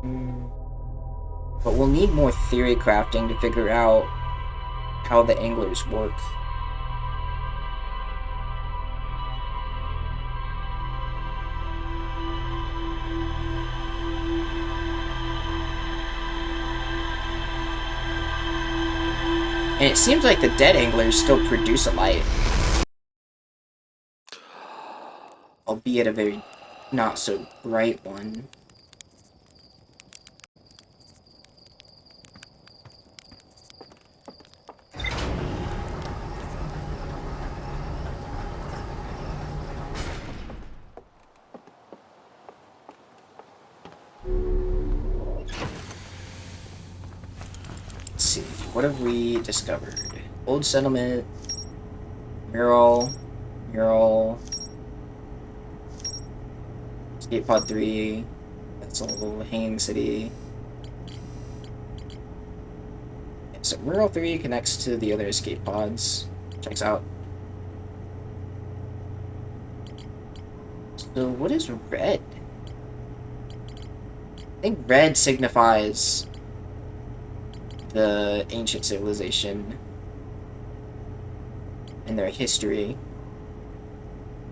But we'll need more theory crafting to figure out how the anglers work. And it seems like the dead anglers still produce a light. Albeit a very not so bright one. Let's see, what have we discovered? Old settlement, mural, escape pod 3, that's a little hanging city. So mural 3 connects to the other escape pods. Checks out. So what is red? I think red signifies the ancient civilization and their history.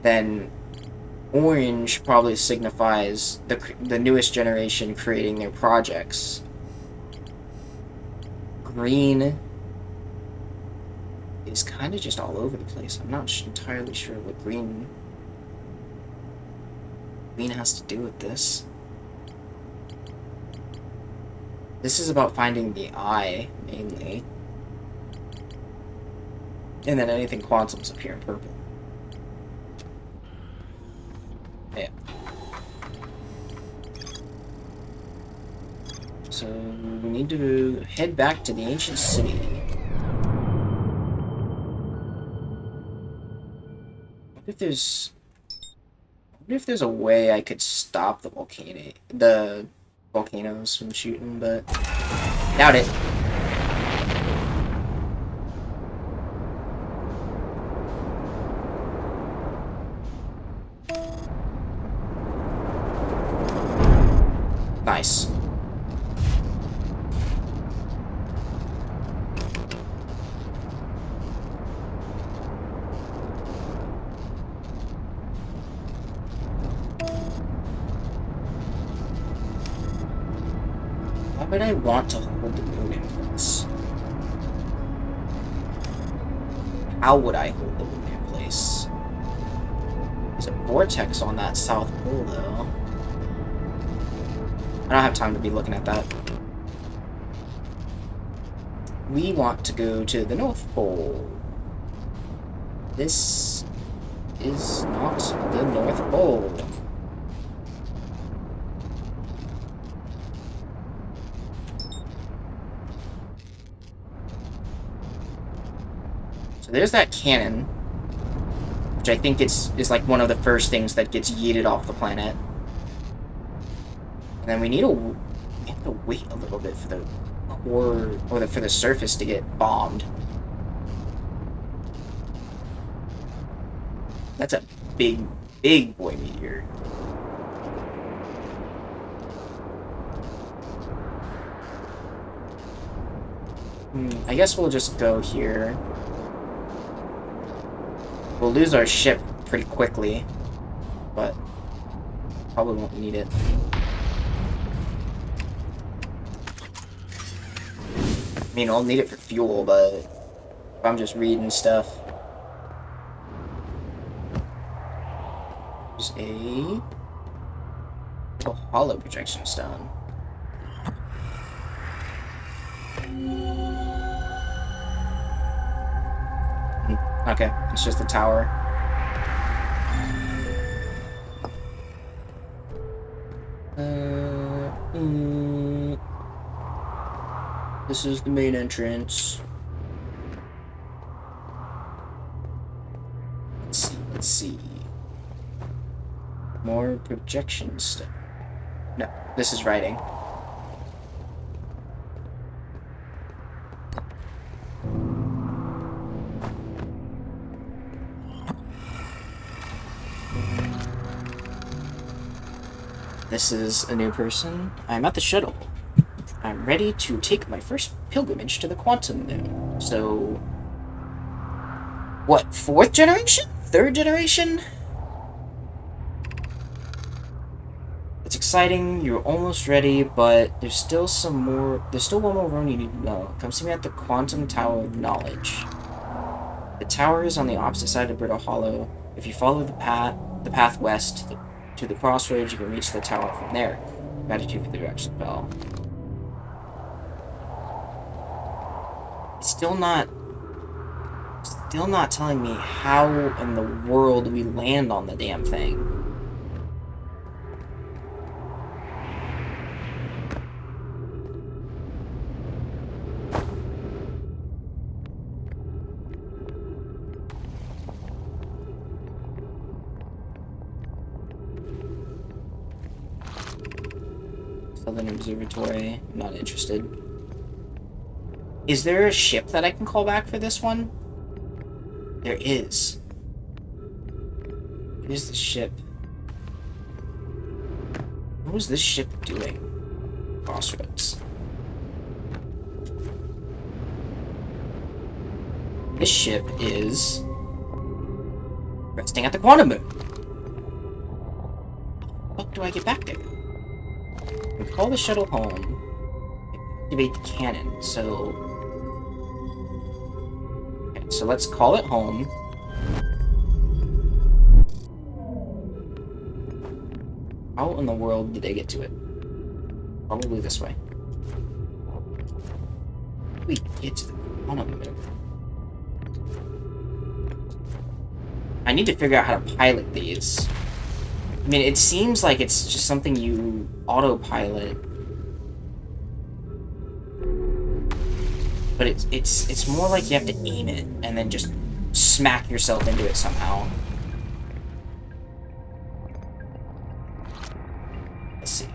Then orange probably signifies the newest generation creating their projects. Green is kind of just all over the place. I'm not entirely sure what green has to do with this. This is about finding the eye, mainly. And then anything quantum's up here in purple. Yeah. So we need to head back to the ancient city. What if there's a way I could stop the volcanoes from shooting, but doubt it. Nice. Why would I want to hold the moon in place? How would I hold the moon in place? There's a vortex on that south pole, though. I don't have time to be looking at that. We want to go to the North Pole. This is not the North Pole. So there's that cannon, which I think is like one of the first things that gets yeeted off the planet. And then we have to wait a little bit for the core, or for the surface to get bombed. That's a big boy meteor. I guess we'll just go here. We'll lose our ship pretty quickly, but probably won't need it. I mean, I'll need it for fuel, but if I'm just reading stuff. There's a hollow projection stone. Okay, it's just the tower. This is the main entrance. Let's see. More projection stuff. No, this is writing. this is a new person. I'm at the shuttle. I'm ready to take my first pilgrimage to the quantum moon. So, what, 4th generation? 3rd generation? It's exciting, you're almost ready, but there's still one more room you need to know. Come see me at the Quantum Tower of Knowledge. The tower is on the opposite side of Brittle Hollow. If you follow the path west to the crossroads, you can reach the tower from there. Gratitude for the direction bell. It's still not telling me how in the world we land on the damn thing. Southern Observatory, I'm not interested. Is there a ship that I can call back for this one? There is. What is the ship? What was this ship doing? Crossroads. This ship is resting at the quantum moon. How the fuck do I get back there? We call the shuttle home. Activate the cannon. So let's call it home. How in the world did they get to it? Probably this way. How do we get to the quantum moon? I need to figure out how to pilot these. I mean, it seems like it's just something you autopilot. But it's more like you have to aim it and then just smack yourself into it somehow. Let's see.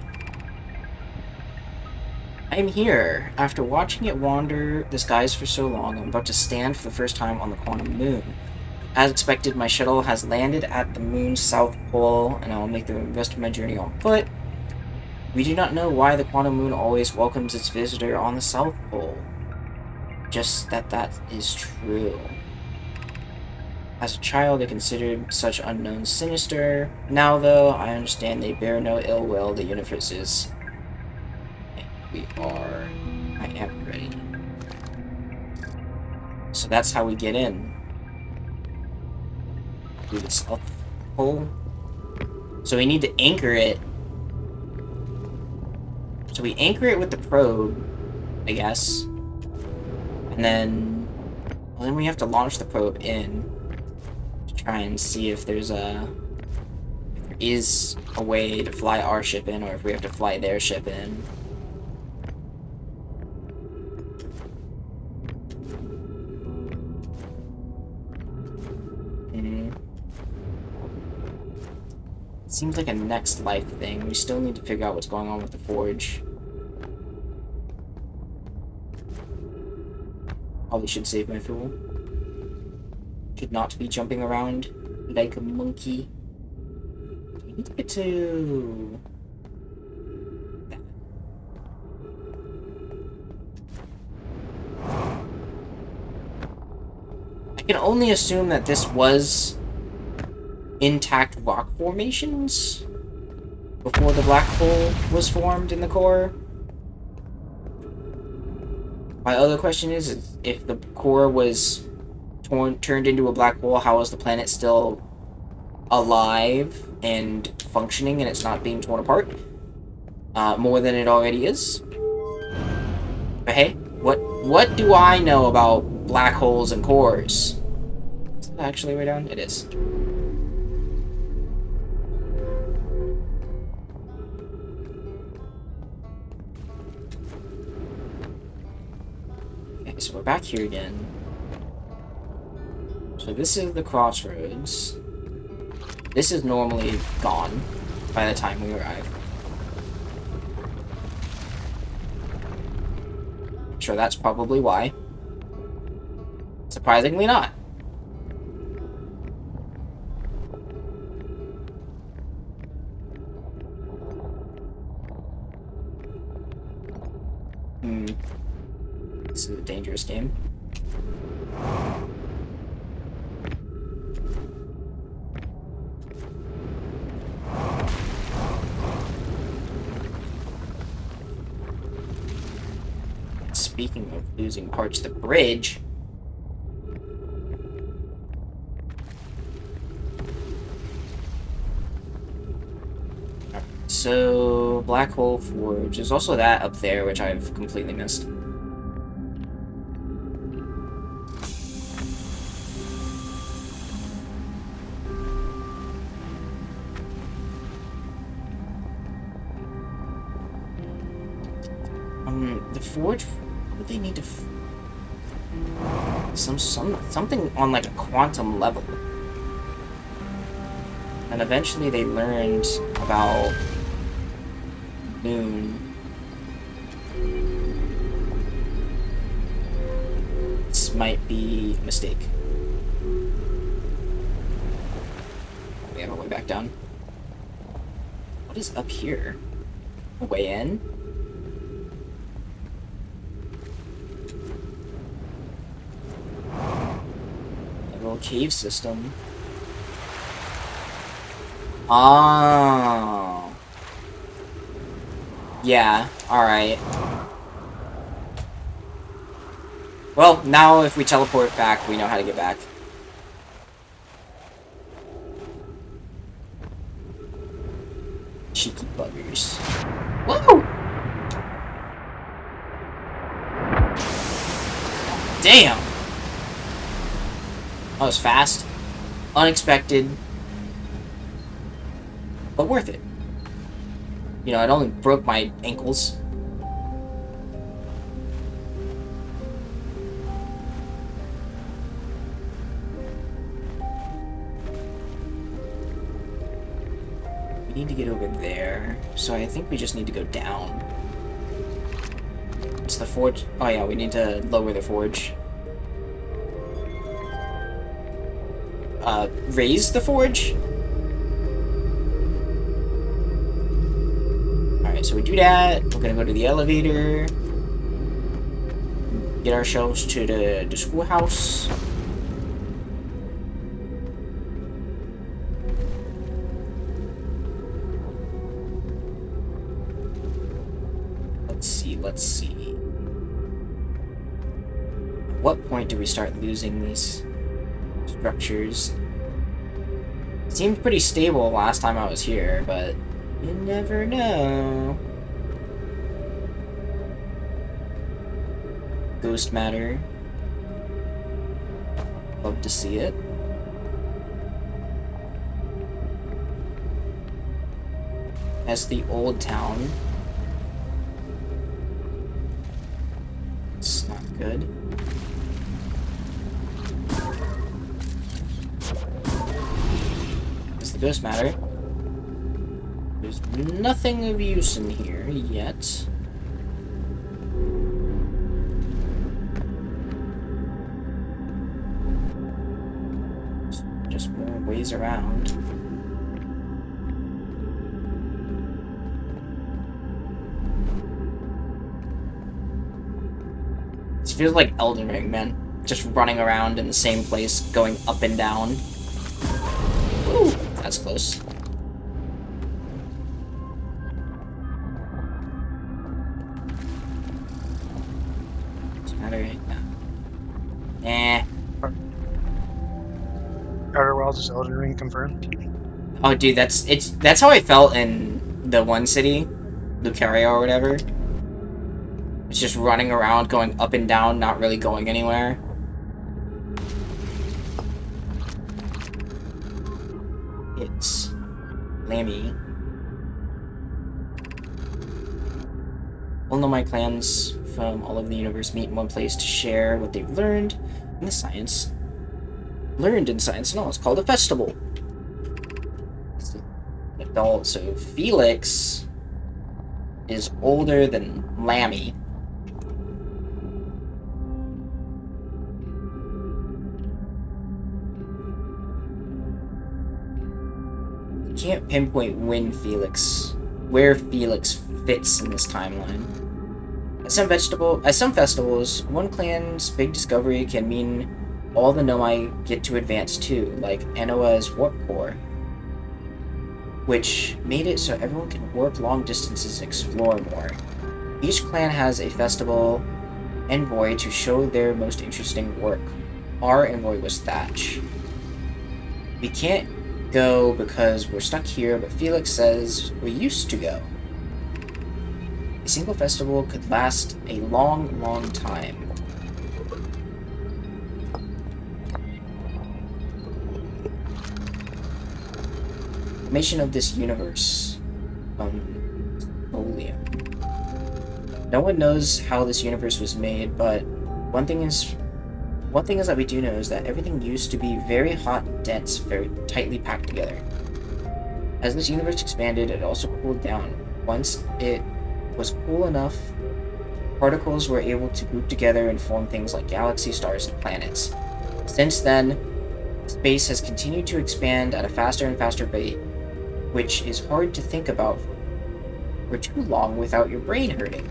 I am here. After watching it wander the skies for so long, I'm about to stand for the first time on the quantum moon. As expected, my shuttle has landed at the moon's south pole, and I will make the rest of my journey on foot. We do not know why the quantum moon always welcomes its visitor on the south pole. Just that is true. As a child, I considered such unknowns sinister. Now, though, I understand they bear no ill will the universe is. And I am ready. So that's how we get in. Through the south pole. So we need to anchor it. So we anchor it with the probe, I guess. And then we have to launch the probe in to try and see if there is a way to fly our ship in, or if we have to fly their ship in. Seems like a next life thing. We still need to figure out what's going on with the forge. Probably should save my fuel. Should not be jumping around like a monkey. We need to get to... I can only assume that this was intact rock formations before the black hole was formed in the core. My other question is if the core was turned into a black hole, how is the planet still alive and functioning and it's not being torn apart more than it already is? But hey, what do I know about black holes and cores? Is that actually way down? It is. So we're back here again. So this is the crossroads. This is normally gone by the time we arrive. I'm sure that's probably why. Surprisingly not. Hmm. This is a dangerous game. Speaking of losing parts of the bridge... So, Black Hole Forge. There's also that up there, which I've completely missed. The Forge... What would they need to... Something on, like, a quantum level. And eventually they learned about... Moon. This might be a mistake. We have a way back down. What is up here? A way in? A little cave system. Oh. Yeah, alright. Well, now if we teleport back, we know how to get back. Cheeky buggers. Whoa! Damn! That was fast. Unexpected. But worth it. You know, it only broke my ankles. We need to get over there. So I think we just need to go down. It's the forge. Oh yeah, we need to lower the forge. Raise the forge? So we do that. We're gonna go to the elevator. Get ourselves to the schoolhouse. Let's see. At what point do we start losing these structures? It seemed pretty stable last time I was here, but you never know. Ghost matter. Love to see it. As the old town. It's not good. As the ghost matter. There's nothing of use in here yet. Just more ways around. This feels like Elden Ring, man. Just running around in the same place, going up and down. Ooh, that's close. Outer Worlds is Elden Ring confirmed. Oh, dude, that's how I felt in the one city, Lucario or whatever. It's just running around, going up and down, not really going anywhere. It's Lammy. All of my clans from all over the universe meet in one place to share what they've learned in the science. Learned in science, no, it's called a festival. It's an adult, so Felix is older than Lammy. Can't pinpoint where Felix fits in this timeline. At some festivals, one clan's big discovery can mean all the Nomai get to advance too, like Anoa's warp core, which made it so everyone can warp long distances and explore more. Each clan has a festival envoy to show their most interesting work. Our envoy was Thatch. We can't go because we're stuck here, but Felix says we used to go. A single festival could last a long, long time. Formation of this universe. Oleum. No one knows how this universe was made, but one thing is that we do know is that everything used to be very hot and dense, very tightly packed together. As this universe expanded, it also cooled down. Once it was cool enough, particles were able to group together and form things like galaxies, stars, and planets. Since then, space has continued to expand at a faster and faster rate, which is hard to think about for too long without your brain hurting.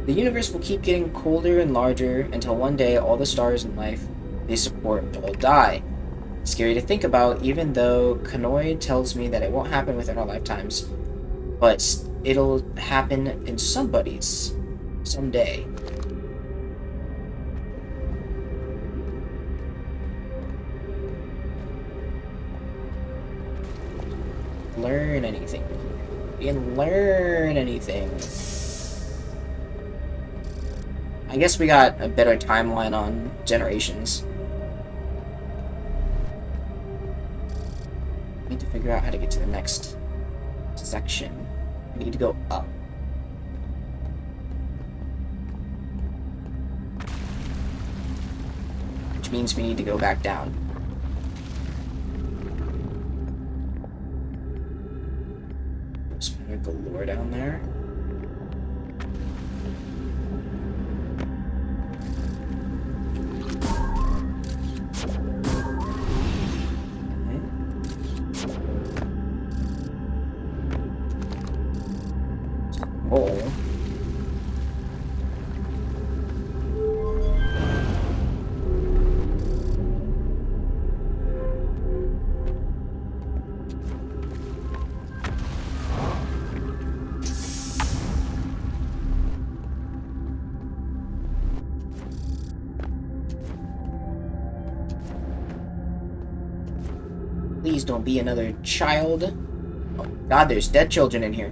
The universe will keep getting colder and larger until one day all the stars in life they support will die. Scary to think about, even though Kanoi tells me that it won't happen within our lifetimes, but it'll happen in somebody's someday. Learn anything. We can learn anything. I guess we got a better timeline on generations. We need to figure out how to get to the next section. We need to go up. Which means we need to go back down. There's galore down there. Oh. Please don't be another child. Oh god, there's dead children in here.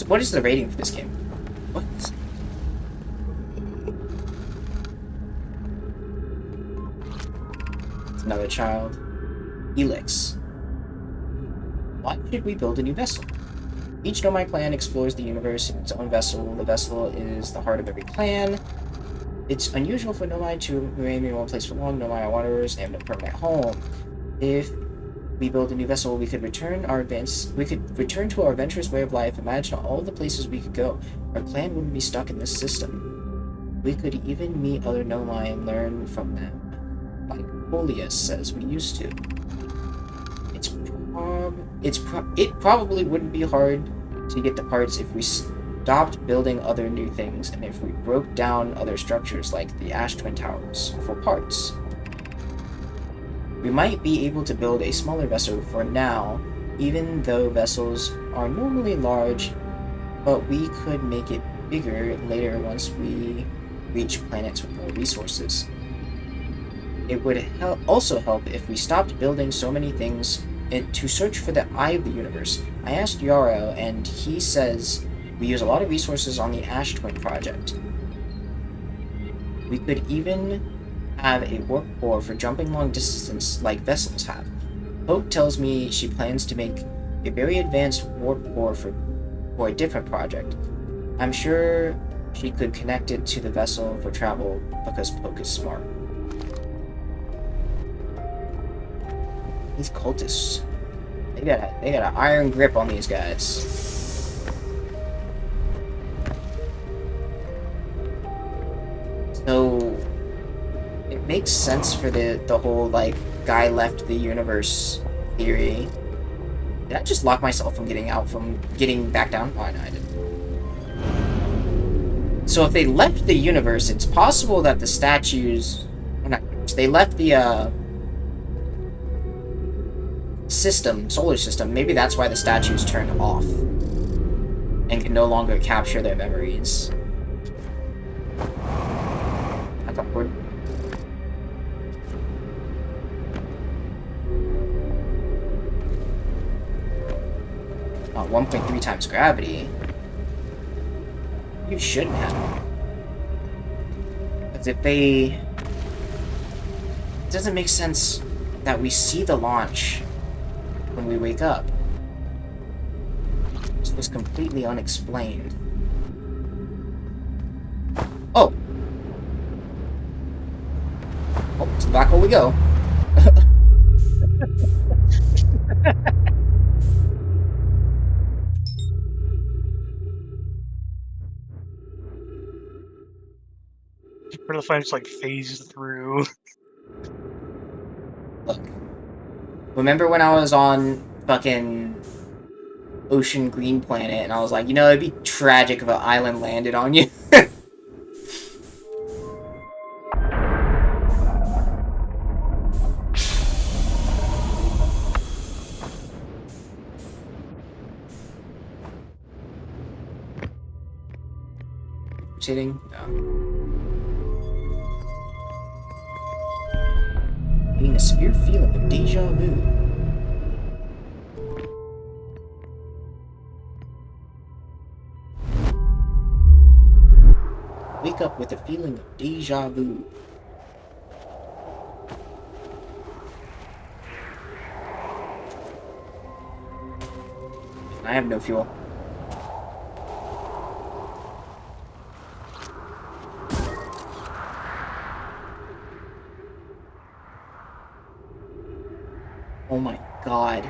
What is the rating for this game? What? It's another child. Helix. Why should we build a new vessel? Each Nomai clan explores the universe in its own vessel. The vessel is the heart of every clan. It's unusual for Nomai to remain in one place for long. Nomai are wanderers, they have no permanent home. If we build a new vessel, we could return to our adventurous way of life. Imagine all the places we could go. Our clan wouldn't be stuck in this system. We could even meet other Nomai and learn from them, like Polius says we used to. It probably wouldn't be hard to get the parts if we stopped building other new things and if we broke down other structures like the Ash Twin Towers for parts. We might be able to build a smaller vessel for now, even though vessels are normally large, but we could make it bigger later once we reach planets with more resources. It would also help if we stopped building so many things to search for the eye of the universe. I asked Yarrow, and he says we use a lot of resources on the Ash Twin project. We could even have a warp core for jumping long distance like vessels have. Hope tells me she plans to make a very advanced warp core for a different project. I'm sure she could connect it to the vessel for travel because Poke is smart. These cultists, they got an iron grip on these guys. So it makes sense for the whole like guy left the universe theory. Did I just lock myself from getting back down? Oh, no, I didn't. So if they left the universe, it's possible that the statues... Well, not, they left the, solar system. Maybe that's why the statues turned off. And can no longer capture their memories. That's awkward. 1.3 times gravity. You shouldn't have. Because if they... It doesn't make sense that we see the launch when we wake up. This was completely unexplained. Oh! Oh, to the black hole we go. For the fight, just like phased through. Look. Remember when I was on fucking Ocean Green Planet and I was like, you know, it'd be tragic if an island landed on you. Sitting? No. Getting a severe feeling of deja vu. Wake up with a feeling of deja vu. I have no fuel. Oh my god.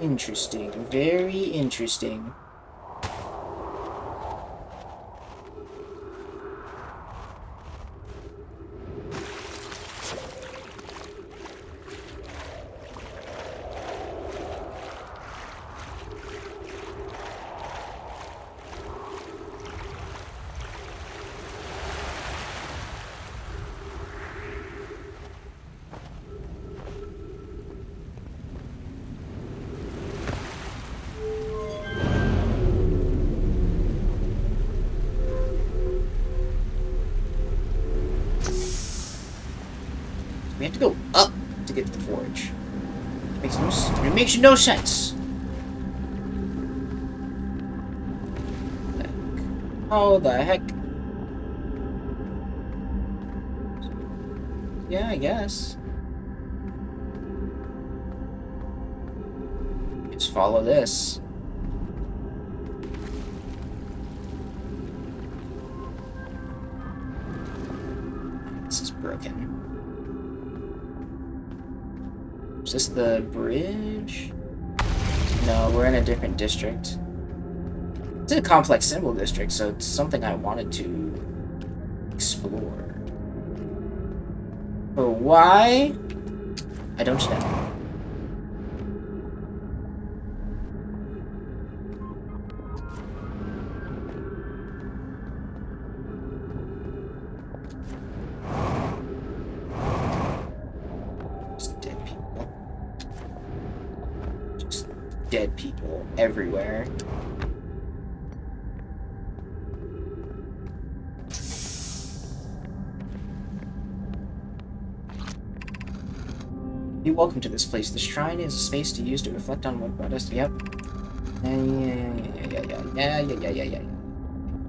Interesting. Very interesting. We have to go up to get to the forge. It makes no sense. How the heck? Yeah, I guess. Just follow this. This is broken. Is this the bridge? No, we're in a different district. It's a complex symbol district, so it's something I wanted to explore. But why? I don't know. Just dead people. Just dead people everywhere. Be welcome to this place. The shrine is a space to use to reflect on what brought us. Yep. Yeah.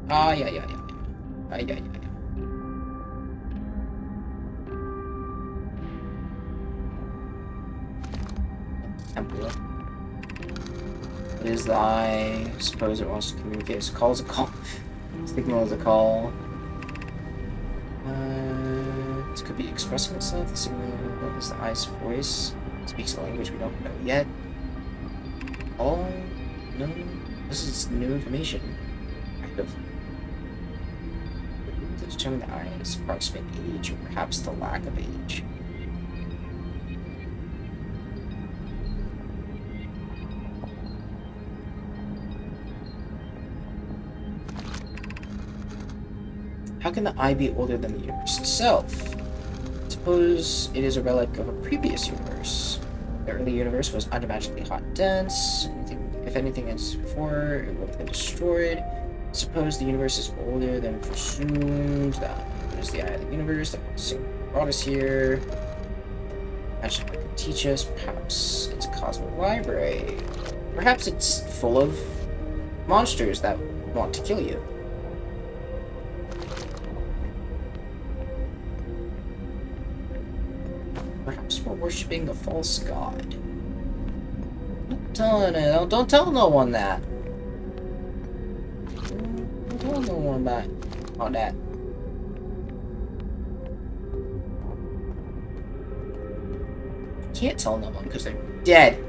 Ah, yeah. Ah, yeah. Temple. What is the eye? I suppose it wants to communicate. It calls a call. Signal is a call. It could be expressing itself. The signal is the eye's voice. It speaks a language we don't know yet. Oh, no. This is new information. Kind of. to determine the eye's approximate age, or perhaps the lack of age. How can the eye be older than the universe itself? Suppose it is a relic of a previous universe. The early universe was unimaginably hot and dense. If anything existed before, it would have been destroyed. Suppose the universe is older than presumed. That is the eye of the universe that brought us here. Imagine what it could teach us. Perhaps it's a cosmic library. Perhaps it's full of monsters that want to kill you. Perhaps we're worshipping a false god. Don't tell no one that. Don't tell no one about all that. Can't tell no one because they're dead.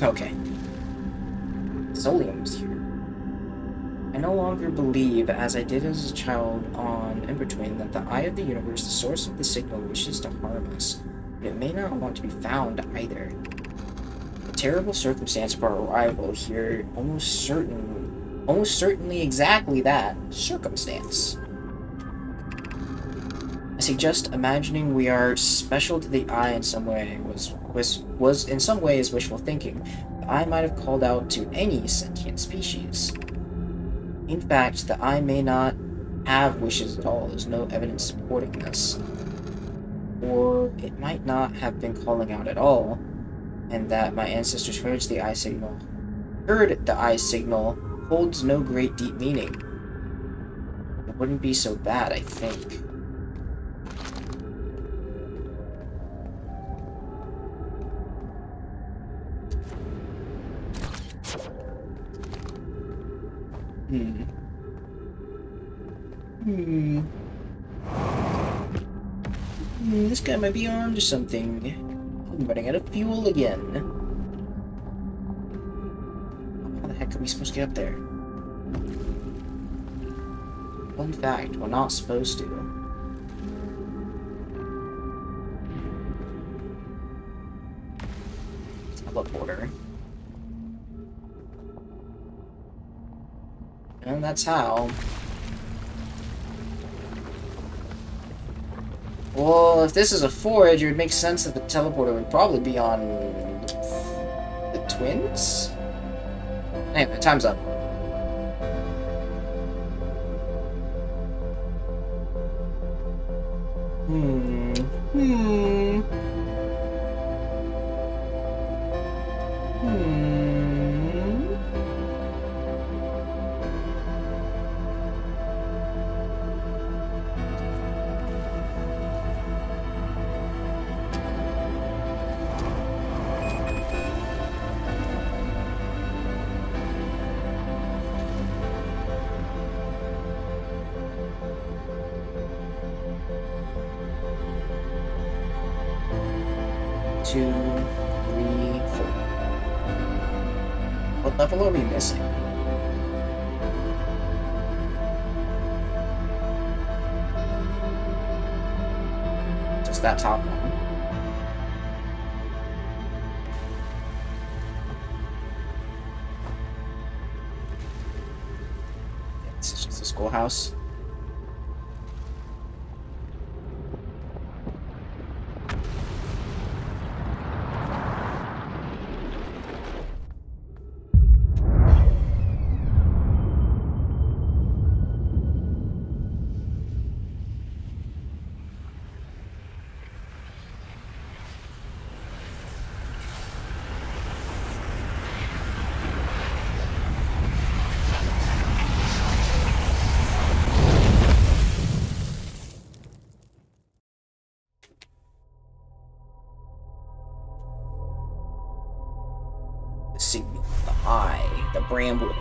Okay. Solium's here. I no longer believe, as I did as a child on In Between, that the eye of the universe, the source of the signal, wishes to harm us. But it may not want to be found either. The terrible circumstance of our arrival here almost certainly exactly that circumstance. I suggest imagining we are special to the eye in some way was in some ways wishful thinking. The eye might have called out to any sentient species. In fact, the eye may not have wishes at all. There's no evidence supporting this. Or it might not have been calling out at all, and that my ancestors heard the eye signal holds no great deep meaning. It wouldn't be so bad, I think. This guy might be on to something. I'm running out of fuel again. How the heck are we supposed to get up there? Fun fact, we're not supposed to. Teleporter. And that's how. Well, if this is a forge, it would make sense that the teleporter would probably be on the twins? Anyway, time's up. Two, three, four. What level are we missing? Just that top one. Yeah, this is just a schoolhouse. Bramble.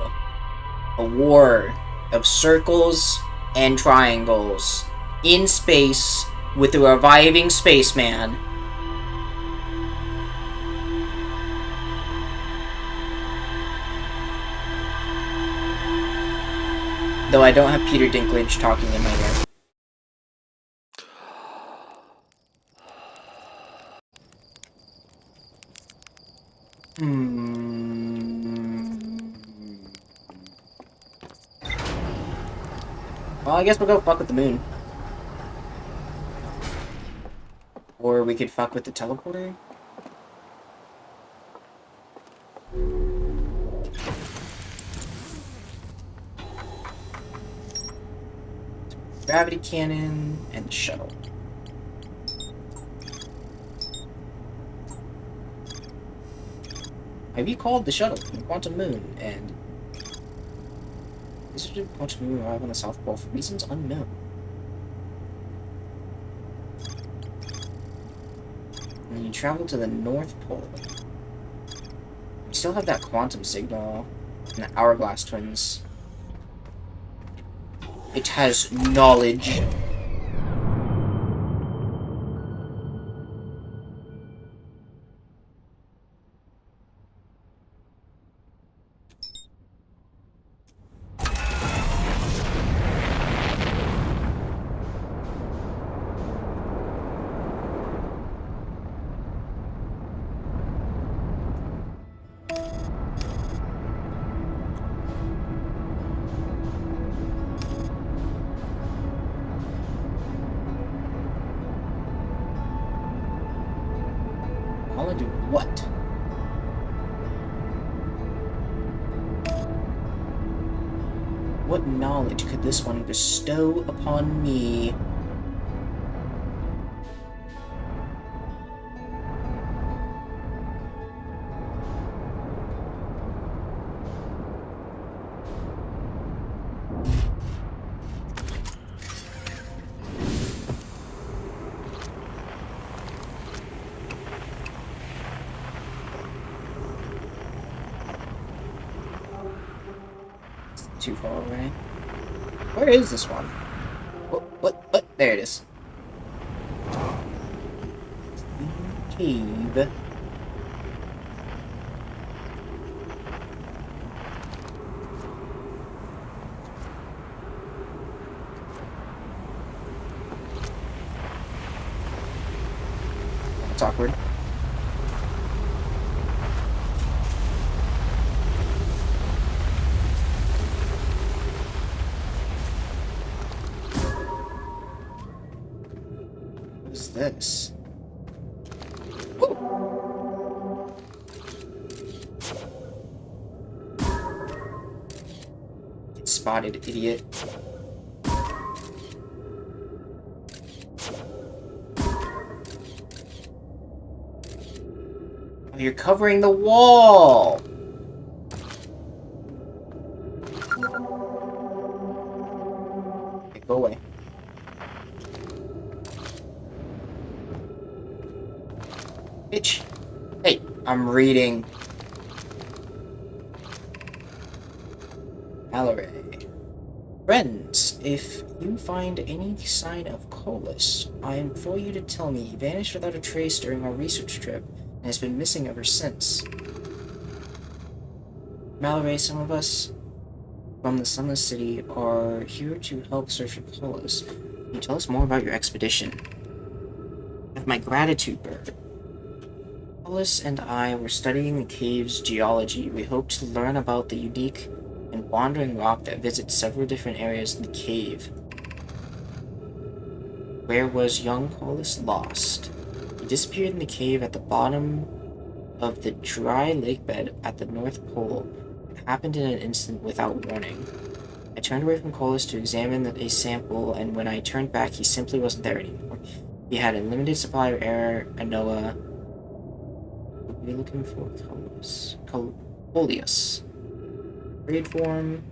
A war of circles and triangles in space with a reviving spaceman. Though I don't have Peter Dinklage talking in my ear. Well, I guess we'll go fuck with the moon. Or we could fuck with the teleporter. Gravity cannon and the shuttle. I recalled the shuttle from the Quantum Moon, and visited the Quantum Moon arrive on the South Pole for reasons unknown. And then you travel to the North Pole. We still have that quantum signal and the Hourglass Twins. It has knowledge. I'll do what? What knowledge could this one bestow upon me? Too far away. Where is this one? What? There it is. Cave. That's awkward. What is this? Get spotted, idiot. Oh, you're covering the wall! Okay, go away. Bitch. Hey, I'm reading. Mallory. Friends, if you find any sign of Colas, I implore you to tell me he vanished without a trace during our research trip and has been missing ever since. Mallory, some of us from the Sunless City are here to help search for Colas. Can you tell us more about your expedition? With my gratitude, Bird. Colas and I were studying the cave's geology. We hoped to learn about the unique and wandering rock that visits several different areas in the cave. Where was young Colas lost? He disappeared in the cave at the bottom of the dry lake bed at the North Pole. It happened in an instant without warning. I turned away from Colas to examine a sample, and when I turned back, he simply wasn't there anymore. He had a limited supply of air, Anoa. What are we looking for? Coleus. Breed form.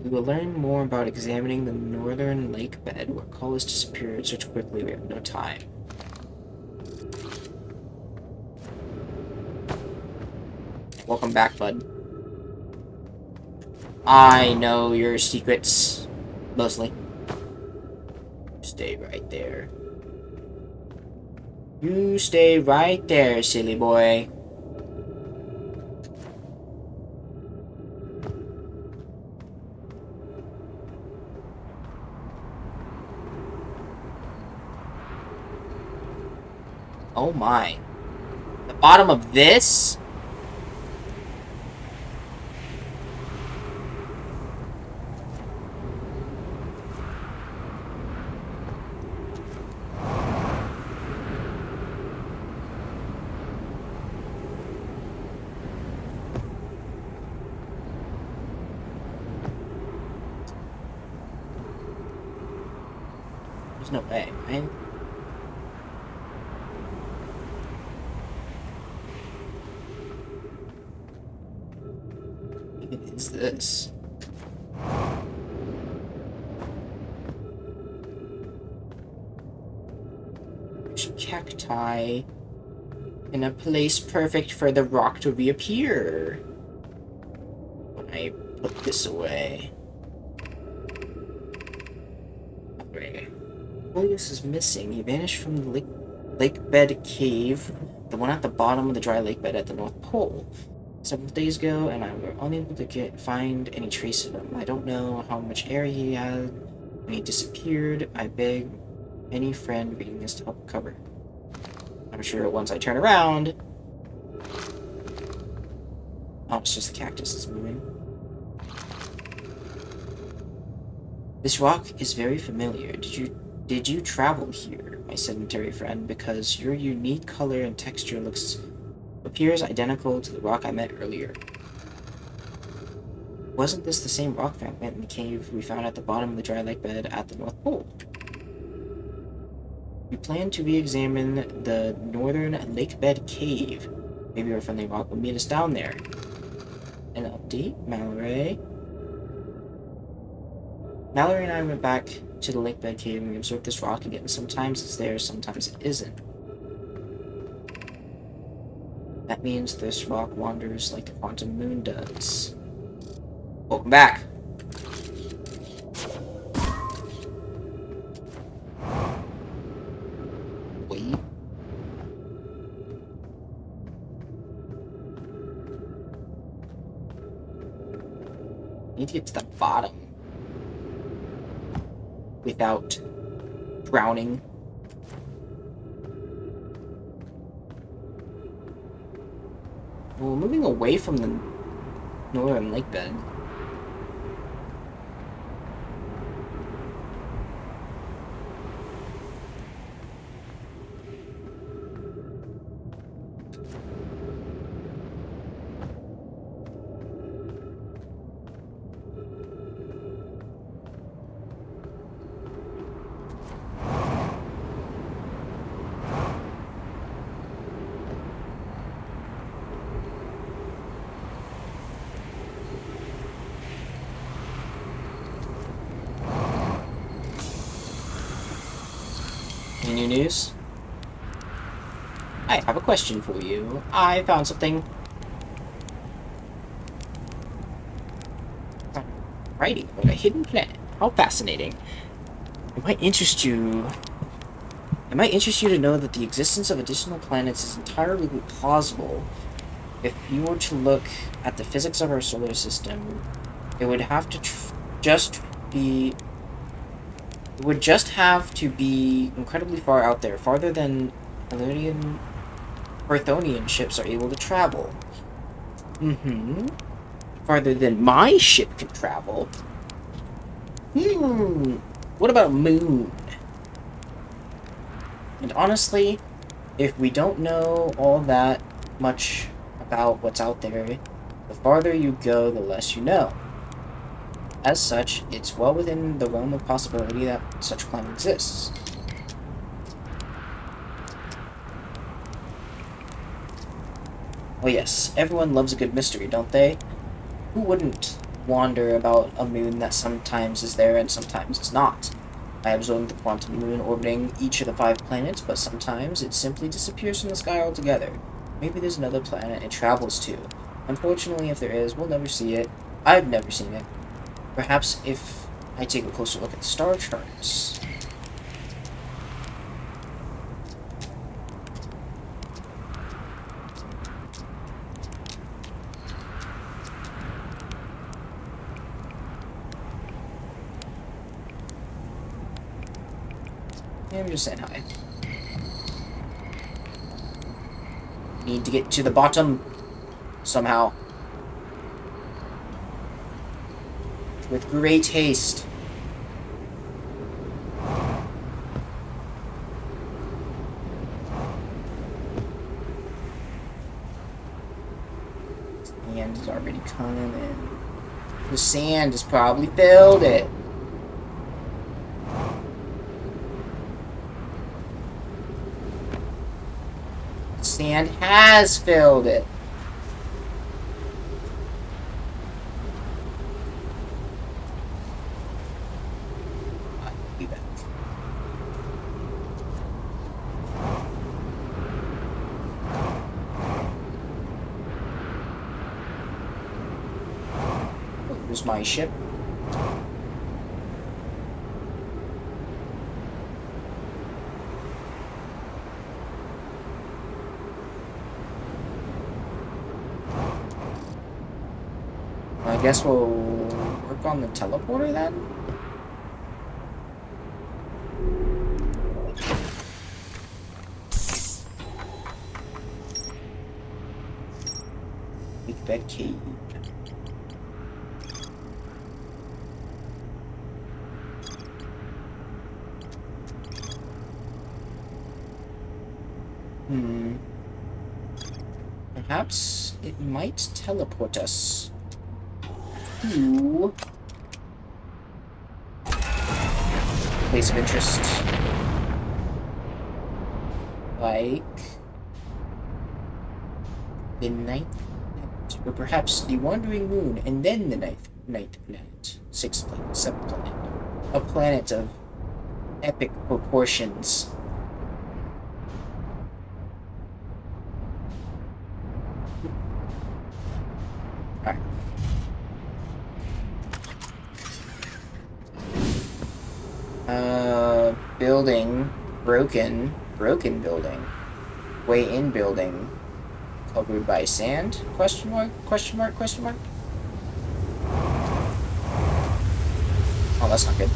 We will learn more about examining the northern lake bed where Colas disappeared so quickly we have no time. Welcome back, bud. I know your secrets. Mostly. Stay right there. You stay right there, silly boy. Oh my. The bottom of this? There's no way, right? What is this? There's cacti in a place perfect for the rock to reappear. When I put this away. Okay. Julius is missing. He vanished from the lake bed cave, the one at the bottom of the dry lake bed at the North Pole. Several days ago, and I were unable to find any trace of him. I don't know how much air he had when he disappeared. I beg any friend reading this to help cover. I'm sure once I turn around... Oh, it's just the cactus that's moving. This rock is very familiar. Did you travel here, my sedentary friend? Because your unique color and texture appears identical to the rock I met earlier. Wasn't this the same rock fragment in the cave we found at the bottom of the dry lake bed at the North Pole? We plan to re-examine the northern lake bed cave. Maybe our friendly rock will meet us down there. An update, Mallory. Mallory and I went back to the lake bed cave and we observed this rock again. Sometimes it's there, sometimes it isn't. That means this rock wanders like the quantum moon does. Welcome back! Wait. I need to get to the bottom without drowning. Well, moving away from the northern lake bed. Any new news? I have a question for you. I found something. Writing about a hidden planet. How fascinating. It might interest you to know that the existence of additional planets is entirely plausible. If you were to look at the physics of our solar system, it would have to it would just have to be incredibly far out there, farther than Earthonian ships are able to travel. Farther than my ship can travel. What about a moon? And honestly, if we don't know all that much about what's out there, the farther you go, the less you know. As such, it's well within the realm of possibility that such a planet exists. Oh yes, everyone loves a good mystery, don't they? Who wouldn't wonder about a moon that sometimes is there and sometimes is not? I observed the quantum moon orbiting each of the 5 planets, but sometimes it simply disappears from the sky altogether. Maybe there's another planet it travels to. Unfortunately, if there is, we'll never see it. I've never seen it. Perhaps if I take a closer look at the star charts. Yeah, I'm just saying hi. Need to get to the bottom somehow. With great haste. Sand is already coming. The sand has probably filled it. Sand has filled it. I'll be back. Oh, here's my ship. I guess we'll work on the teleporter then? Big bed cave. Perhaps it might teleport us to place of interest. Like the ninth planet, or perhaps the wandering moon, and then the ninth planet, sixth planet, seventh planet. A planet of epic proportions. Alright. Building. Broken building. Way in building. Covered by sand? Question mark? Question mark? Question mark? Oh, that's not good.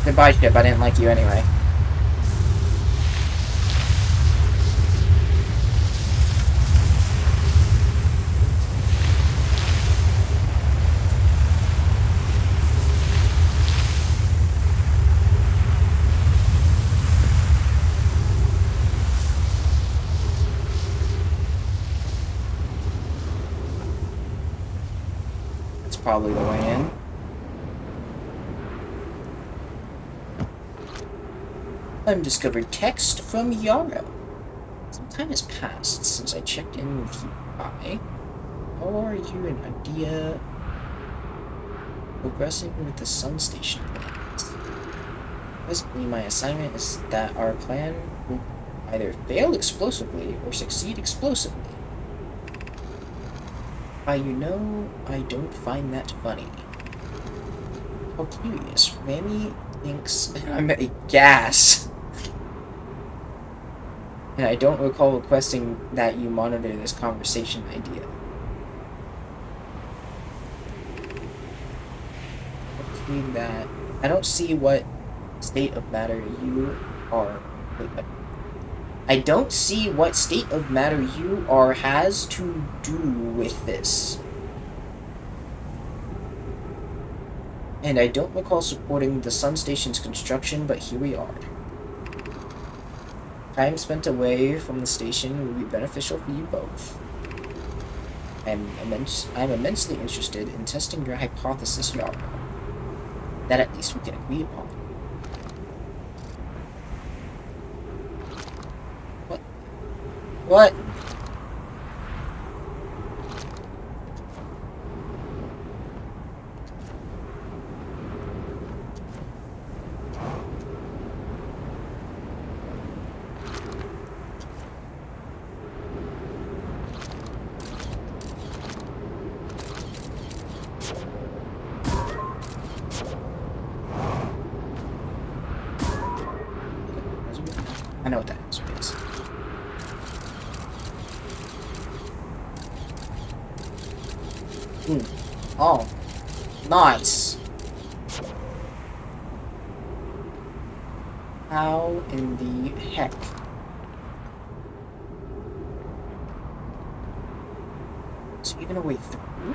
Goodbye, ship. I didn't like you anyway. That's probably the way in. Undiscovered text from Yarrow. Some time has passed since I checked in with you. Hi. How are you and Adia progressing with the Sun Station plans? Basically, my assignment is that our plan will either fail explosively or succeed explosively. I don't find that funny. How curious. Rami thinks I'm a gas. And I don't recall requesting that you monitor this conversation idea. I don't see what state of matter you are. Wait, I don't see what state of matter you are has to do with this. And I don't recall supporting the Sun Station's construction, but here we are. Time spent away from the station will be beneficial for you both. I'm immensely interested in testing your hypothesis, Yarrow. That at least we can agree upon. What? What? I know what that answer is. Oh, nice. How in the heck? Is there even a way through?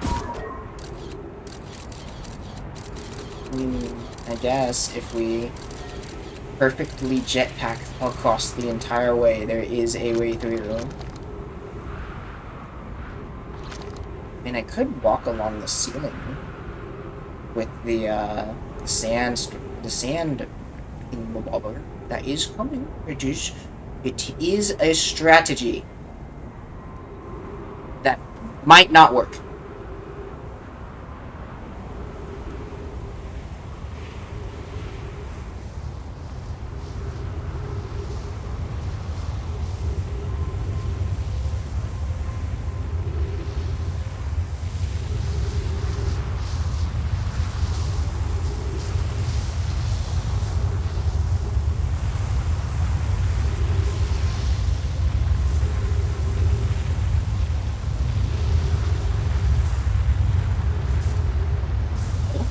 I mean, I guess if we perfectly jetpack across the entire way, there is a way through. I mean, I could walk along the ceiling with the sand in the water. That is coming. It is a strategy that might not work.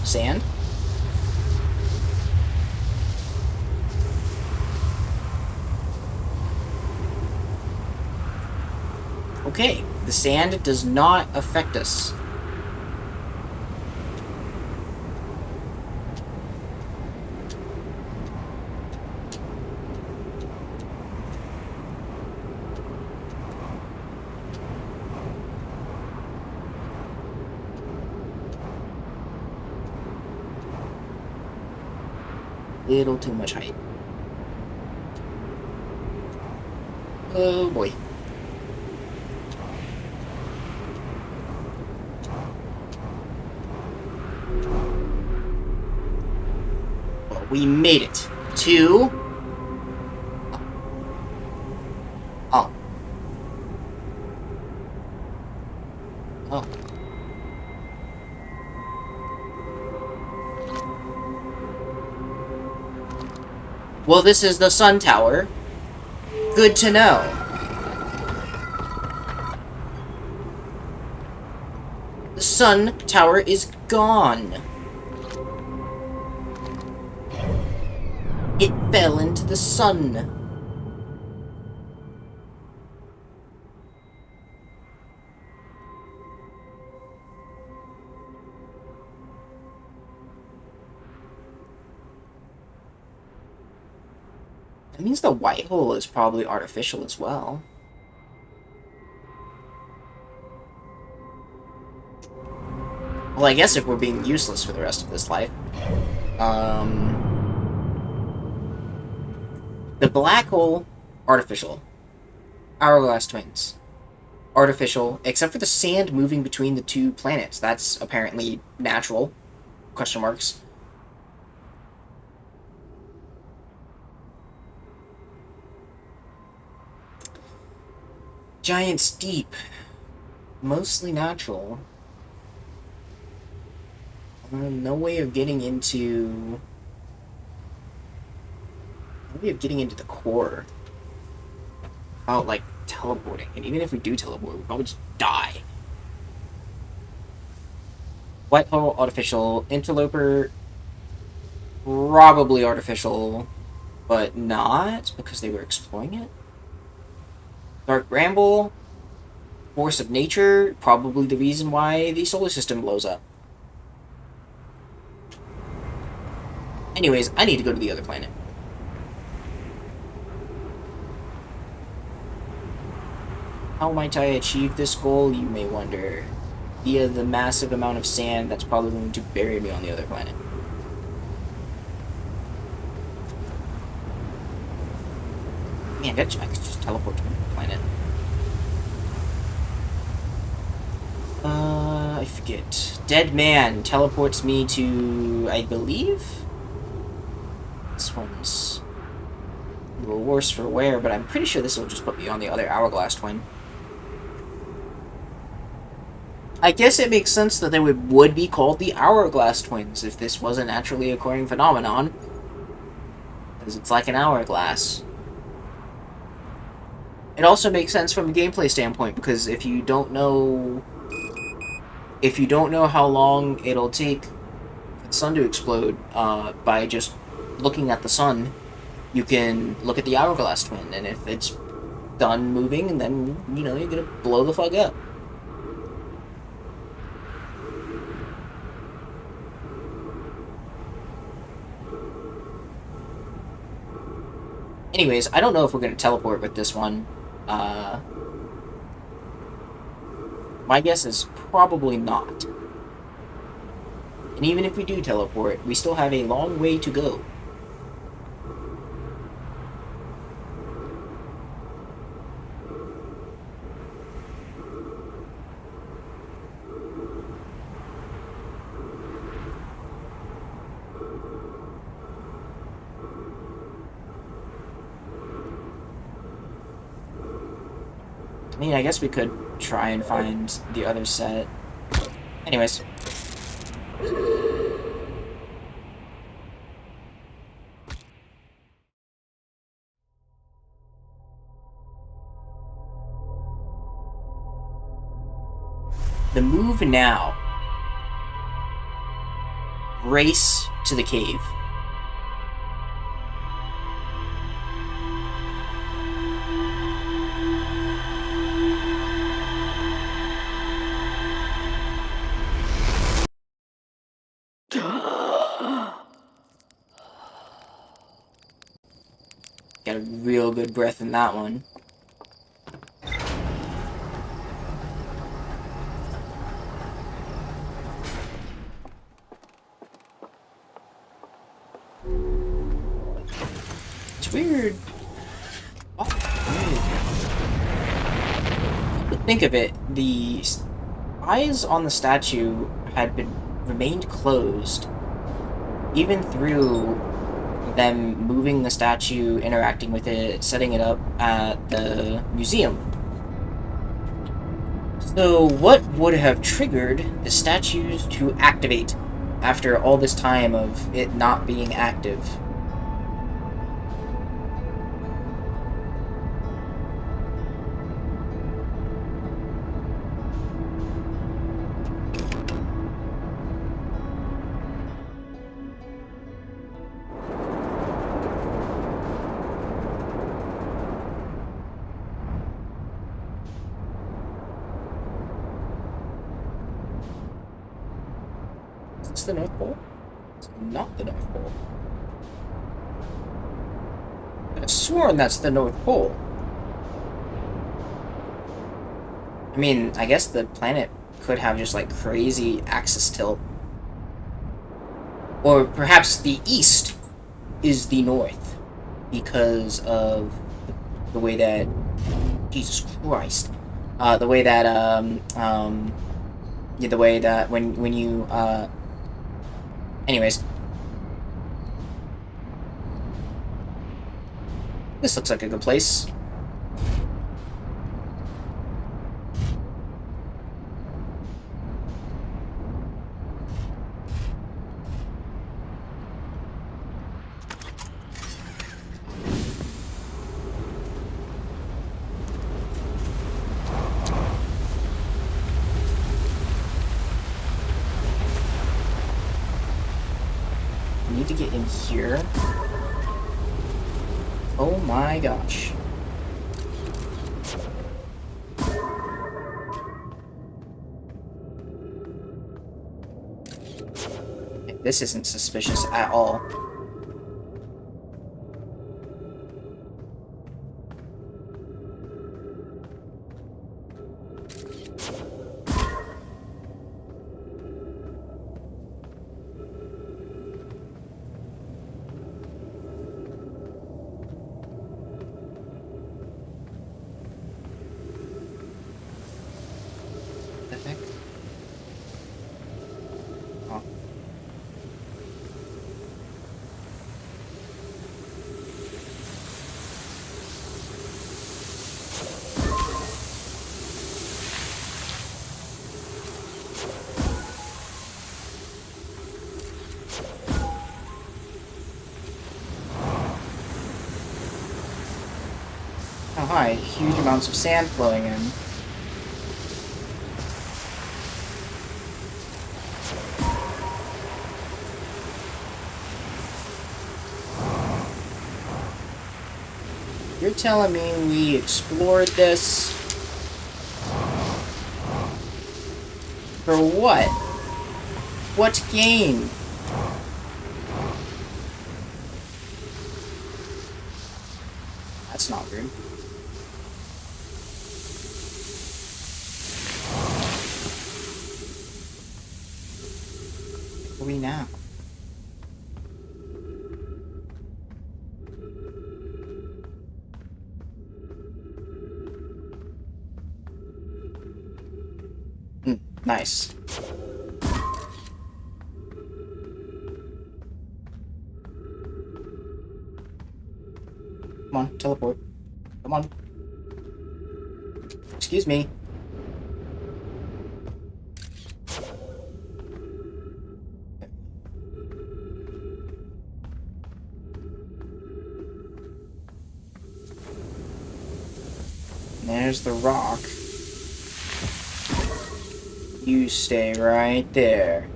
Sand. Okay, the sand does not affect us. Little too much height. Oh boy. Well, we made it to... Oh. Oh. Well, this is the sun tower. Good to know. The sun tower is gone. It fell into the sun. That means the white hole is probably artificial as well. Well, I guess if we're being useless for the rest of this life. The black hole, artificial. Hourglass twins. Artificial, except for the sand moving between the two planets. That's apparently natural. Question marks. Giant's Deep. Mostly natural. No way of getting into... No way of getting into the core. About, like, teleporting. And even if we do teleport, we'll probably just die. White hole, artificial. Interloper, probably artificial, but not, because they were exploring it. Dark Bramble, force of nature, probably the reason why the solar system blows up. Anyways, I need to go to the other planet. How might I achieve this goal, you may wonder? Via the massive amount of sand that's probably going to bury me on the other planet. Man, I could just teleport to another planet. I forget. Dead Man teleports me to, I believe? This one's a little worse for wear, but I'm pretty sure this will just put me on the other Hourglass Twin. I guess it makes sense that they would be called the Hourglass Twins if this was a naturally occurring phenomenon. Because it's like an hourglass. It also makes sense from a gameplay standpoint, because if you don't know how long it'll take for the sun to explode, by just looking at the sun, you can look at the hourglass twin, and if it's done moving, then you're gonna blow the fuck up. Anyways, I don't know if we're gonna teleport with this one. Uh, my guess is probably not. And even if we do teleport, we still have a long way to go. I mean, I guess we could try and find the other set. Anyways. The move now. Race to the cave. Got a real good breath in that one. It's weird. Oh, think of it, the eyes on the statue had remained closed, even through them moving the statue, interacting with it, setting it up at the museum. So what would have triggered the statues to activate after all this time of it not being active? Is this the North Pole? It's not the North Pole. I've sworn that's the North Pole. I mean, I guess the planet could have just like crazy axis tilt. Or perhaps the east is the north because of the way that Jesus Christ, the way that yeah, the way that when you anyways, this looks like a good place. Need to get in here. Oh my gosh. This isn't suspicious at all. The heck? Oh. Hi, huge amounts of sand flowing in. You're telling me we explored this for what? What gain? That's not good. Where are we now? Nice. Come on, teleport. Come on. Excuse me. There's the rock. You stay right there.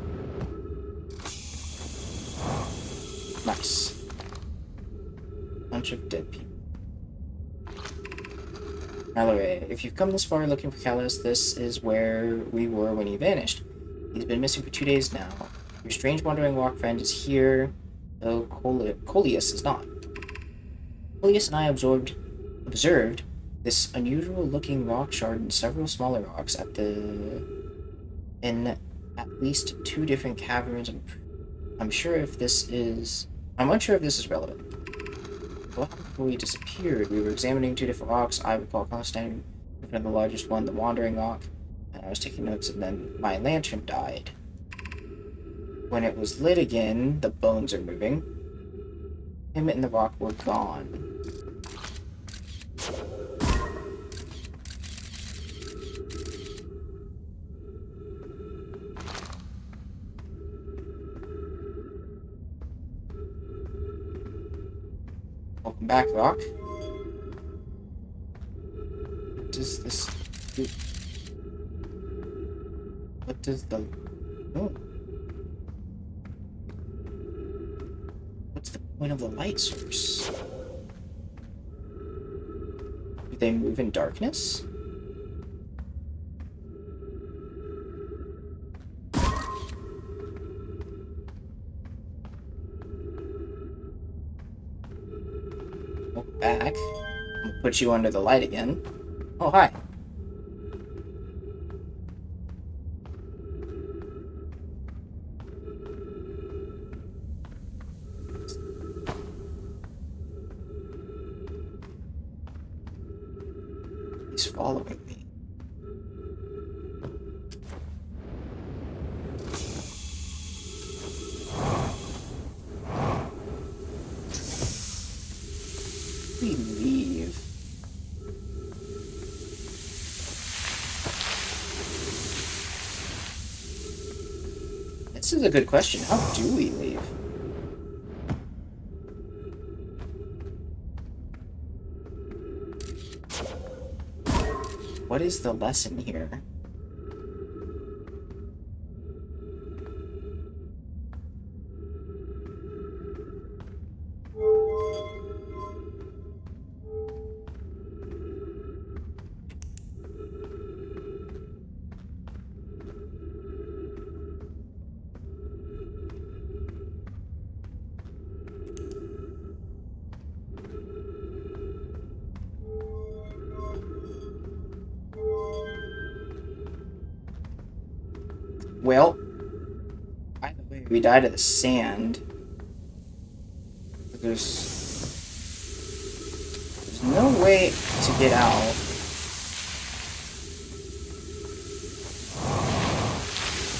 Nice. Bunch of dead people. By the way, if you've come this far looking for Callus, this is where we were when he vanished. He's been missing for 2 days now. Your strange wandering walk friend is here, though Coleus is not. Coleus and I observed this unusual looking rock shard and several smaller rocks in at least 2 different caverns. I'm unsure if this is relevant. Well, before we disappeared, we were examining 2 different rocks. I recall standing in front of the largest one, the Wandering Rock, and I was taking notes, and then my lantern died. When it was lit again, the bones are moving. Him and the rock were gone. Welcome back, rock. What does this do? What does the... Oh. What's the point of the light source? Do they move in darkness? Welcome back. I'm gonna put you under the light again. Oh, hi. He's following me. We leave. This is a good question. How do we leave? What is the lesson here? Well, either way, we died of the sand. There's no way to get out.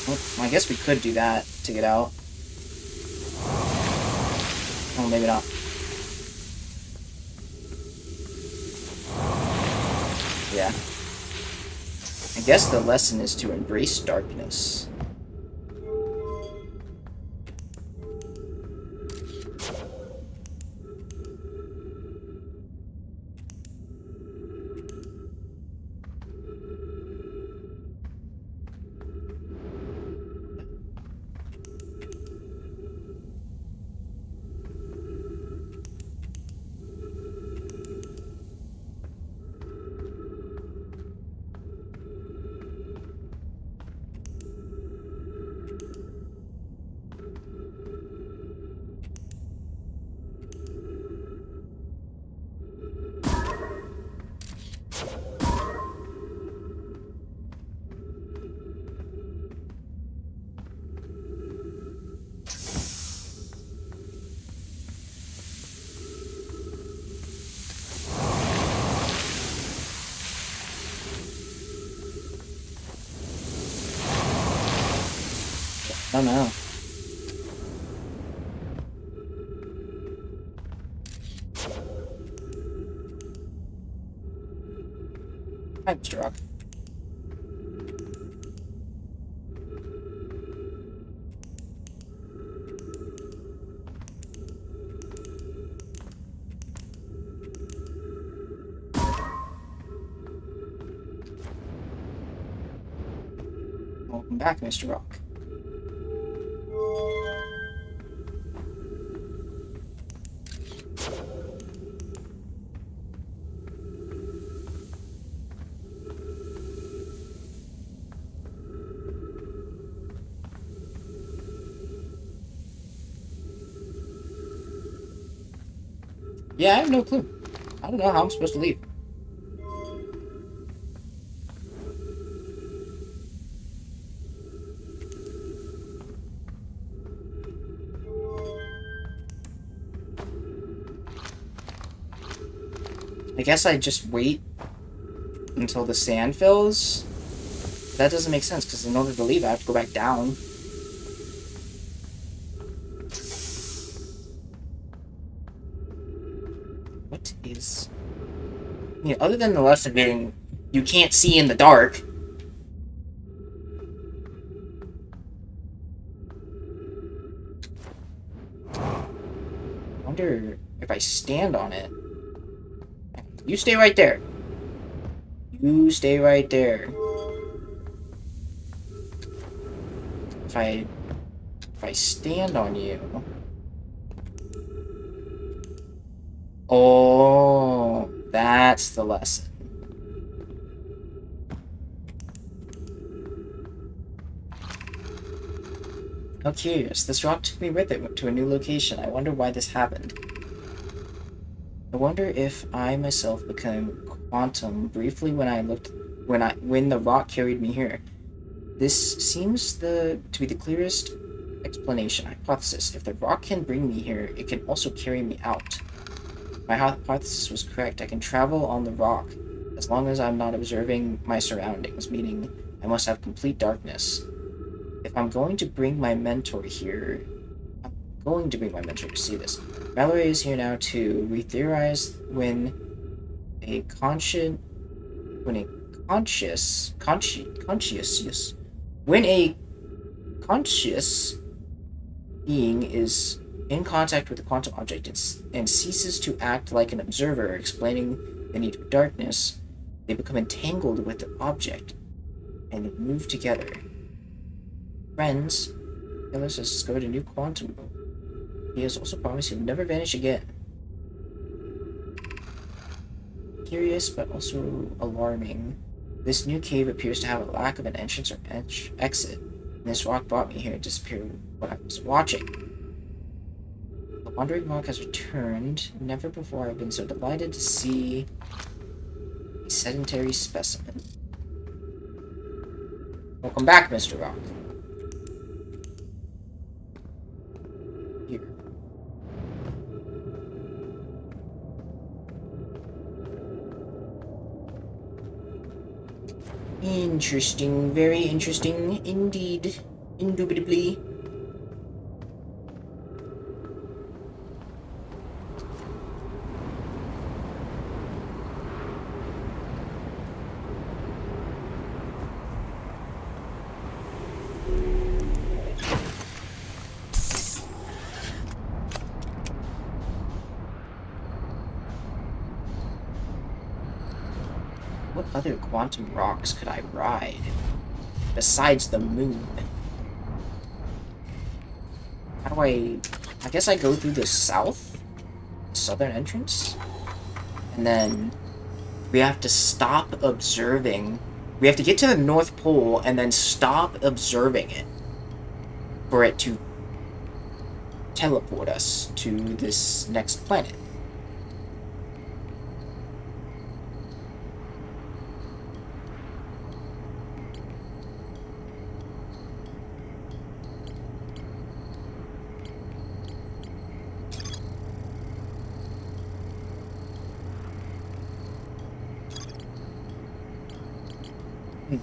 Well, I guess we could do that to get out. Oh, maybe not. Yeah. I guess the lesson is to embrace darkness. I don't know. Hi, Mr. Rock. Welcome back, Mr. Rock. Yeah, I have no clue. I don't know how I'm supposed to leave. I guess I just wait until the sand fills. That doesn't make sense, because in order to leave, I have to go back down. What is... I mean, other than the lesson being, you can't see in the dark. I wonder if I stand on it. You stay right there. You stay right there. If I stand on you... Oh, that's the lesson. How curious. This rock took me with it to a new location. I wonder why this happened. I wonder if I myself became quantum briefly when the rock carried me here. This seems to be the clearest explanation. Hypothesis. If the rock can bring me here, it can also carry me out. My hypothesis was correct. I can travel on the rock as long as I'm not observing my surroundings, meaning I must have complete darkness. If I'm going to bring my mentor here, I'm going to bring my mentor to see this. Mallory is here now too. We theorize when a conscious being is in contact with a quantum object and ceases to act like an observer, explaining the need for darkness, they become entangled with the object and move together. Friends, Ellis has discovered a new quantum world. He has also promised he'll never vanish again. Curious, but also alarming. This new cave appears to have a lack of an entrance or exit. And this rock brought me here to disappear what I was watching. The wandering rock has returned. Never before I've been so delighted to see a sedentary specimen. Welcome back, Mr. Rock. Here. Interesting, very interesting indeed. Indubitably. What other quantum rocks could I ride besides the moon? How do I guess I go through the southern entrance? And then we have to stop observing. We have to get to the North Pole and then stop observing it for it to teleport us to this next planet.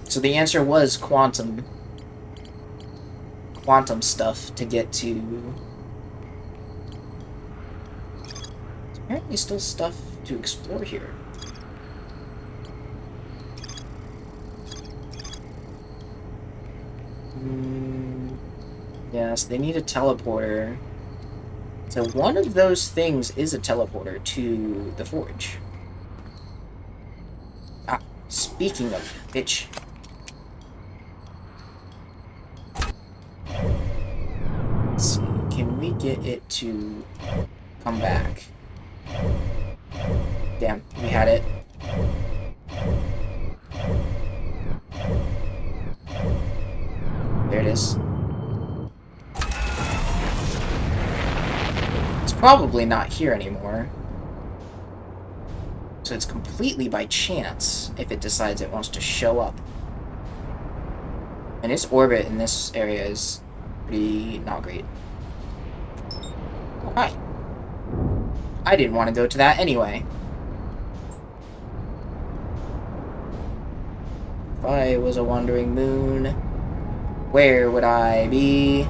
So the answer was quantum. quantum stuff to get to. There's apparently still stuff to explore here. Yes, they need a teleporter. So one of those things is a teleporter to the forge. Ah, speaking of bitch. Let's see, can we get it to come back? Damn, we had it. There it is. It's probably not here anymore. So it's completely by chance if it decides it wants to show up. And its orbit in this area is pretty not great. Oh, hi. I didn't want to go to that anyway. If I was a wandering moon, where would I be?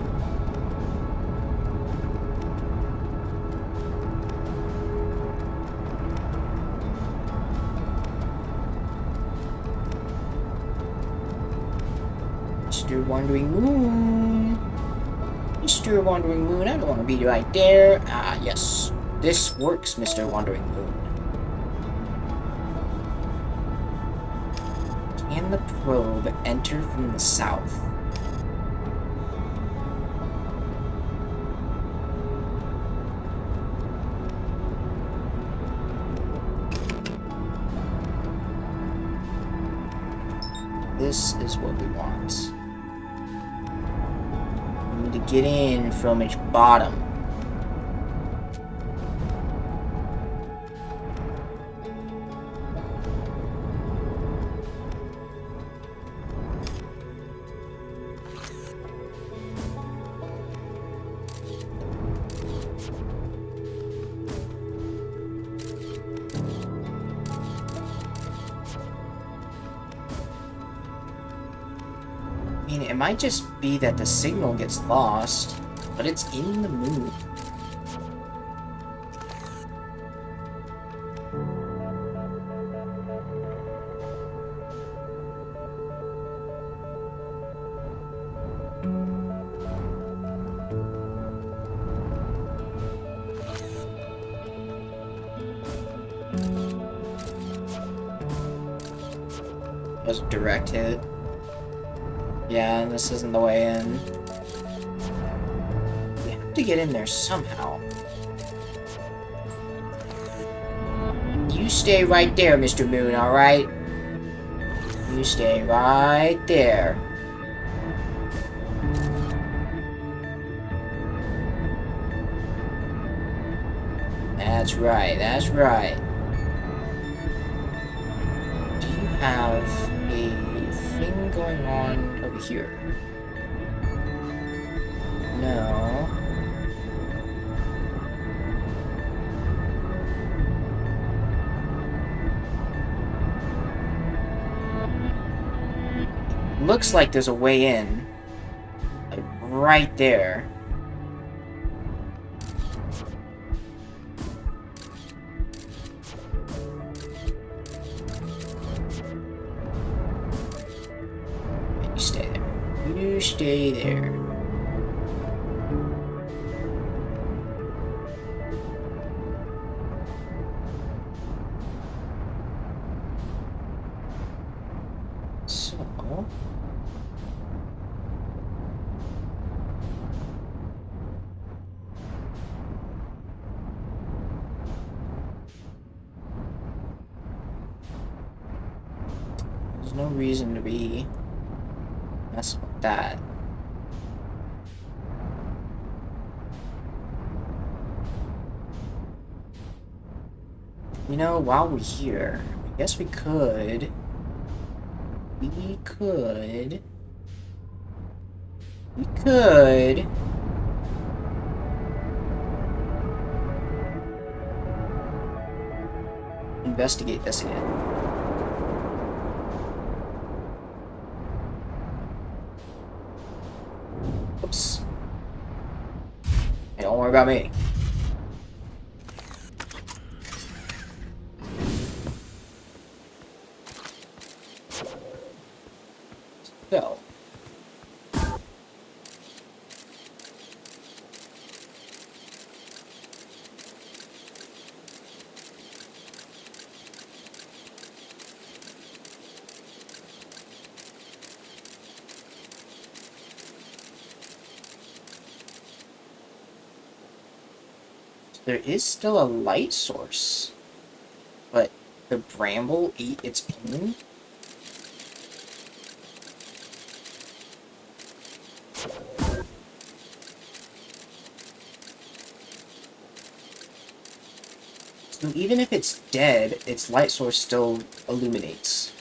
Mr. Wandering Moon. Mr. Wandering Moon, I don't want to be right there. Ah, yes. This works, Mr. Wandering Moon. Can the probe enter from the south? This is what we want. We need to get in from its bottom. I mean, it might just be that the signal gets lost, but it's in the moon. It was a direct hit. Yeah, and this isn't the way in. We have to get in there somehow. You stay right there, Mr. Moon, alright? You stay right there. That's right, that's right. Do you have a thing going on over here? No. Looks like there's a way in. Like, right there. You stay there. You stay there. So... there's no reason to be messing with that. You know, while we're here, I guess we could... We could investigate this again. Oops. Hey, don't worry about me. So. There is still a light source, but the bramble ate its own. So even if it's dead, its light source still illuminates.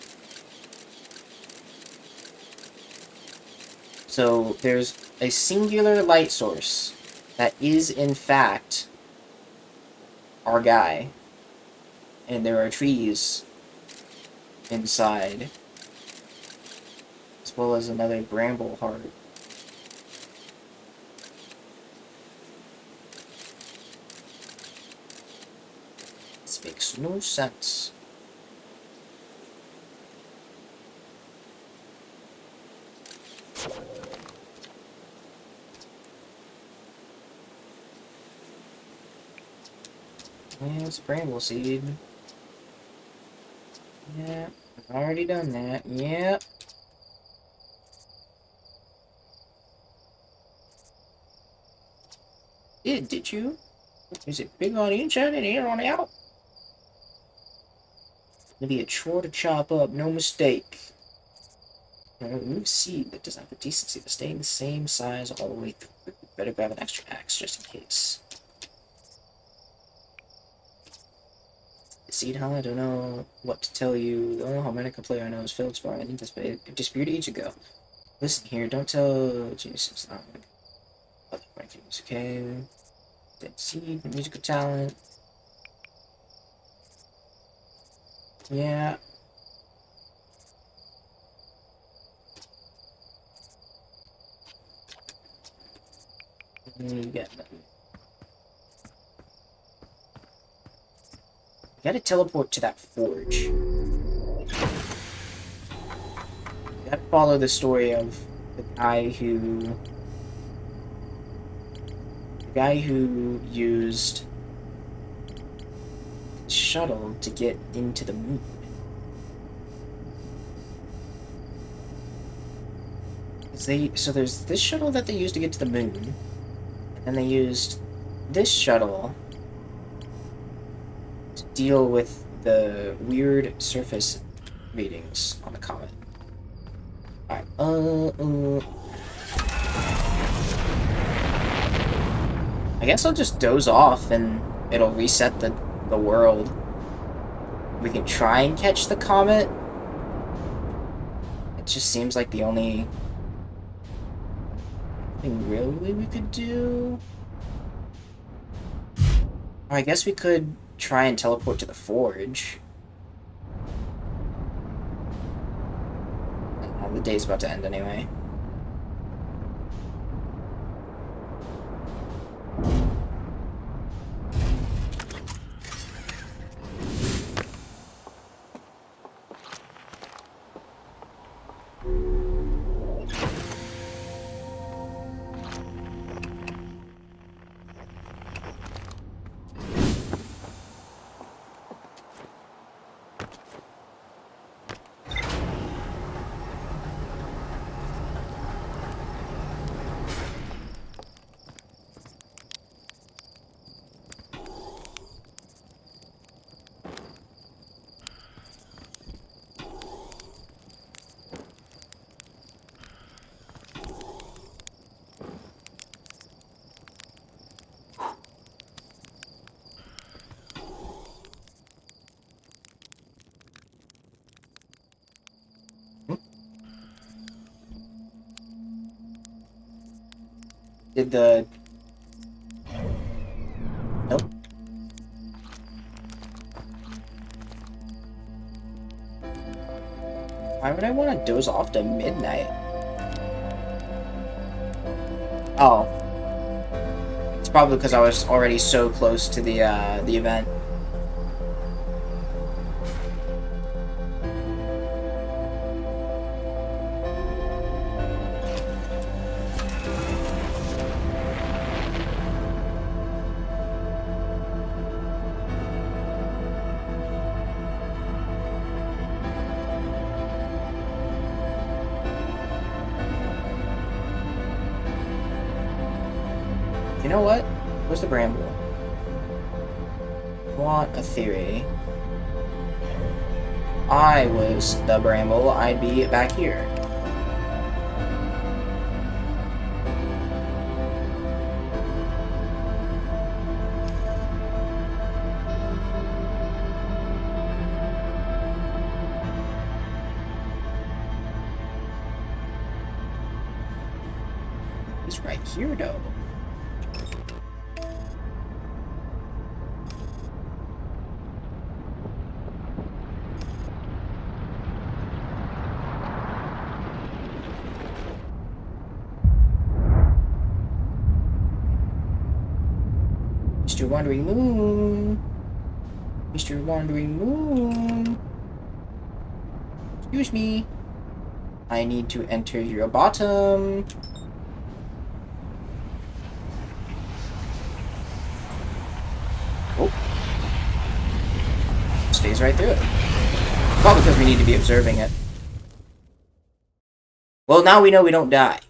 So there's a singular light source that is in fact our guy. And there are trees inside, as well as another bramble heart. This makes no sense. Yeah, it's bramble seed. Yeah, I've already done that. Yep. Did you? Is it big on the inside and here on out? It'll be a chore to chop up, no mistake. Remove seed that doesn't have the decency to stay the same size all the way through. Better grab an extra axe just in case. Seed, huh? I don't know what to tell you. The only Harmonica player I know is Feldspar. I think this disputed age ago. Listen here, don't tell Jesus. Okay. Dead seed, musical talent. Yeah. You got nothing. You gotta teleport to that forge. You gotta follow the story of the guy who used the shuttle to get into the moon. So there's this shuttle that they used to get to the moon, and then they used this shuttle to deal with the weird surface readings on the comet. Alright, I guess I'll just doze off and it'll reset the world. We can try and catch the comet. It just seems like the only thing really we could do. I guess we could try and teleport to the forge. The day's about to end anyway. Did the... Nope. Why would I want to doze off to midnight? Oh. It's probably because I was already so close to the event. You know what? Where's the bramble? I want a theory. I was the bramble, I'd be back here. He's right here, though. Mr. Wandering Moon. Mr. Wandering Moon. Excuse me. I need to enter your bottom. Oh. Stays right through it. Probably because we need to be observing it. Well, now we know we don't die.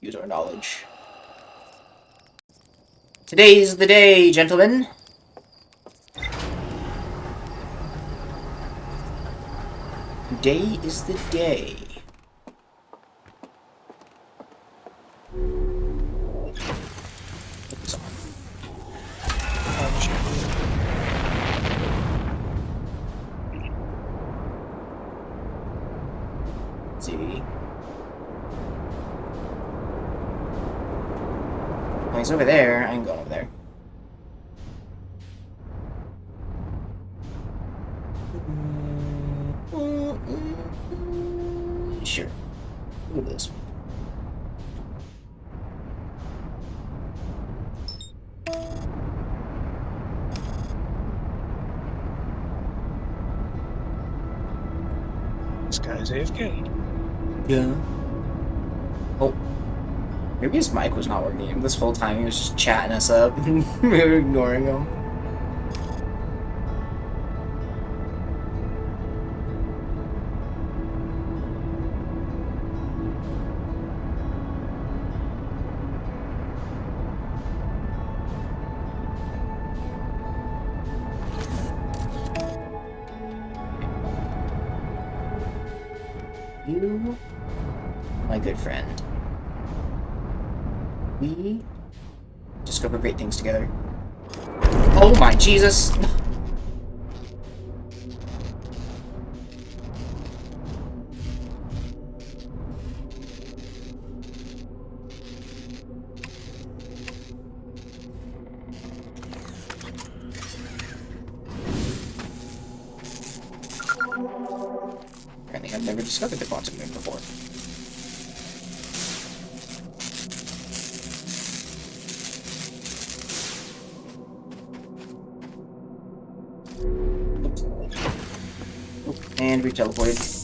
Use our knowledge. Today's the day, gentlemen. Today is the day. Put this on. Let's see. Oh, he's over there. I ain't going over there. Sure. Look at this. This guy's AFK. Yeah. Oh. Maybe his mic was not working. This whole time he was just chatting us up. We were ignoring him. You, my good friend. We discover great things together. Oh my Jesus! Apparently I've never discovered the quantum moon before. And we teleported.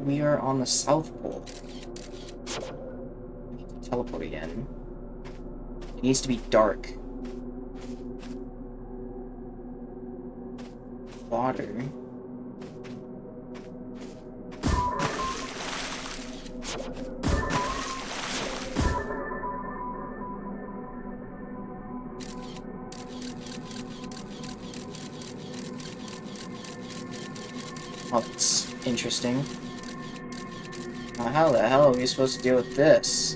We are on the South Pole. We need to teleport again. It needs to be dark. Water. Oh, that's interesting. How the hell are we supposed to deal with this?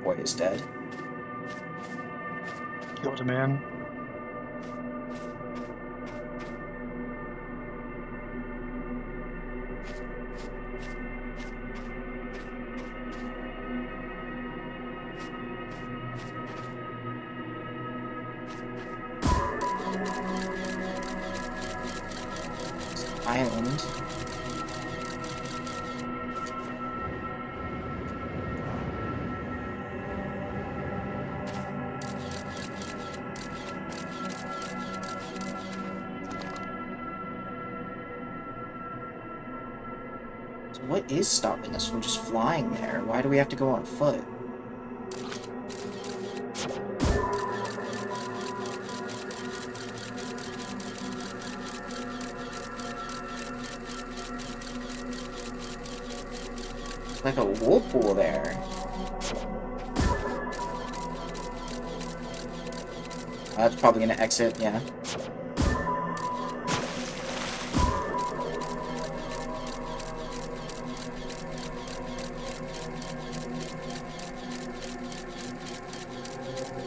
Boy is dead. Killed a man. Island. So what is stopping us from just flying there? Why do we have to go on foot? Like a whirlpool there. That's probably gonna exit, yeah.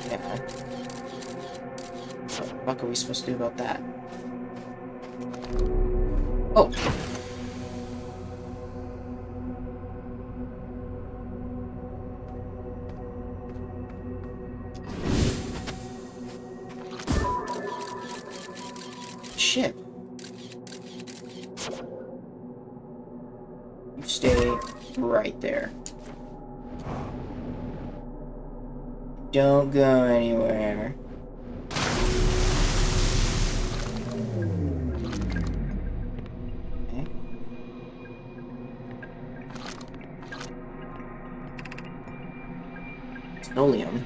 Yeah. What the fuck are we supposed to do about that? Oh! Shit. You stay right there. Don't go anywhere. Okay. Stolium.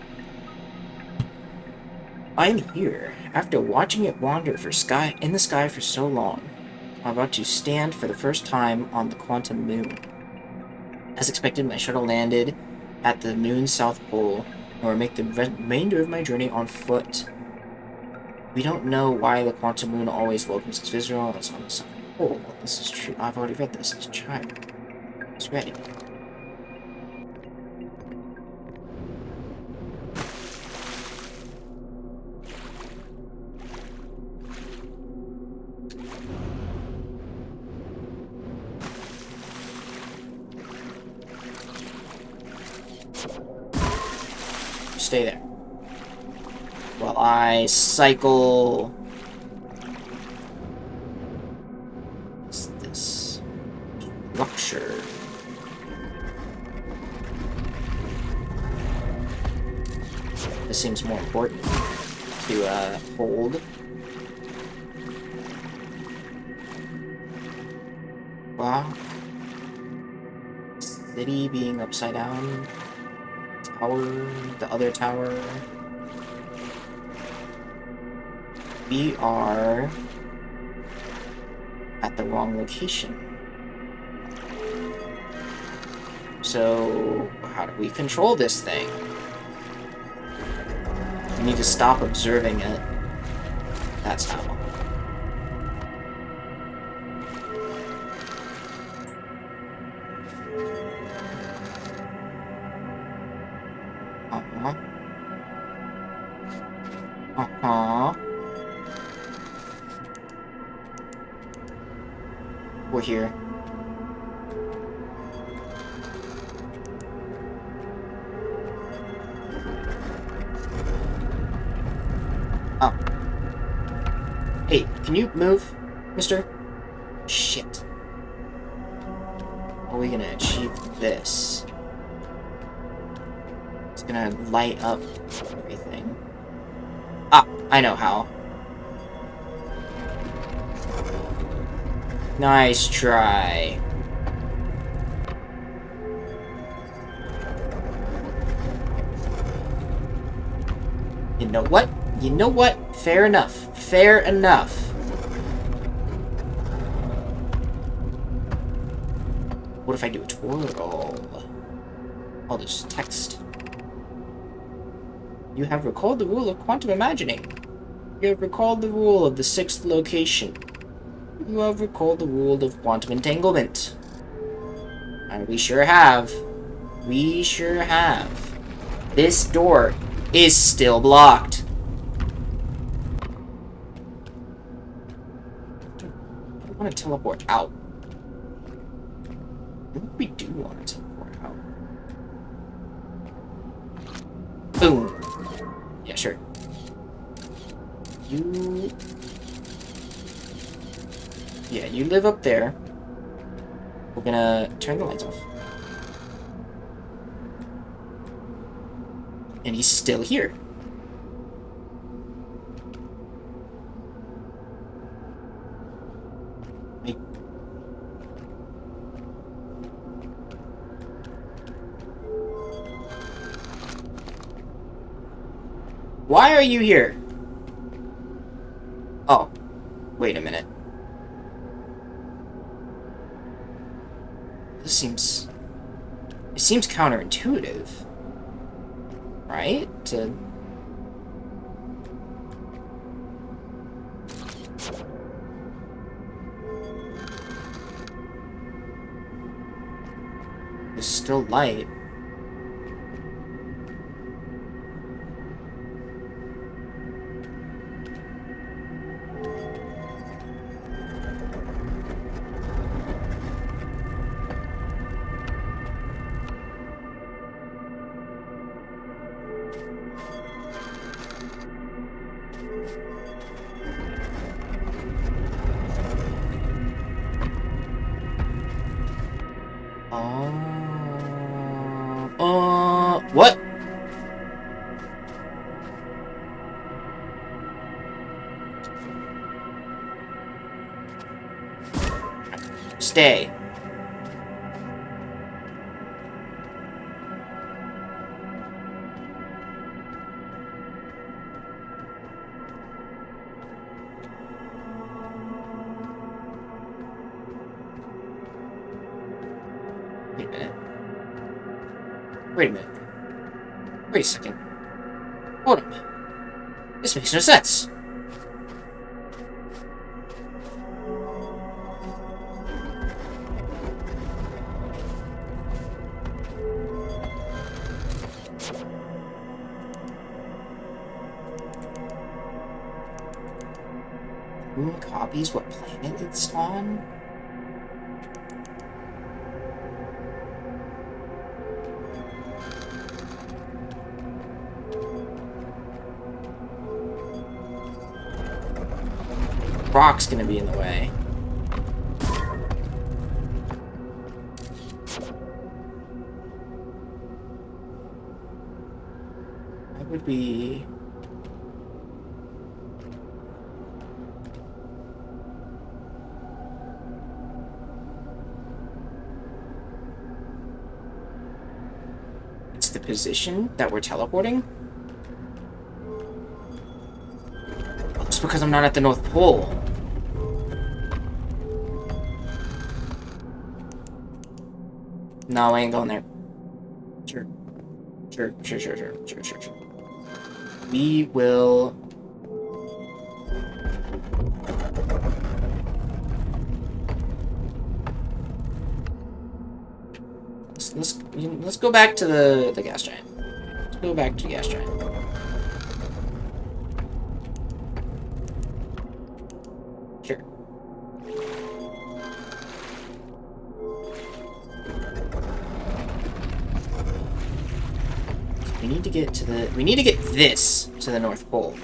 I'm here, after watching it wander in the sky for so long. I'm about to stand for the first time on the quantum moon. As expected, my shuttle landed at the moon's south pole, and will make the remainder of my journey on foot. We don't know why the quantum moon always welcomes its visitor that's on the south pole. This is true. I've already read this as a child. It's ready. Stay there. While I cycle... What's this? Structure. This seems more important to hold. Wow. City being upside down. Tower, the other tower. We are at the wrong location. So, how do we control this thing? We need to stop observing it. That's how. Uh-huh. Uh-huh. We're here. Oh. Hey, can you move, mister? Shit. How are we gonna achieve this? It's gonna light up everything. Ah, I know how. Nice try. You know what? You know what? Fair enough. Fair enough. What if I do a twirl? Oh, there's text. You have recalled the rule of quantum imagining. You have recalled the rule of the sixth location. You have recalled the rule of quantum entanglement. And we sure have. We sure have. This door is still blocked. I want to teleport out. I think we do want to teleport out. Boom. Yeah, sure. You... Yeah, you live up there. We're gonna turn the lights off. And he's still here. Like, why are you here? Oh, wait a minute. This seems... It seems counterintuitive. Right? To... There's still light. What? Stay. Wait a minute. Wait a minute. Wait a second. Hold up. This makes no sense. Moon copies what planet it's on? Rock's gonna be in the way. That would be... It's the position that we're teleporting? Oh, it's because I'm not at the North Pole. No, I ain't going there. Sure. Sure. We will... Let's go back to the gas giant. Let's go back to the gas giant. Sure. We need to get to the... We need to get this to the North Pole.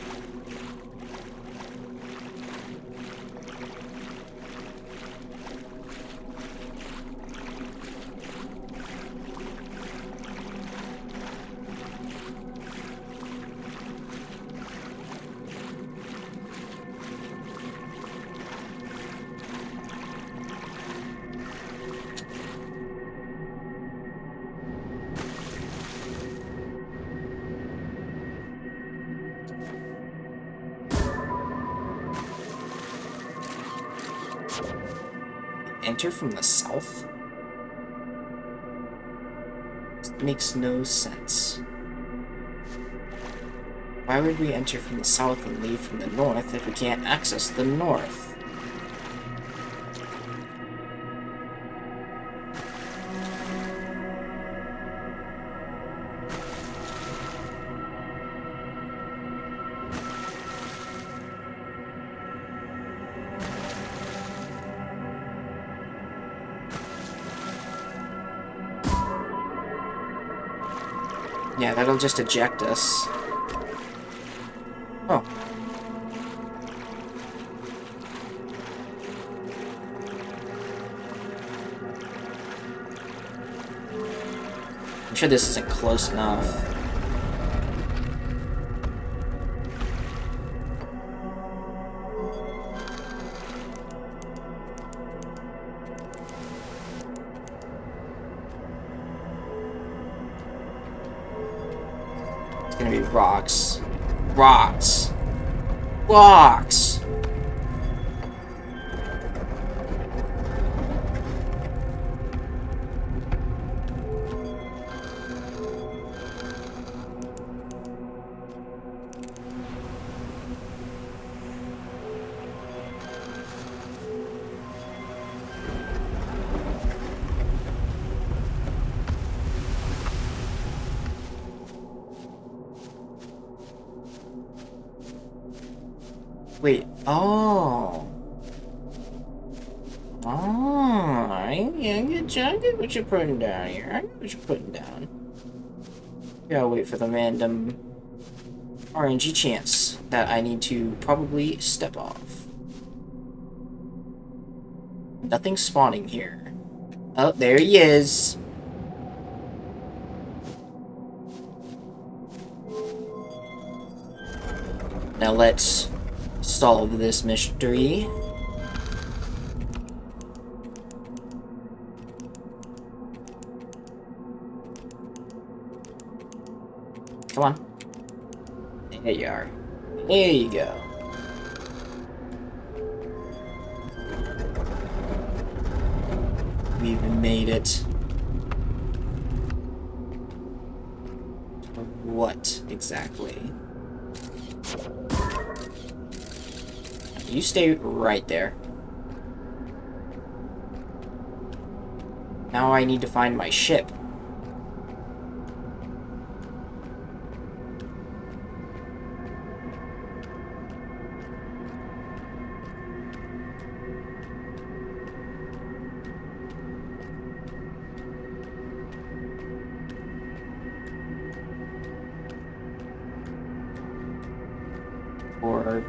Enter from the south? This makes no sense. Why would we enter from the south and leave from the north if we can't access the north? Yeah, that'll just eject us. Oh. I'm sure this isn't close enough. It's gonna be rocks. Rocks! Rocks! Wait, oh. Oh, I get what you're putting down here. I get what you're putting down. Gotta wait for the random RNG chance that I need to probably step off. Nothing spawning here. Oh, there he is. Now let's solve this mystery. Come on. There you are. There you go. We've made it. What exactly? You stay right there. Now I need to find my ship. Or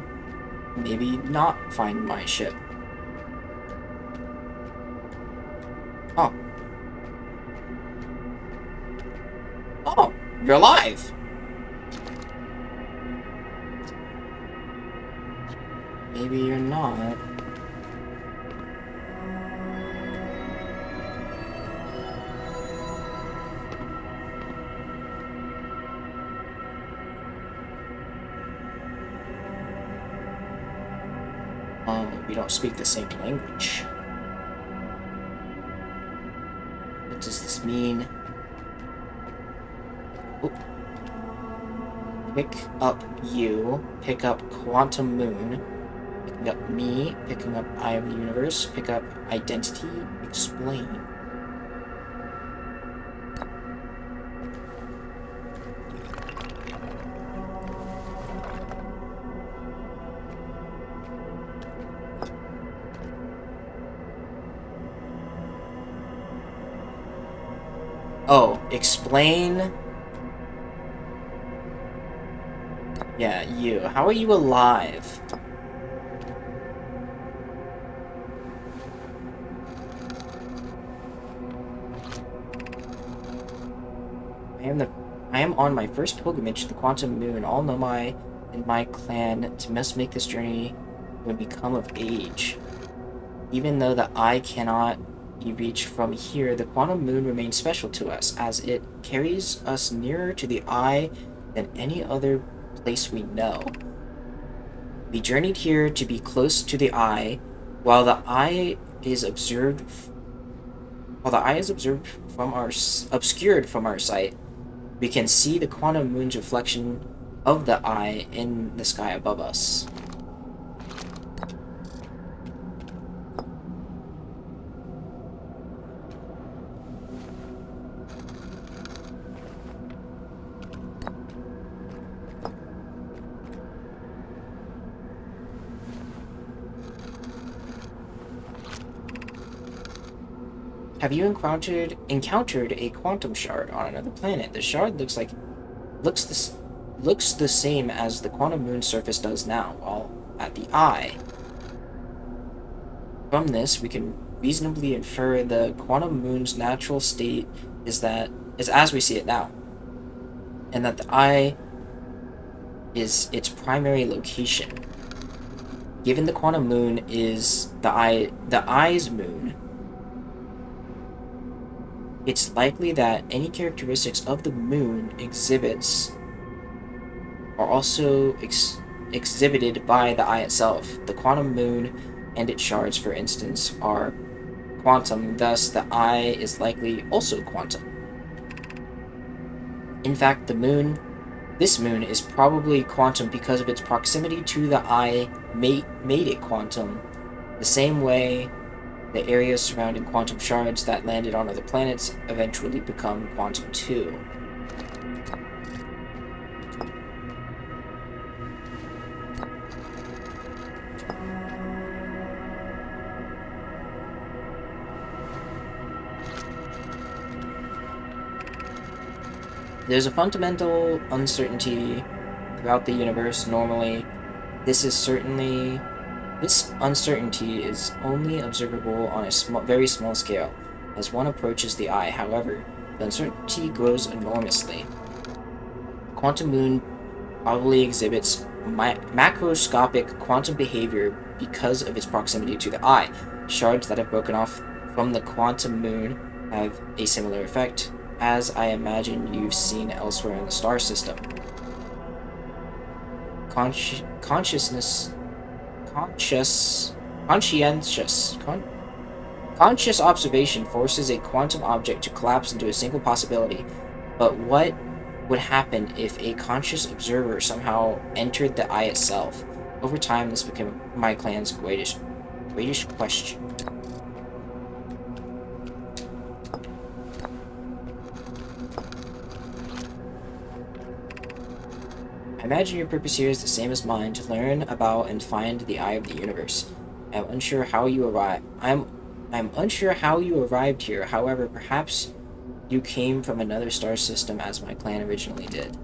maybe not find my ship. Oh. Oh, you're alive! Maybe you're not. We don't speak the same language. What does this mean? Oh. Pick up you. Pick up Quantum Moon. Picking up me. Picking up Eye of the Universe. Pick up Identity. Explain. Oh, explain. Yeah, you. How are you alive? I am on my first pilgrimage to the Quantum Moon. All Nomai in my clan must make this journey when we come of age. Even though the eye cannot be reached from here, the Quantum Moon remains special to us, as it carries us nearer to the eye than any other place we know. We journeyed here to be close to the eye, while the eye is obscured from our sight. We can see the Quantum Moon's reflection of the eye in the sky above us. Have you encountered a quantum shard on another planet? The shard looks the same as the quantum moon surface does now, while at the eye. From this, we can reasonably infer the quantum moon's natural state is as we see it now, and that the eye is its primary location. Given the quantum moon is the eye's moon, it's likely that any characteristics of the moon exhibits are also exhibited by the eye itself. The quantum moon and its shards, for instance, are quantum, thus the eye is likely also quantum. In fact, this moon is probably quantum because of its proximity to the eye made it quantum, the same way the areas surrounding quantum shards that landed on other planets eventually become quantum too. There's a fundamental uncertainty throughout the universe normally. This uncertainty is only observable on a very small scale as one approaches the eye. However, the uncertainty grows enormously. The quantum moon probably exhibits macroscopic quantum behavior because of its proximity to the eye. Shards that have broken off from the quantum moon have a similar effect, as I imagine you've seen elsewhere in the star system. Conscious observation forces a quantum object to collapse into a single possibility. But what would happen if a conscious observer somehow entered the eye itself? Over time, this became my clan's greatest question. I imagine your purpose here is the same as mine, to learn about and find the eye of the universe. I'm unsure how you arrived here. However, perhaps you came from another star system as my clan originally did.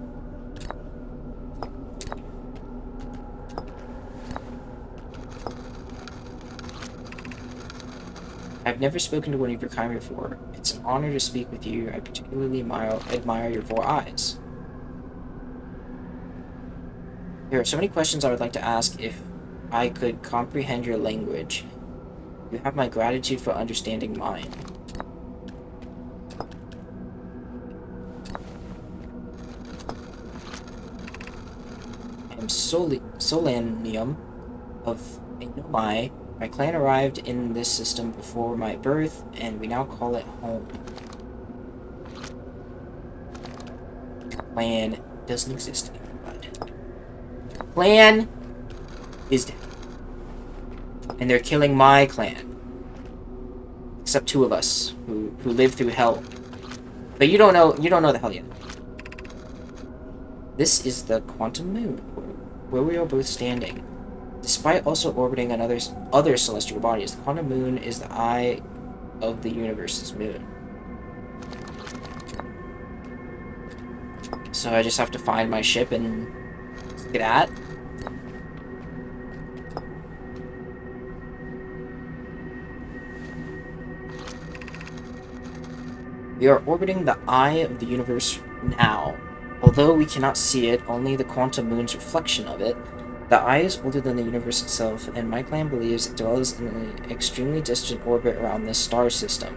I've never spoken to one of your kind before. It's an honor to speak with you. I particularly admire your 4 eyes. There are so many questions I would like to ask if I could comprehend your language. You have my gratitude for understanding mine. I am Solanium of Nomai. My clan arrived in this system before my birth, and we now call it home. Clan doesn't exist anymore, bud. Clan is dead. And they're killing my clan. Except 2 of us who lived through hell. But you don't know the hell yet. This is the quantum moon, where we are both standing. Despite also orbiting other celestial bodies, the quantum moon is the eye of the universe's moon. So I just have to find my ship and get at. We are orbiting the eye of the universe now. Although we cannot see it, only the quantum moon's reflection of it. The eye is older than the universe itself, and my clan believes it dwells in an extremely distant orbit around this star system.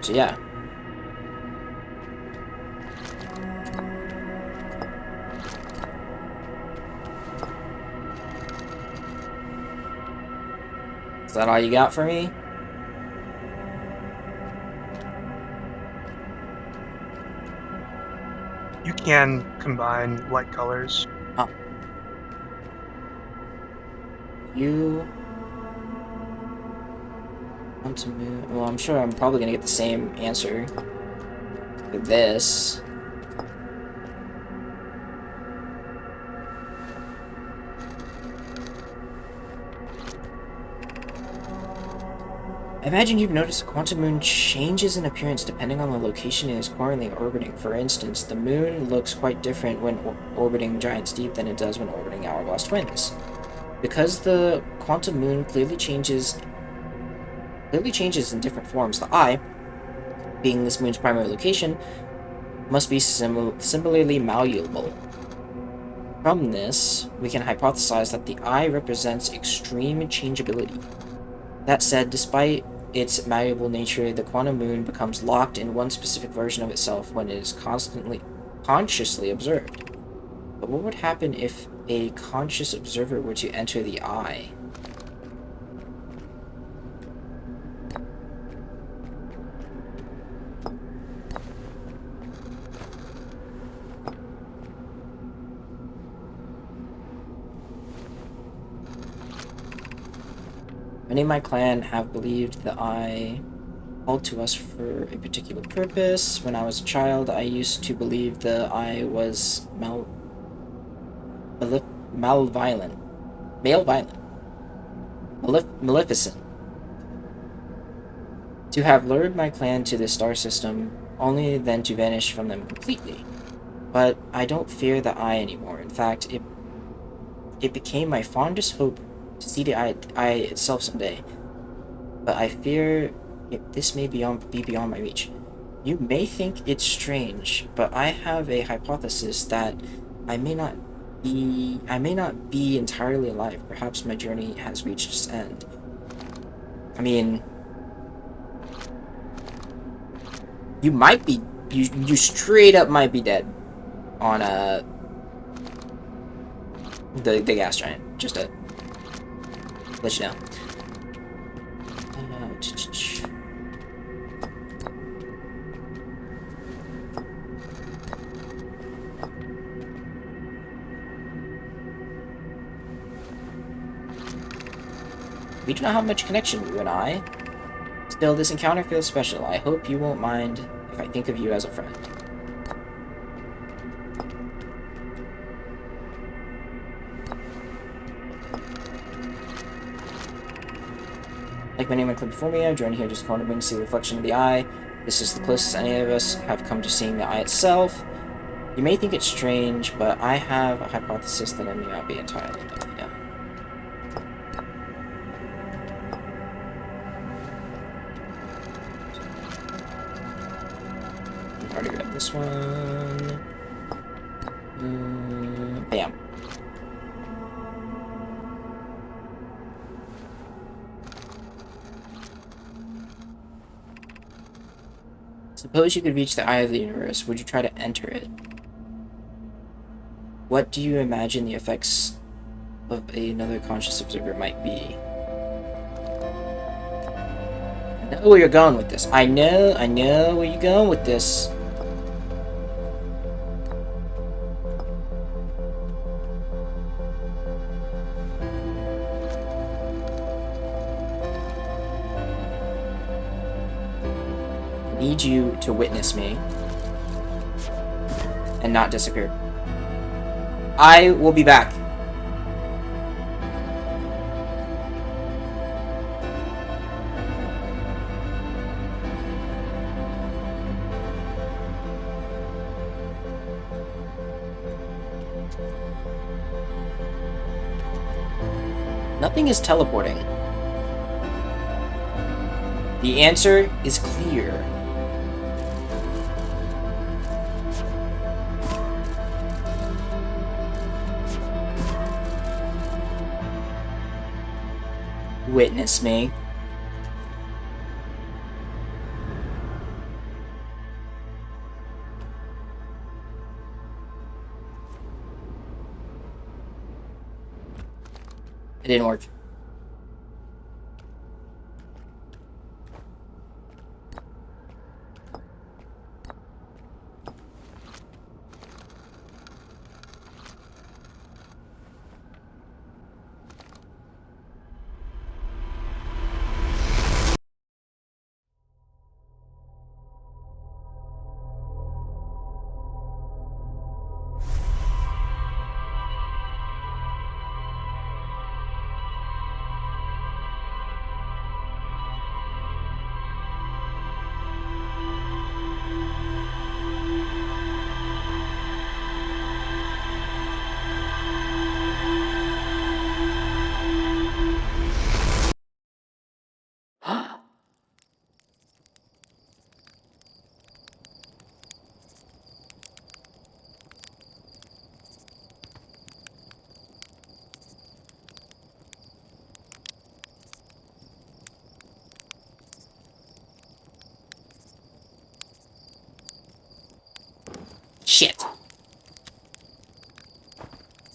So yeah. Is that all you got for me? can combine light colors. Oh, you want to move? Well, I'm sure I'm probably gonna get the same answer for this. I imagine you've noticed a quantum moon changes in appearance depending on the location it is currently orbiting. For instance, the moon looks quite different when orbiting Giant's Deep than it does when orbiting Hourglass Twins. Because the quantum moon clearly changes in different forms, the eye, being this moon's primary location, must be similarly malleable. From this, we can hypothesize that the eye represents extreme changeability. That said, despite its malleable nature, the quantum moon becomes locked in one specific version of itself when it is consciously observed. But what would happen if a conscious observer were to enter the eye? Many of my clan have believed the eye called to us for a particular purpose. When I was a child, I used to believe the eye was malevolent, maleficent. To have lured my clan to the star system, only then to vanish from them completely. But I don't fear the eye anymore. In fact, it became my fondest hope to see the eye itself someday. But I fear this may be beyond my reach. You may think it's strange, but I have a hypothesis that I may not I may not be entirely alive. Perhaps my journey has reached its end. I mean, you might be you straight up might be dead on the gas giant. Just to let you know. We do not have much connection, you and I. Still, this encounter feels special. I hope you won't mind if I think of you as a friend. Like many of my clips before me, I've joined here just to see the reflection of the eye. This is the closest any of us have come to seeing the eye itself. You may think it's strange, but I have a hypothesis that I may not be entirely alone. Yeah. I've already read this one. Bam. Suppose you could reach the eye of the universe. Would you try to enter it? What do you imagine the effects of another conscious observer might be? I know where you're going with this. I know where you're going with this. I need you to witness me and not disappear. I will be back. Nothing is teleporting. The answer is clear. Witness me. It didn't work.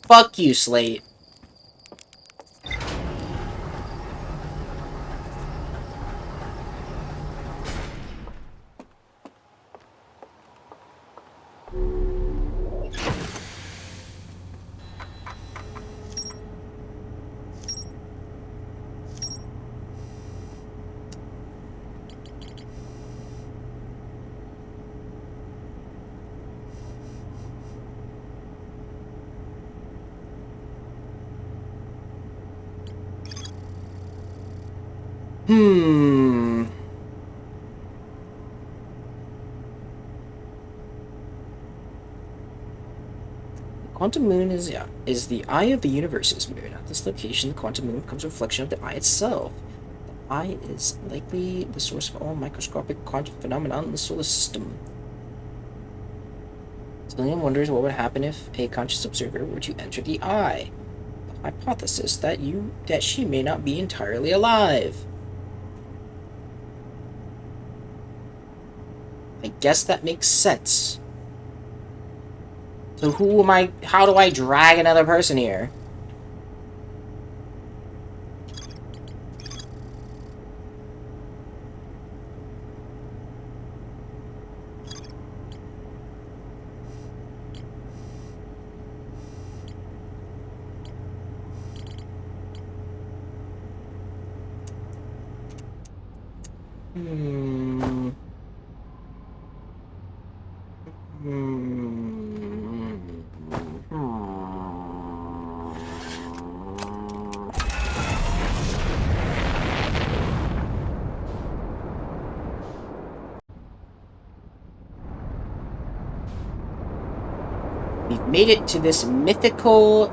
Fuck you, Slate. Hmm. The quantum moon is the eye of the universe's moon. At this location, the quantum moon becomes a reflection of the eye itself. The eye is likely the source of all microscopic quantum phenomena in the solar system. William wonders what would happen if a conscious observer were to enter the eye. The hypothesis that she may not be entirely alive. I guess that makes sense. So who am I? How do I drag another person here? Hmm. Hmm. We've made it to this mythical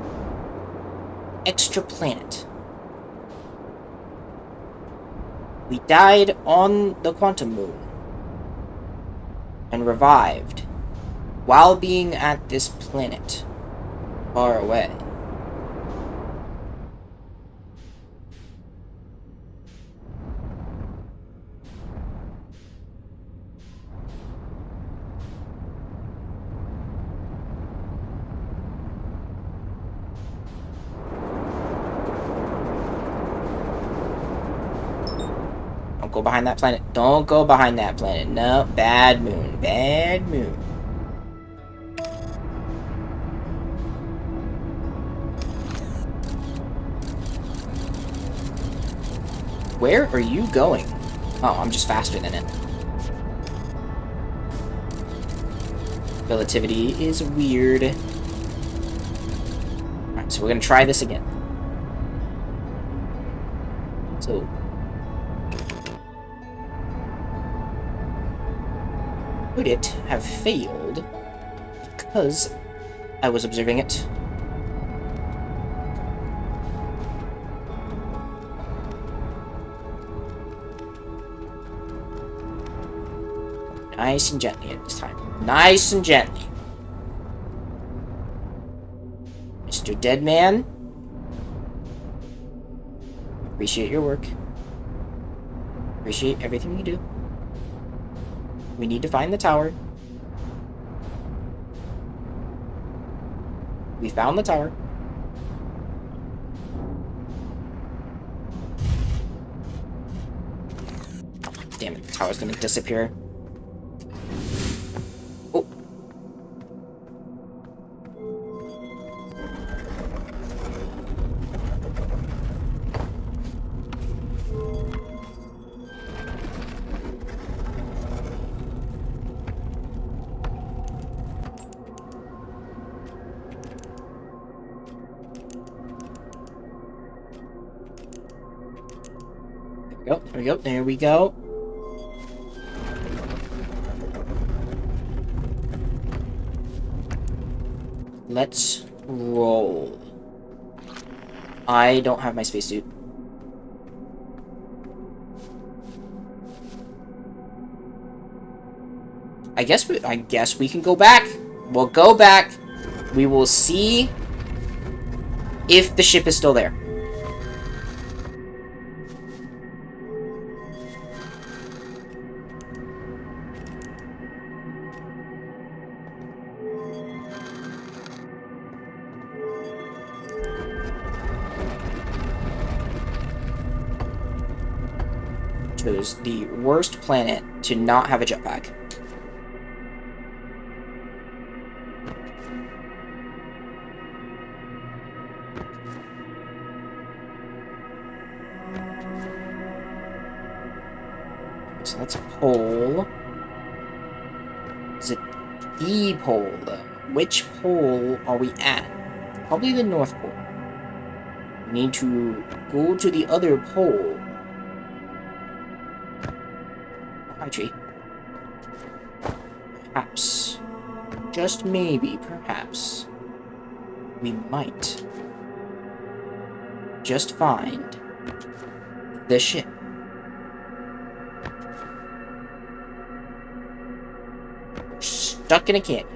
extra planet. We died on the quantum moon and revived while being at this planet far away. Don't go behind that planet. Don't go behind that planet. No, bad moon. Bad moon. Where are you going? Oh, I'm just faster than it. Relativity is weird. Alright, so we're gonna try this again. So... could it have failed because I was observing it? Nice and gently at this time. Nice and gently. Mr. Deadman. Appreciate your work. Appreciate everything you do. We need to find the tower. We found the tower. Damn it, the tower's gonna disappear. Oh. There we go, there we go. Let's roll. I don't have my spacesuit. I guess we can go back. We'll go back. We will see if the ship is still there. chose the worst planet to not have a jetpack. So that's a pole. Is it the pole, though? Which pole are we at? Probably the North Pole. We need to go to the other pole. Oh, hi, tree. Perhaps, just maybe, perhaps, we might just find the ship. We're stuck in a canyon.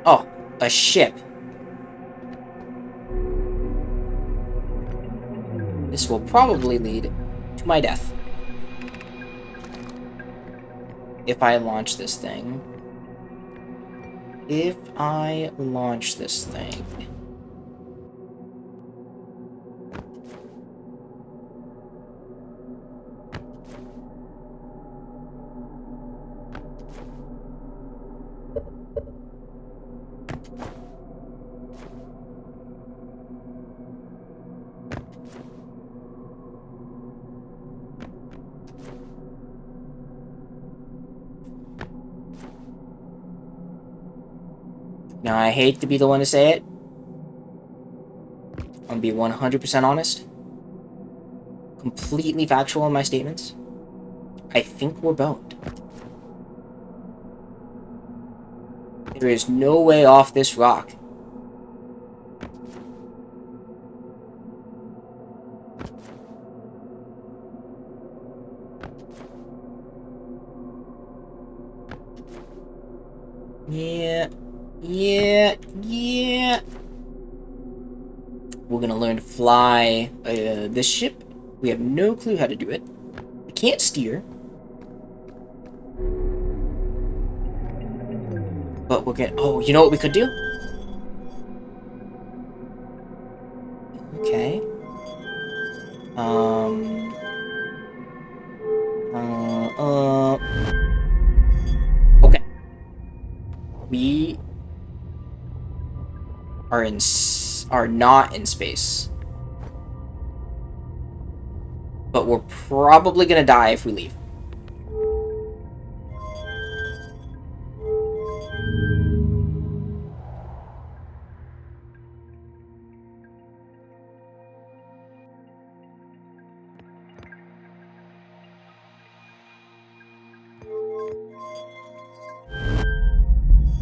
Oh, a ship. This will probably lead to my death. If I launch this thing. If I launch this thing. Now, I hate to be the one to say it. I'm gonna be 100% honest. Completely factual in my statements. I think we're boned. There is no way off this rock. Yeah. We're gonna learn to fly this ship. We have no clue how to do it. We can't steer. But we're gonna... Oh, you know what we could do? Okay. Okay. We are not in space. But we're probably gonna die if we leave.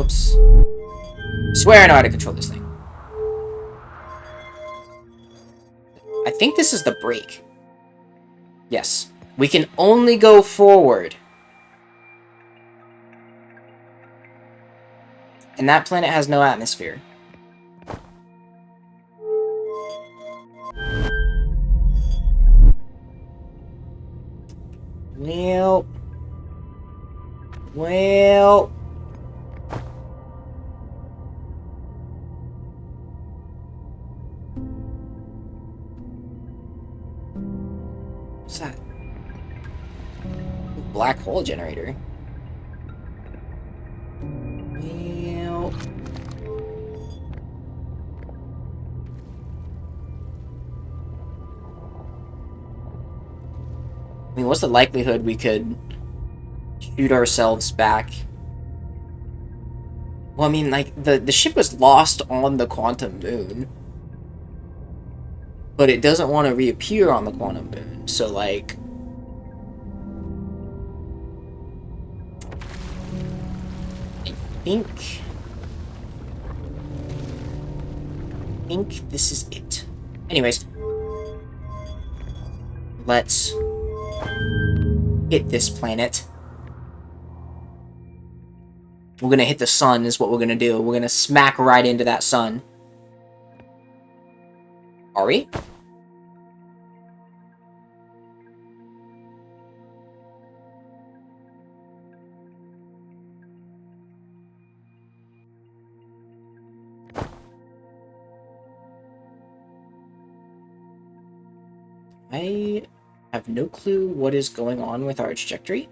Oops. Swear I know how to control this thing. I think this is the brake. Yes. We can only go forward. And that planet has no atmosphere. Well... What's that? Black hole generator. Well... I mean, what's the likelihood we could shoot ourselves back? Well, I mean, like, the ship was lost on the quantum moon. But it doesn't want to reappear on the quantum moon, so, like... I think this is it. Anyways. Let's hit this planet. We're gonna hit the sun is what we're gonna do. We're gonna smack right into that sun. Are we? I have no clue what is going on with our trajectory.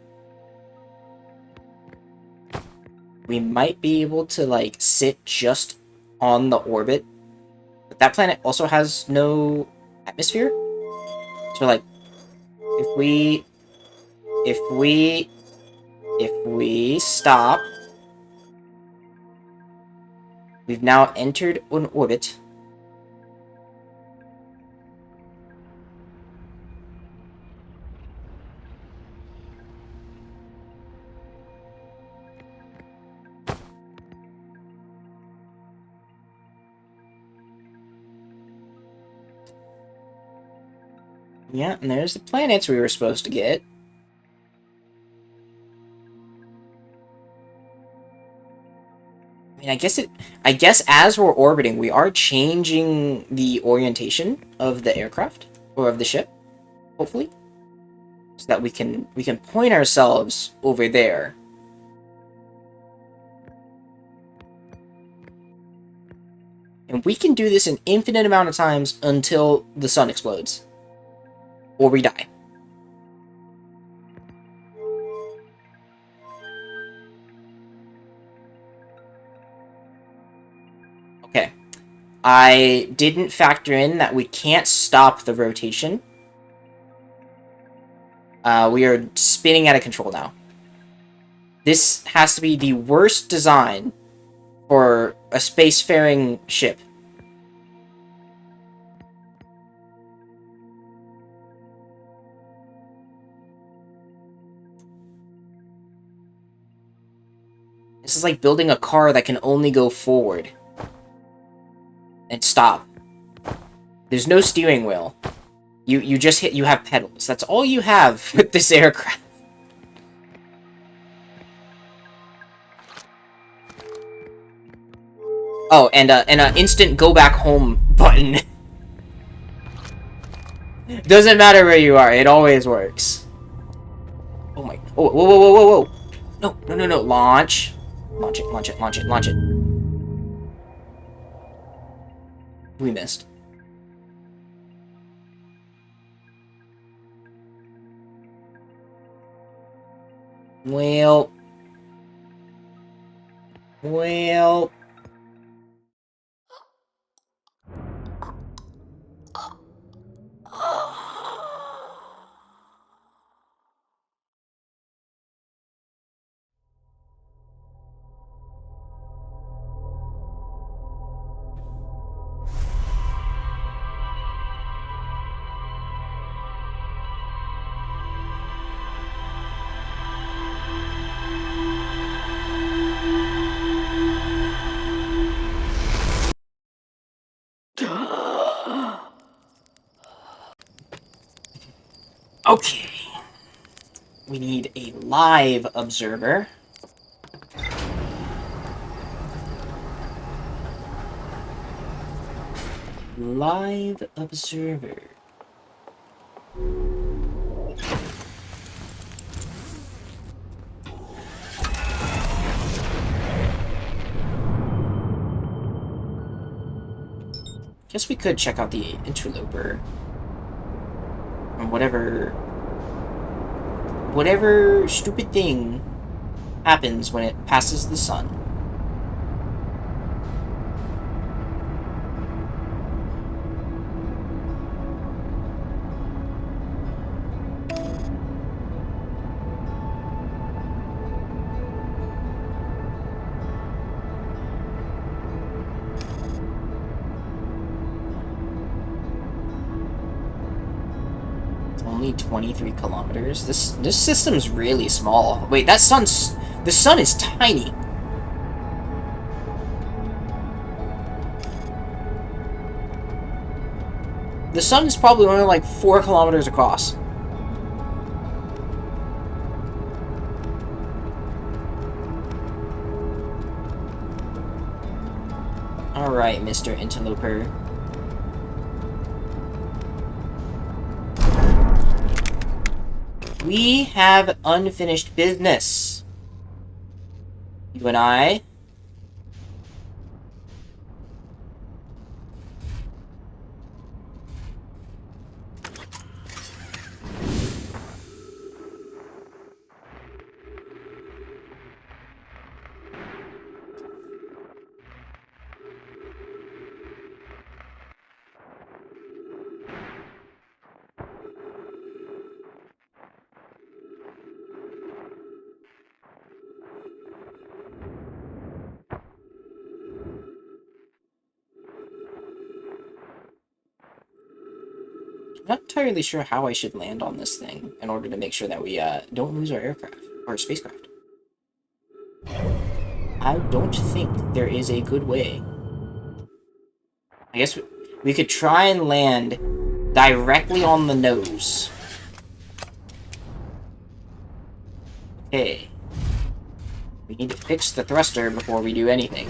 We might be able to, like, sit just on the orbit. But that planet also has no atmosphere. So, like, if we... If we stop... We've now entered an orbit. Yeah, and there's the planets we were supposed to get. I mean, I guess as we're orbiting, we are changing the orientation of the aircraft or of the ship, hopefully, so that we can point ourselves over there. And we can do this an infinite amount of times until the sun explodes. Or we die. Okay. I didn't factor in that we can't stop the rotation. We are spinning out of control now. This has to be the worst design for a spacefaring ship. This is like building a car that can only go forward and stop. There's no steering wheel. You just you have pedals. That's all you have with this aircraft. Oh, and an instant go back home button. Doesn't matter where you are, it always works. Oh my, oh, whoa, whoa, whoa, whoa, whoa. No, no, no, no, launch. Launch it, launch it, launch it, launch it. We missed. Well. Well. Okay. We need a live observer. Live observer. Guess we could check out the interloper. Or whatever stupid thing happens when it passes the sun. Only 23 kilometers? This system's really small. Wait, the sun is tiny. The sun is probably only like 4 kilometers across. Alright, Mr. Interloper. We have unfinished business. You and I. I'm not entirely sure how I should land on this thing in order to make sure that we don't lose our aircraft or spacecraft. I don't think there is a good way. I guess we could try and land directly on the nose. Okay. We need to fix the thruster before we do anything.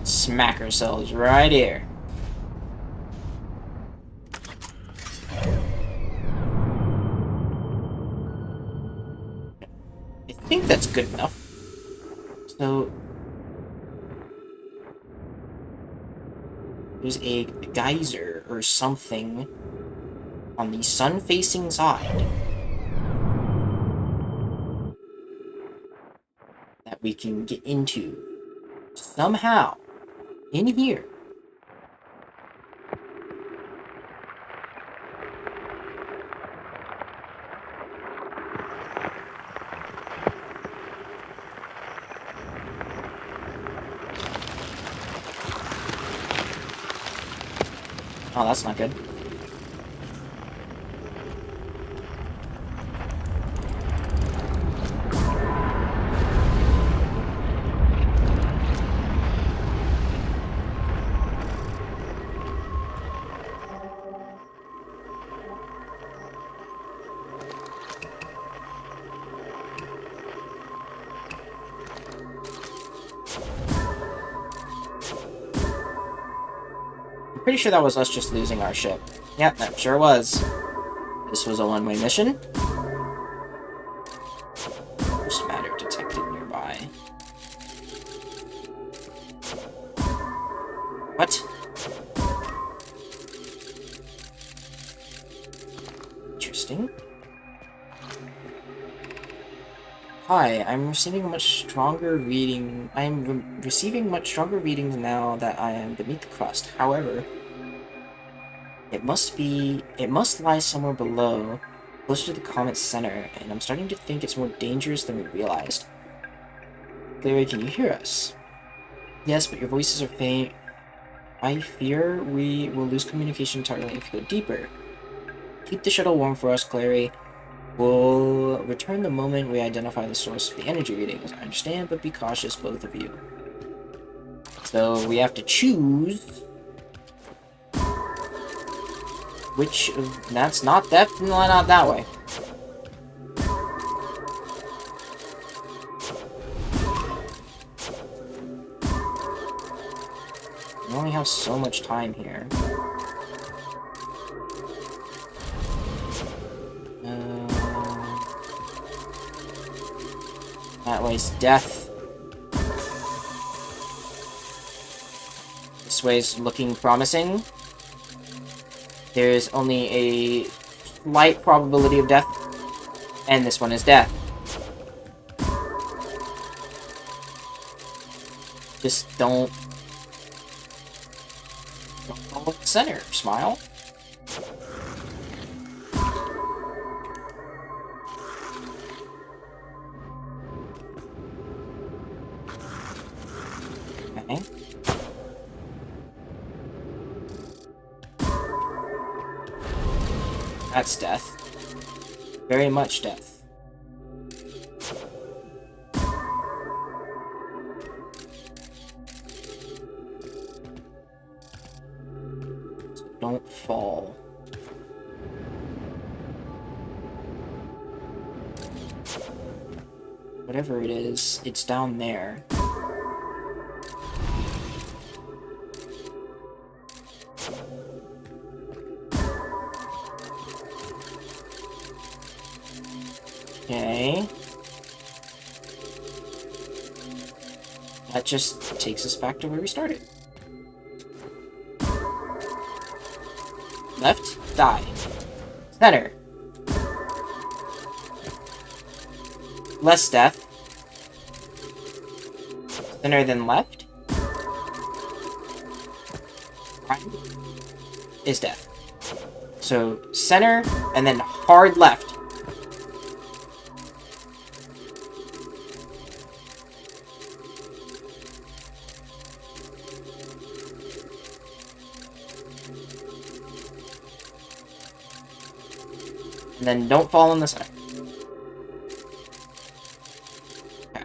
Smack ourselves right here. I think that's good enough. So there's a geyser or something on the sun-facing side that we can get into somehow in here. Oh, that's not good. I'm pretty sure that was us just losing our ship. Yep, that sure was. This was a one-way mission. Ghost matter detected nearby. What? Interesting. Hi, I'm receiving much stronger reading. Receiving much stronger readings now that I am beneath the crust. However, it must lie somewhere below, closer to the comet's center, and I'm starting to think it's more dangerous than we realized. Clary, can you hear us? Yes, but your voices are faint. I fear we will lose communication entirely if we go deeper. Keep the shuttle warm for us, Clary. We'll return the moment we identify the source of the energy readings. I understand, but be cautious, both of you. So we have to choose which of... That's not definitely not that way. We only have so much time here. That way's death. This way's looking promising. There's only a slight probability of death, and this one is death. Just don't follow the center. Smile. Okay. That's death. Very much death. So don't fall. whatever it is, it's down there. Okay. That just takes us back to where we started. Left, die. Center. Less death. Center than left. Right is death. So center and then hard left. And then don't fall on the center. Okay.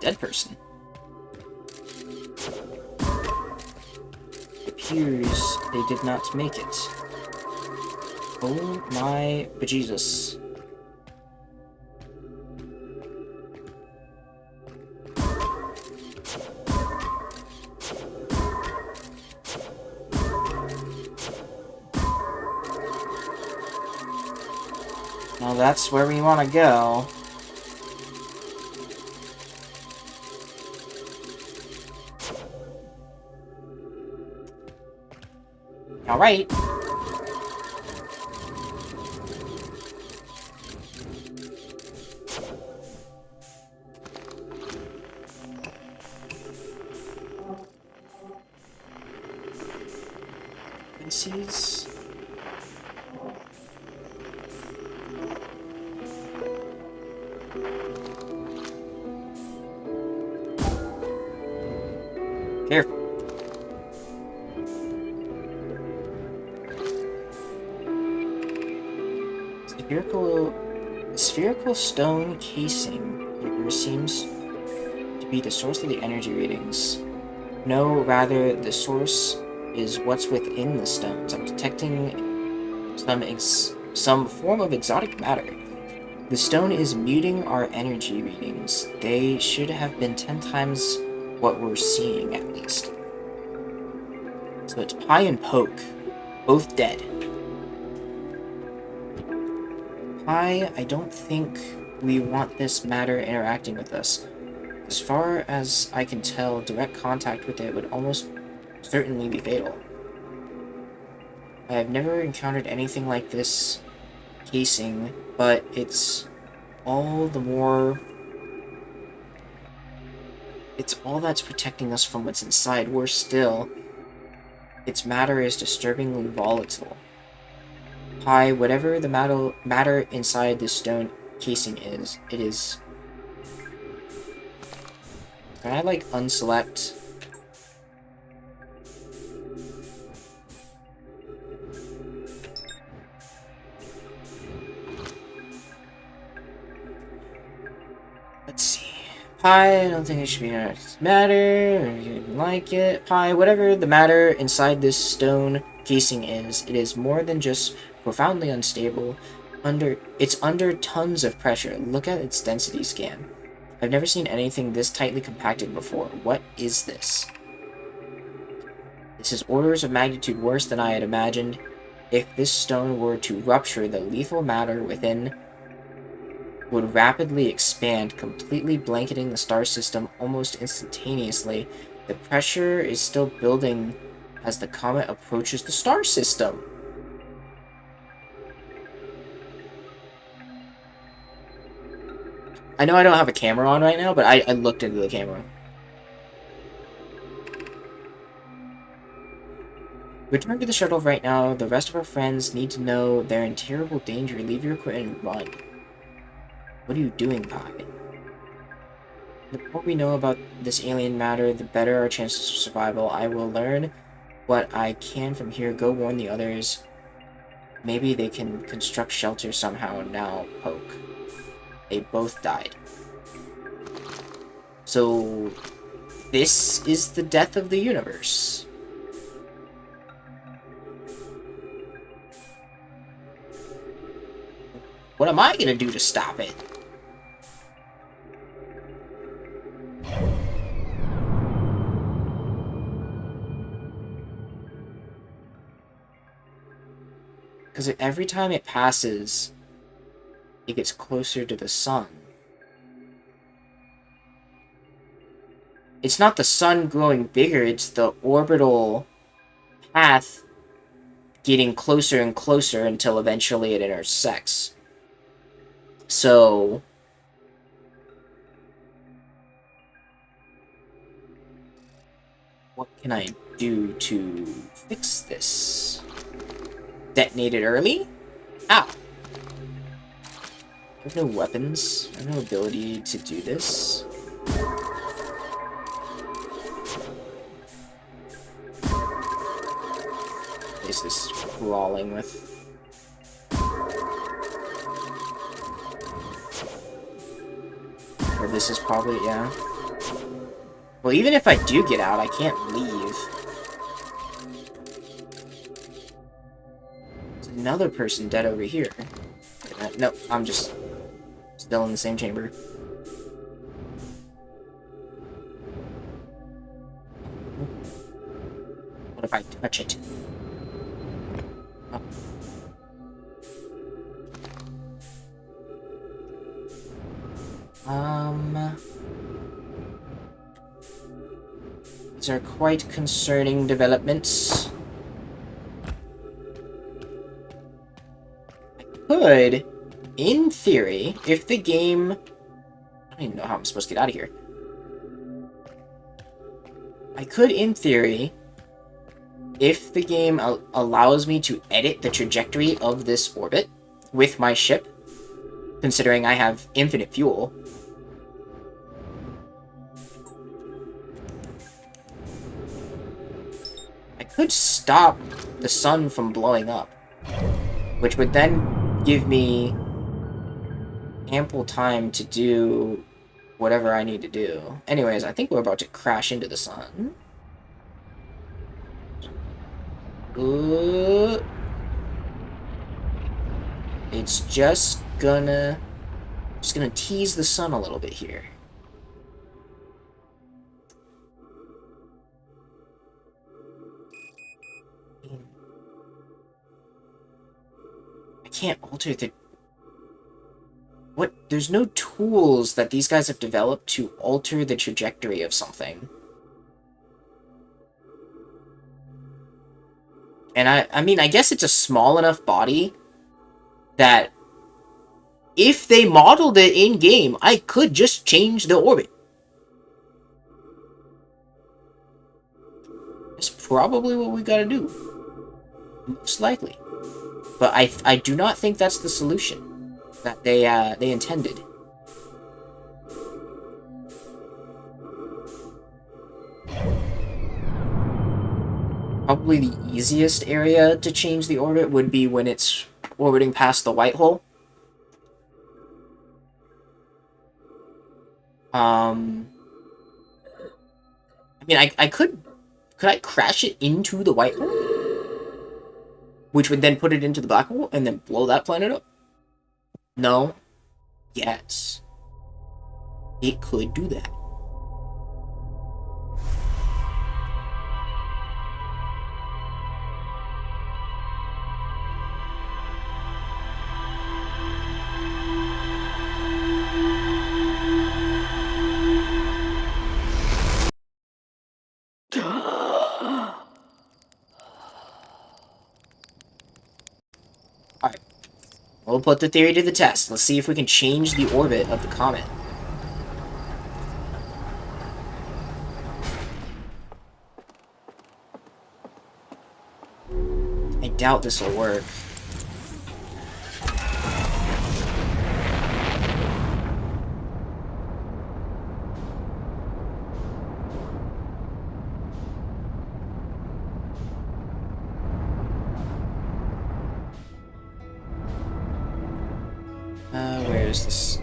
Dead person. It appears they did not make it. Oh my bejesus. Well, that's where we want to go. Alright. Frequencies. Careful. Spherical stone casing here seems to be the source of the energy readings. No, rather, the source is what's within the stones. I'm detecting some form of exotic matter. The stone is muting our energy readings. They should have been 10 times what we're seeing, at least. So it's Pie and Poke, both dead. Pie, I don't think we want this matter interacting with us. As far as I can tell, direct contact with it would almost certainly be fatal. I have never encountered anything like this casing, but it's all the more... It's all that's protecting us from what's inside. Worse still, its matter is disturbingly volatile. Pi, whatever the matter inside this stone casing is, it is... Can I, like, unselect? Let's see. Pi, I don't think it should be a matter, or you didn't like it. Pi, whatever the matter inside this stone casing is, it is more than just profoundly unstable. It's under tons of pressure. Look at its density scan. I've never seen anything this tightly compacted before. What is this? This is orders of magnitude worse than I had imagined. If this stone were to rupture, the lethal matter within would rapidly expand, completely blanketing the star system almost instantaneously. The pressure is still building as the comet approaches the star system. I know I don't have a camera on right now, but I looked into the camera. Return to the shuttle right now. The rest of our friends need to know they're in terrible danger. Leave your equipment and run. What are you doing, Pi? The more we know about this alien matter, the better our chances of survival. I will learn what I can from here. Go warn the others. Maybe they can construct shelter somehow. Now, poke. They both died. So, this is the death of the universe. What am I gonna do to stop it? Because every time it passes, it gets closer to the sun. It's not the sun growing bigger, it's the orbital path getting closer and closer until eventually it intersects. So, what can I do to fix this? Detonate it early? Ow! I have no weapons. I have no ability to do this. What is this crawling with? Or this is probably, yeah. Well, even if I do get out, I can't leave. There's another person dead over here. No, I'm just still in the same chamber. What if I touch it? Oh. These are quite concerning developments. I could, in theory, if the game... I don't even know how I'm supposed to get out of here. I could, in theory, if the game allows me to edit the trajectory of this orbit with my ship, considering I have infinite fuel, I could stop the sun from blowing up, which would then give me ample time to do whatever I need to do. Anyways, I think we're about to crash into the sun. It's just gonna tease the sun a little bit here. I can't alter the... What? There's no tools that these guys have developed to alter the trajectory of something. And I mean, I guess it's a small enough body that if they modeled it in-game, I could just change the orbit. That's probably what we gotta do. Most likely. But I do not think that's the solution that they intended. Probably the easiest area to change the orbit would be when it's orbiting past the white hole. I mean, I could I crash it into the white hole? Which would then put it into the black hole and then blow that planet up? No. Yes. It could do that. Alright. We'll put the theory to the test. Let's see if we can change the orbit of the comet. doubt this will work. Where is this?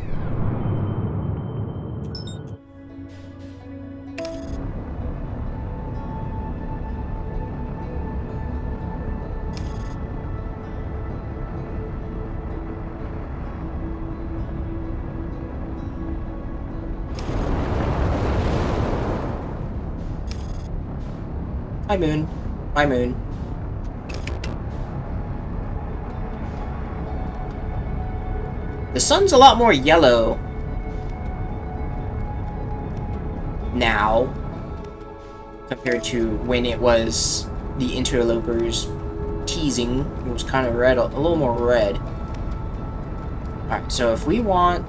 Hi, Moon. Hi, Moon. The sun's a lot more yellow now compared to when it was the interlopers teasing. It was kind of red, a little more red. Alright, so if we want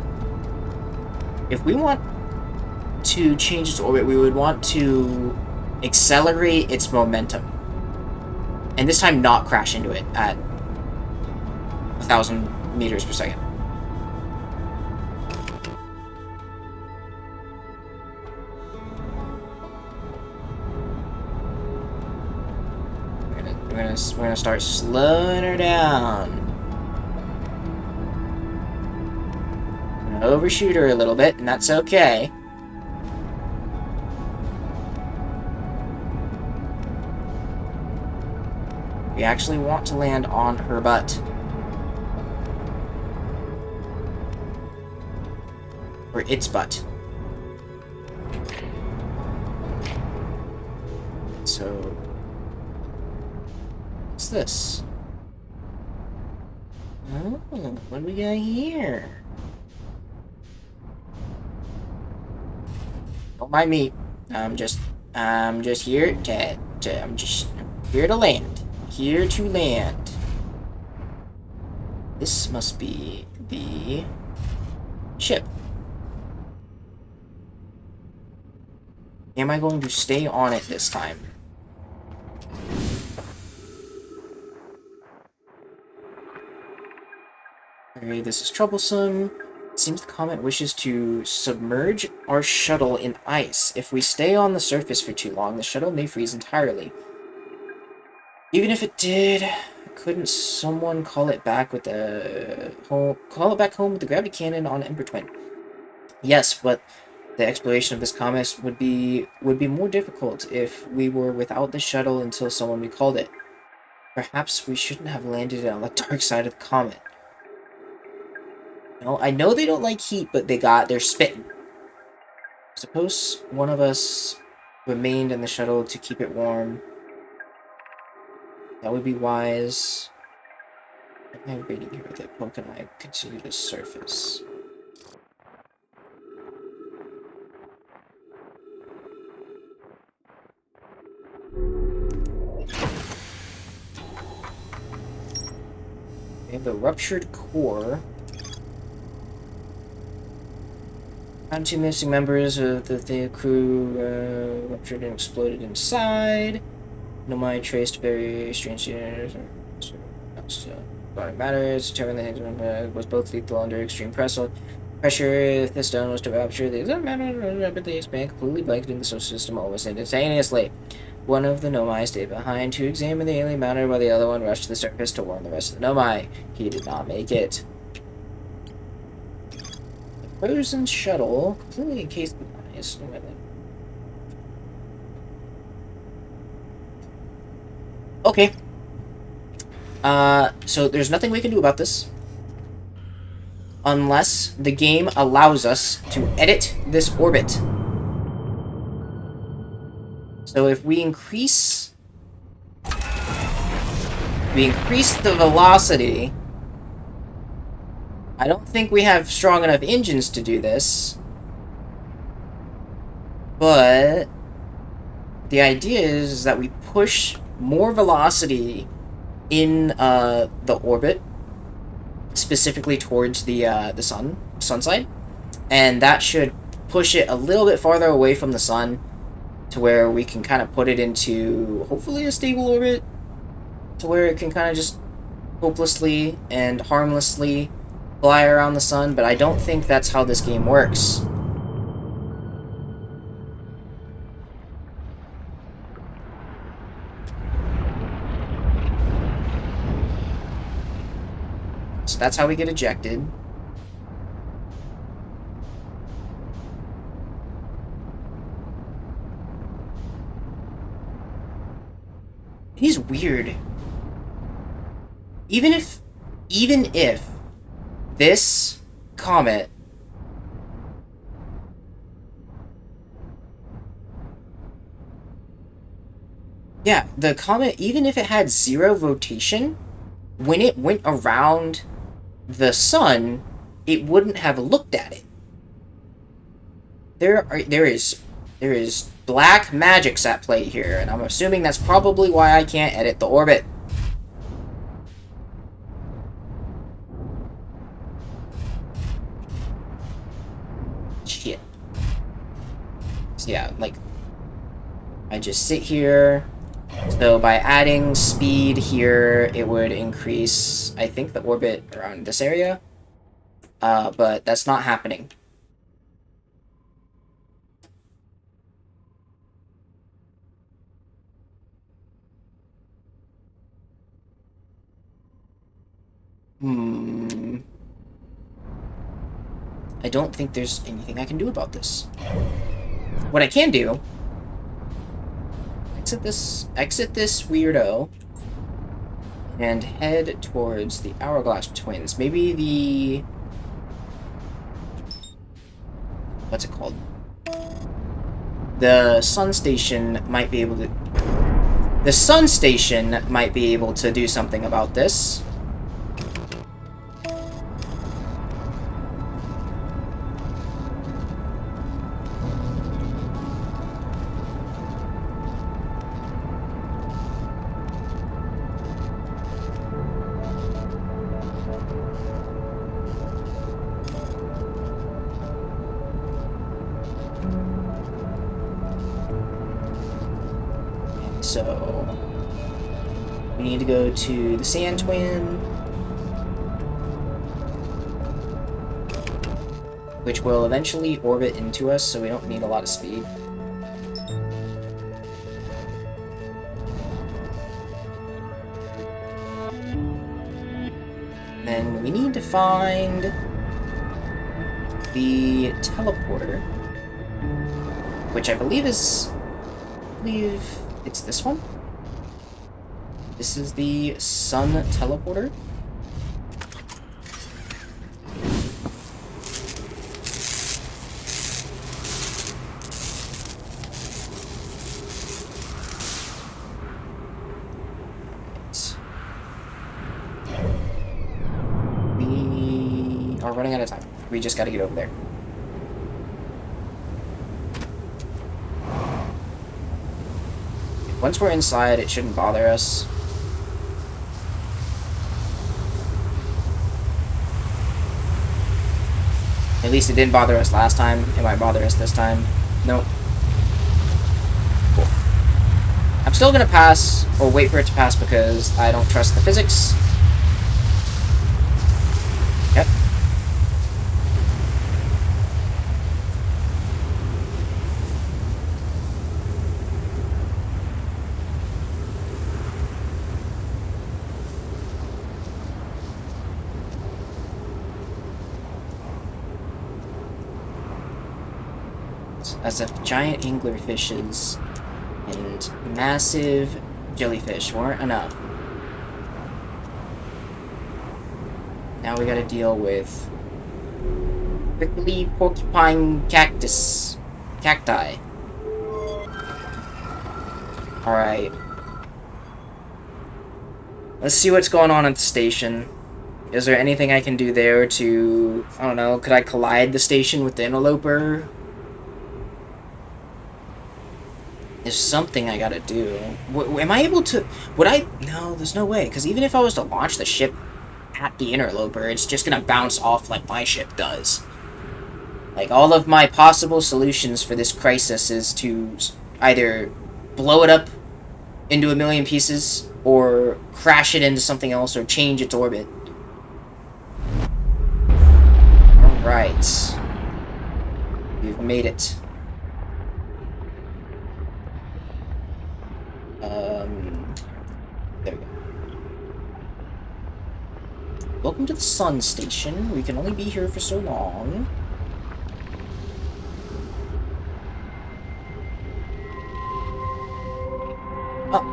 to change its orbit, we would want to accelerate its momentum. And this time not crash into it at 1,000 meters per second. We're gonna start slowing her down. We're gonna overshoot her a little bit, and that's okay. We actually want to land on her butt. Or its butt. So... what's this? Oh, what do we got here? Don't mind me. I'm just here I'm just here to land. Here to land. This must be the ship. Am I going to stay on it this time? Okay, this is troublesome. It seems the comet wishes to submerge our shuttle in ice. If we stay on the surface for too long, the shuttle may freeze entirely. Even if it did, couldn't someone call it back with the call it back home with the gravity cannon on Ember Twin? Yes, but the exploration of this comet would be more difficult if we were without the shuttle until someone recalled it. Perhaps we shouldn't have landed on the dark side of the comet. No, I know they don't like heat, but they're spitting. Suppose one of us remained in the shuttle to keep it warm. That would be wise. Am I waiting here with it? How can I continue to surface? We have the ruptured core. Found two missing members of the crew ruptured and exploded inside. Nomai traced very strange body matters. Determined that was both lethal under extreme pressure. If the stone was to rupture, the exact matter rapidly expand, completely blanketing the solar system almost instantaneously. One of the Nomai stayed behind to examine the alien matter, while the other one rushed to the surface to warn the rest of the Nomai. He did not make it. The frozen shuttle completely encased in ice. Okay. So there's nothing we can do about this. Unless the game allows us to edit this orbit. So if we increase the velocity, I don't think we have strong enough engines to do this. But the idea is that we push more velocity in the orbit, specifically towards the sun side, and that should push it a little bit farther away from the sun to where we can kind of put it into hopefully a stable orbit. to where it can kind of just hopelessly and harmlessly fly around the sun, but I don't think that's how this game works. So that's how we get ejected. He's weird. Even if this comet the comet, even if it had zero rotation, when it went around the sun, it wouldn't have looked at it. There is black magics at play here, and I'm assuming that's probably why I can't edit the orbit. Shit. So yeah, like, I just sit here. So by adding speed here, it would increase, I think, the orbit around this area. But that's not happening. I don't think there's anything I can do about this. What I can do, exit this weirdo and head towards the Hourglass Twins. Maybe the, what's it called? The Sun Station might be able to, do something about this. So we need to go to the Sand Twin, which will eventually orbit into us, so we don't need a lot of speed. Then we need to find the teleporter, which I believe it's this one. This is the Sun teleporter. We are running out of time. We just gotta get over there. Once we're inside, it shouldn't bother us. At least it didn't bother us last time. It might bother us this time. Nope. Cool. I'm still gonna pass, or wait for it to pass, because I don't trust the physics. Yep. As if giant anglerfishes and massive jellyfish weren't enough. Now we gotta deal with prickly porcupine cacti. Alright. Let's see what's going on at the station. Is there anything I can do there to, I don't know, could I collide the station with the interloper? There's something I gotta do. Am I able to... No, there's no way. Because even if I was to launch the ship at the interloper, it's just gonna bounce off like my ship does. Like, all of my possible solutions for this crisis is to either blow it up into a million pieces, or crash it into something else or change its orbit. Alright. We've made it. There we go. Welcome to the sun station. We can only be here for so long. Oh.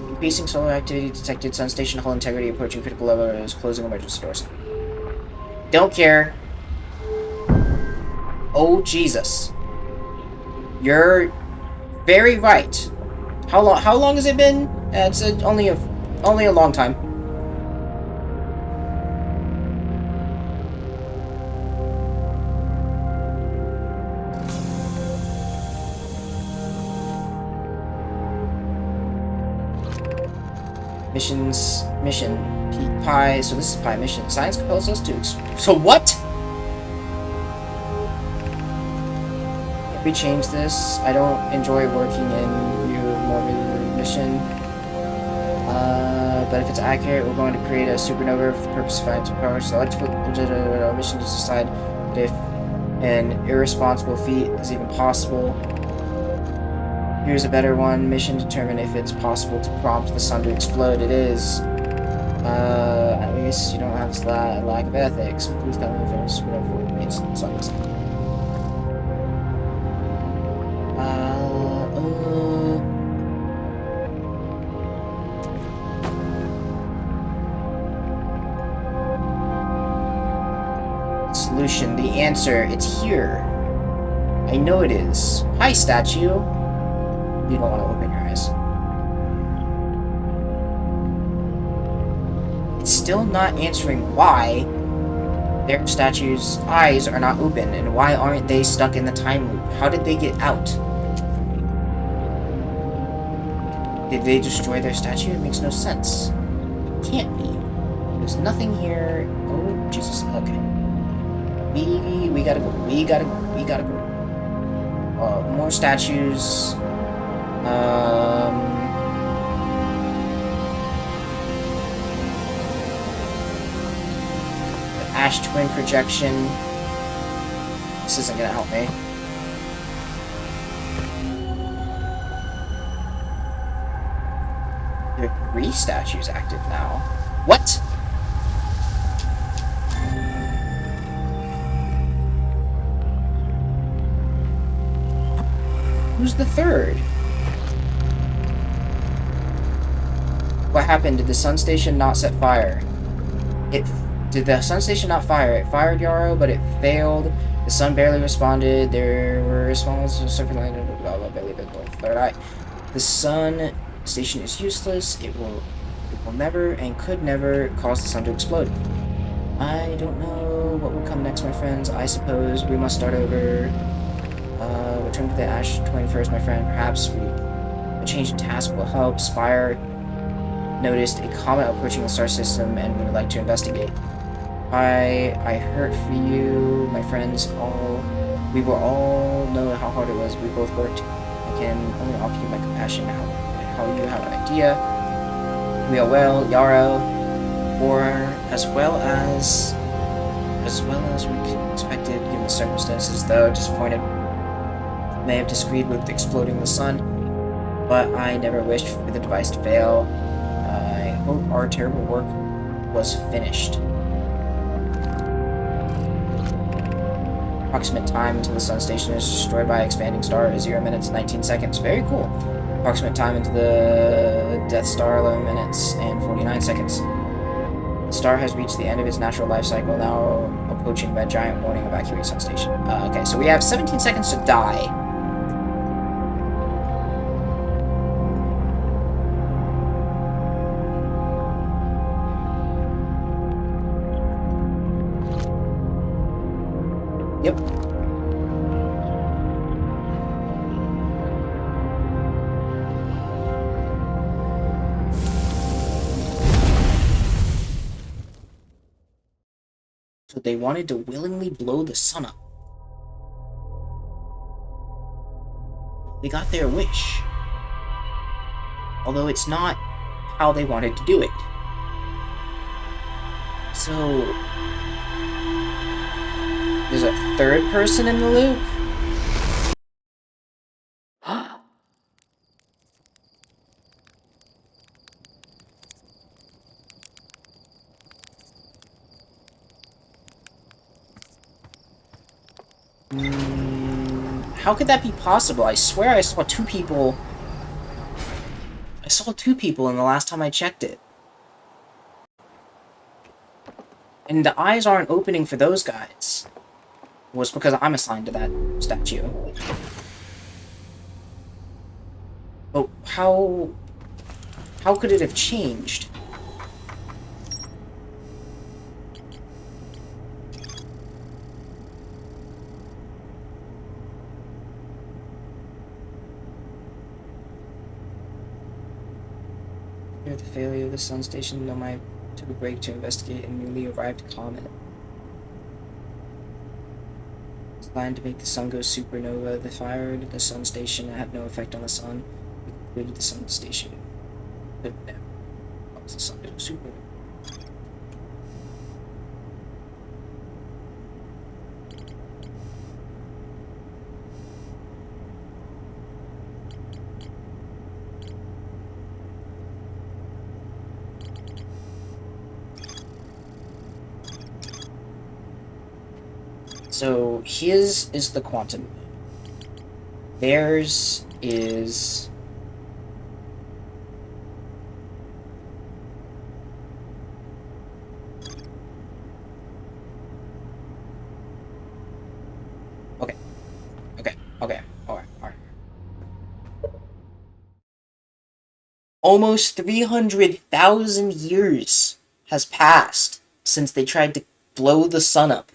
Increasing solar activity detected. Sun station hull integrity approaching critical level is closing emergency doors. Don't care. Oh, Jesus. You're very right. How long has it been? It's only a long time. Mission pi. So this is pi mission. Science compels us to. So what? If we change this, I don't enjoy working in view of more mission. But if it's accurate, we're going to create a supernova for the purpose of finding power. So our mission is to decide if an irresponsible feat is even possible. Here's a better one. Mission determine if it's possible to prompt the sun to explode. It is. At least you don't have this lack of ethics. Please tell me if it's supernova means suns. Solution. The answer. It's here. I know it is. Hi, statue. You don't want to open your eyes. It's still not answering why their statue's eyes are not open, and why aren't they stuck in the time loop? How did they get out? Did they destroy their statue? It makes no sense. It can't be. There's nothing here. Oh, Jesus. Okay. We gotta go. We gotta go. We gotta go. More statues. Ash twin projection. This isn't gonna help me. There are 3 statues active now. What? Who's the 3rd? What happened? Did the sun station not set fire? Did the sun station not fire? It fired Yarrow, but it failed. The sun barely responded. There were responses to surface line, blah blah blah blah. Third eye. The sun station is useless. It will never and could never cause the sun to explode. I don't know what will come next, my friends. I suppose we must start over. Return to the Ash Twin first, my friend. Perhaps a change in task will help. Spire noticed a comet approaching the star system and would like to investigate. I hurt for you, my friends. We will all know how hard it was. We both worked. I can only offer you my compassion. How you have an idea. We are well, Yarrow, or as well as we expected, given the circumstances. Though disappointed, may have disagreed with exploding the sun, but I never wished for the device to fail. I hope our terrible work was finished. Approximate time until the sun station is destroyed by an expanding star is 0 minutes 19 seconds. Very cool. Approximate time into the Death Star 11 minutes and 49 seconds. The star has reached the end of its natural life cycle, now approaching by giant warning evacuate sun station. Okay, so we have 17 seconds to die. Yep. So they wanted to willingly blow the sun up. They got their wish. Although it's not how they wanted to do it. So, there's a third person in the loop? How could that be possible? I swear I saw two people. I saw two people in the last time I checked it. And the eyes aren't opening for those guys. It was because I'm assigned to that statue. But how could it have changed? After the failure of the sun station, Nomai took a break to investigate a newly arrived comet. Designed to make the sun go supernova, the fire at the sun station had no effect on the sun. It concluded the sun station could never cause the sun to go supernova. So his is the quantum. Theirs is okay. Alright. Almost 300,000 years has passed since they tried to blow the sun up.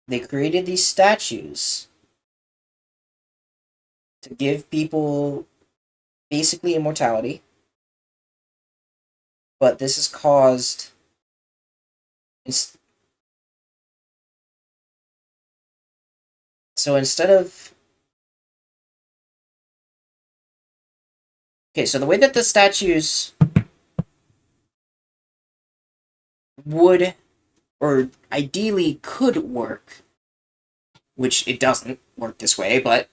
They created these statues to give people basically immortality, but this has caused so instead of okay, so the way that the statues would or ideally could work, which it doesn't work this way, but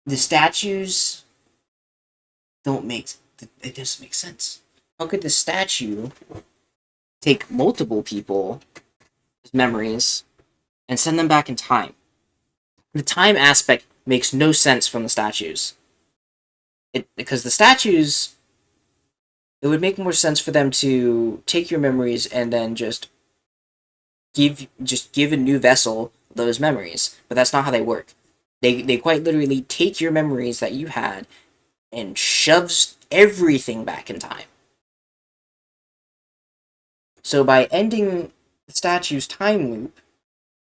the statues don't make it doesn't make sense. How could the statue take multiple people's memories and send them back in time? The time aspect makes no sense from the statues. Because the statues, it would make more sense for them to take your memories and then just give a new vessel those memories. But that's not how they work. They quite literally take your memories that you had and shoves everything back in time. So by ending the statue's time loop,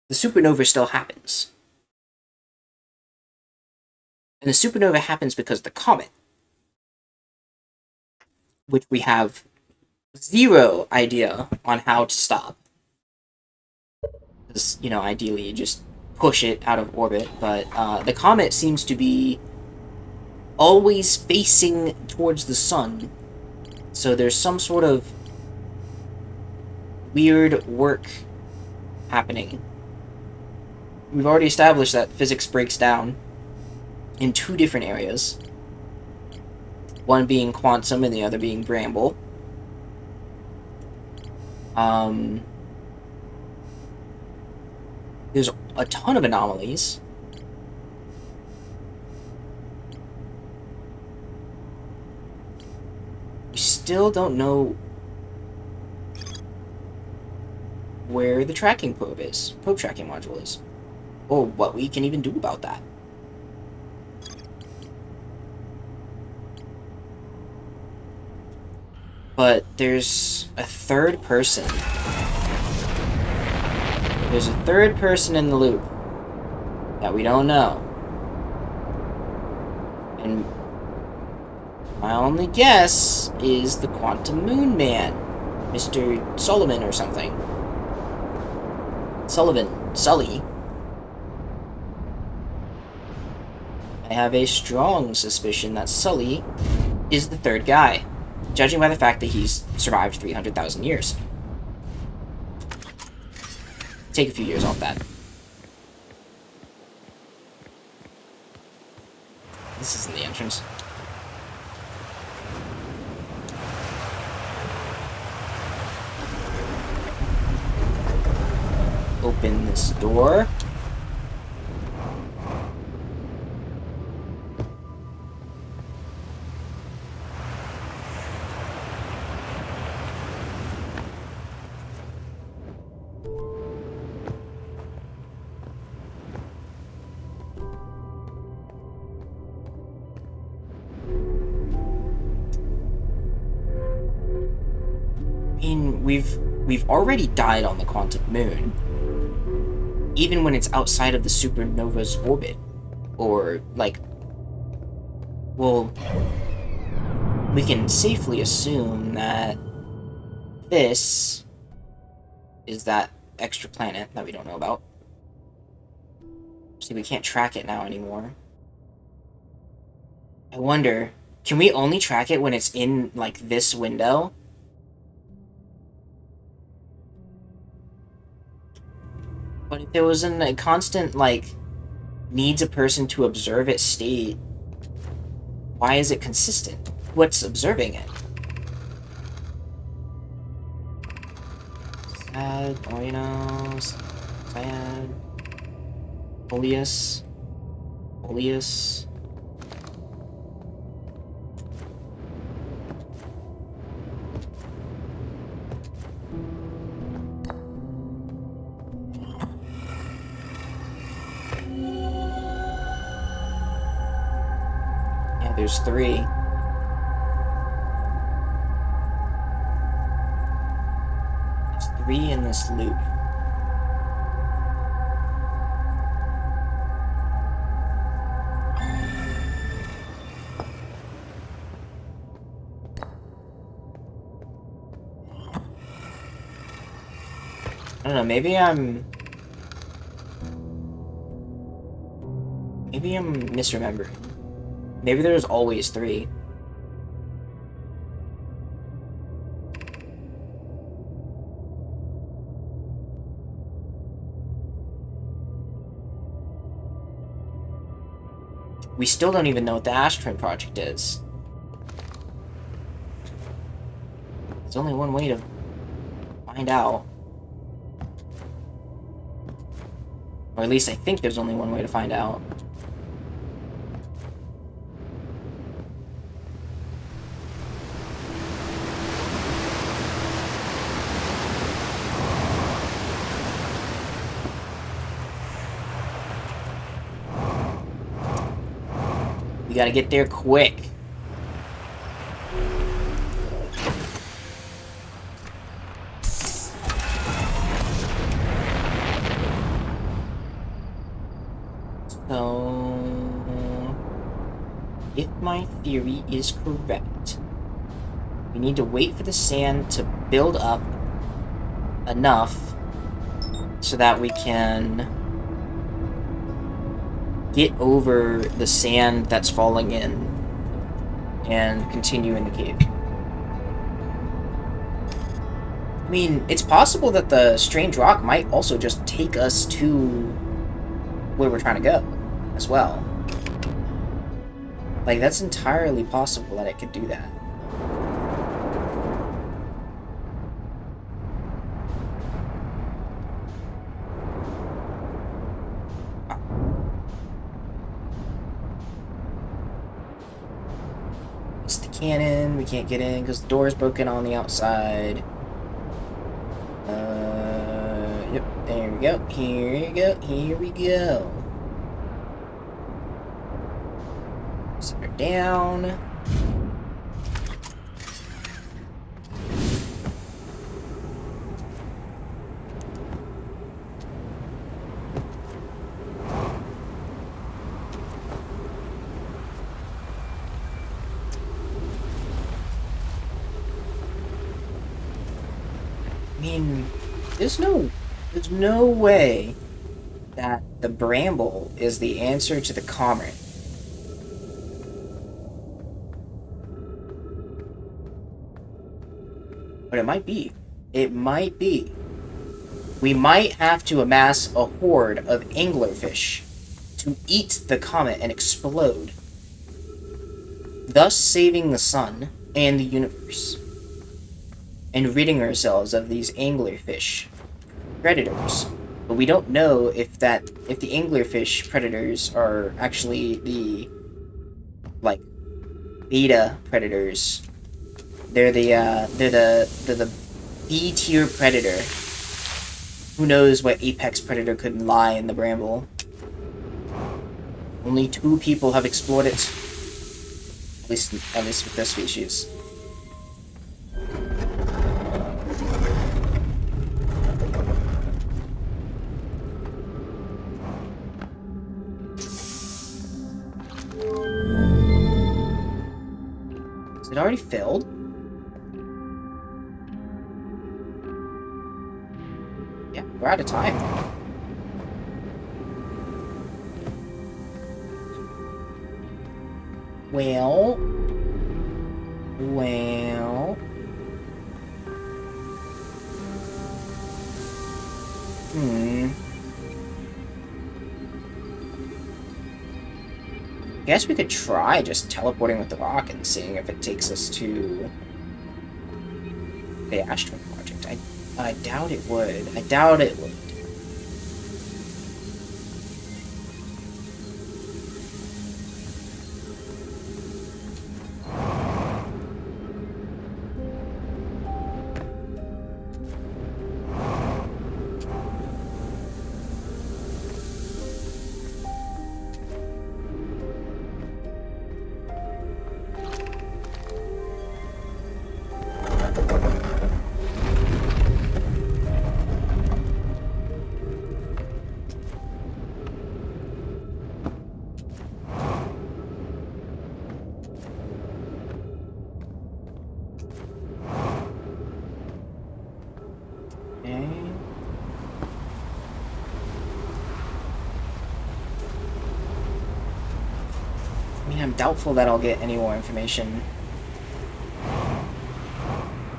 the supernova still happens. And the supernova happens because of the comet, which we have zero idea on how to stop. Because, ideally you just push it out of orbit, but the comet seems to be always facing towards the sun. So there's some sort of weird work happening. We've already established that physics breaks down in two different areas. One being quantum and the other being bramble. There's a ton of anomalies. We still don't know where the tracking probe tracking module is, or what we can even do about that. But there's a third person. There's a third person in the loop that we don't know. And my only guess is the Quantum Moon Man, Mr. Solomon or something. Sully. I have a strong suspicion that Sully is the third guy, judging by the fact that he's survived 300,000 years. Take a few years off that. This isn't the entrance. Open this door. I mean, we've already died on the quantum moon, even when it's outside of the supernova's orbit, or like, well, we can safely assume that this is that extra planet that we don't know about. See, we can't track it now anymore. I wonder, can we only track it when it's in like this window? But if there was a constant, like, needs a person to observe it state, why is it consistent? What's observing it? Sad, Oino, Sad, Folius. There's 3. There's 3 in this loop. I don't know, maybe I'm misremembering. Maybe there's always 3. We still don't even know what the Ashtrain project is. There's only one way to find out. Or at least I think there's only one way to find out. We gotta get there quick. So, if my theory is correct, we need to wait for the sand to build up enough so that we can get over the sand that's falling in and continue in the cave. I mean, it's possible that the strange rock might also just take us to where we're trying to go as well. Like, that's entirely possible that it could do that. It's the cannon. We can't get in because the door is broken on the outside. Yep, there we go. Here we go. Set her down. I mean, there's no There's no way that the bramble is the answer to the comet. But it might be. It might be. We might have to amass a horde of anglerfish to eat the comet and explode, thus saving the sun and the universe, and ridding ourselves of these anglerfish predators. But we don't know if the anglerfish predators are actually the like beta predators. They're the B tier predator. Who knows what apex predator could lie in the bramble? Only 2 people have explored it. At least with this species. Is it already filled? Yeah, we're out of time. Well. Guess we could try just teleporting with the rock and seeing if it takes us to the Ashton Project. I doubt it would. I doubt it would. I'm doubtful that I'll get any more information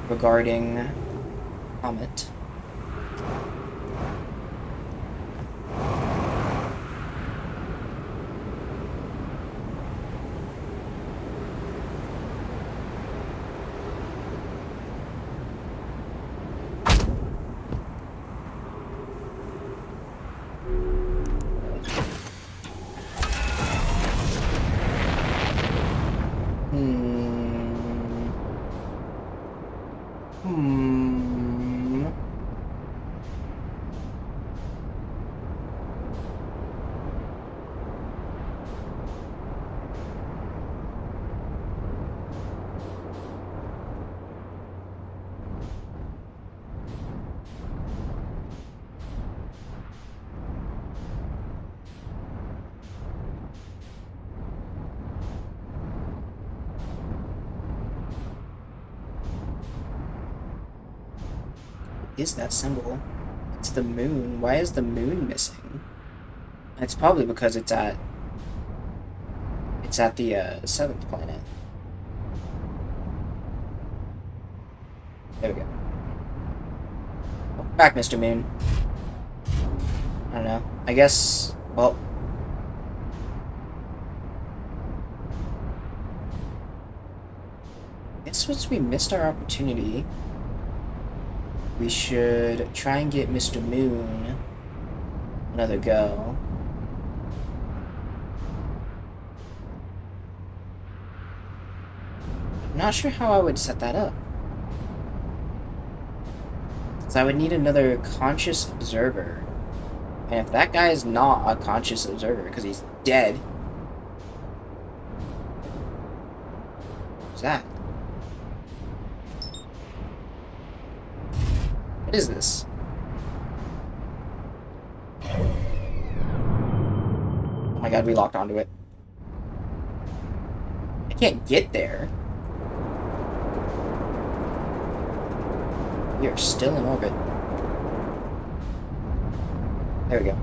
regarding Comet. Is that symbol? It's the moon. Why is the moon missing? It's probably because it's at the 7th planet. There we go. Welcome back, Mr. Moon. I don't know. I guess, well, I guess once we missed our opportunity, we should try and get Mr. Moon another go. I'm not sure how I would set that up. Because I would need another conscious observer. And if that guy is not a conscious observer, because he's dead. What's that? What is this? Oh my god, we locked onto it. I can't get there. We are still in orbit. There we go.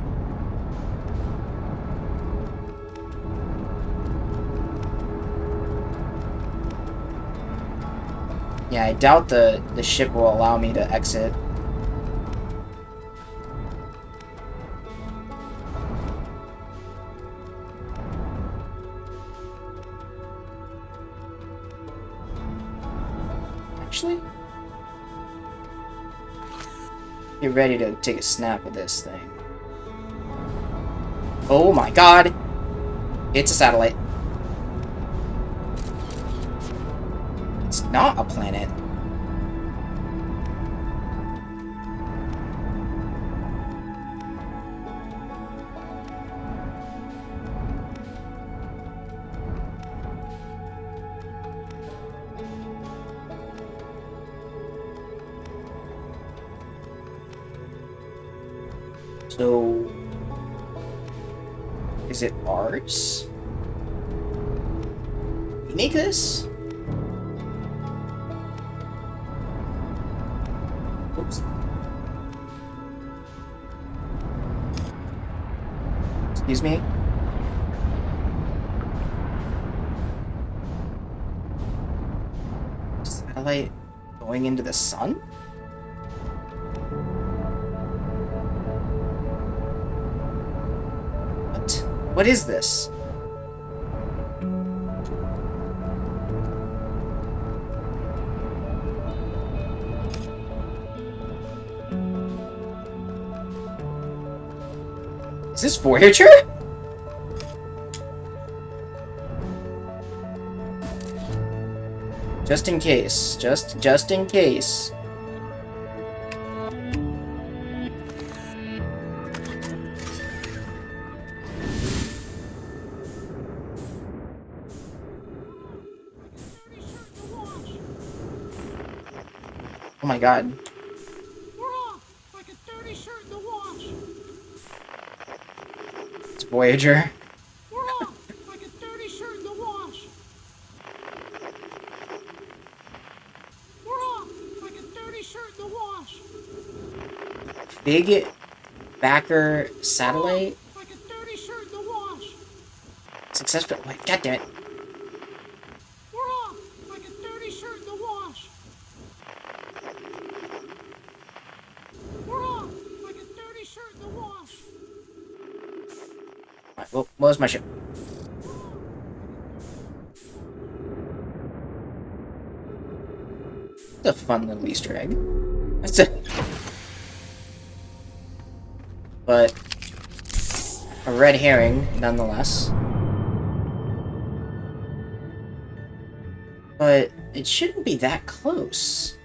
Yeah, I doubt the ship will allow me to exit. Actually, get ready to take a snap of this thing. Oh my god! It's a satellite. It's not a planet. So, is it ours? We make this? Oops. Excuse me? Satellite going into the sun? What? What is this? Is this Voyager? Just in case. Just in case. Oh my god. We're off like a dirty shirt in the wash. It's Voyager. We're off like a dirty shirt in the wash. We're off like a dirty shirt in the wash. Big backer satellite. Like a dirty shirt in the wash. Successful. Wait, god damn it. We're off like a dirty shirt in the wash. We're off like a dirty shirt in the wash. Alright, well, where's my ship? It's a fun little Easter egg. That's a... But... a red herring, nonetheless. But it shouldn't be that close.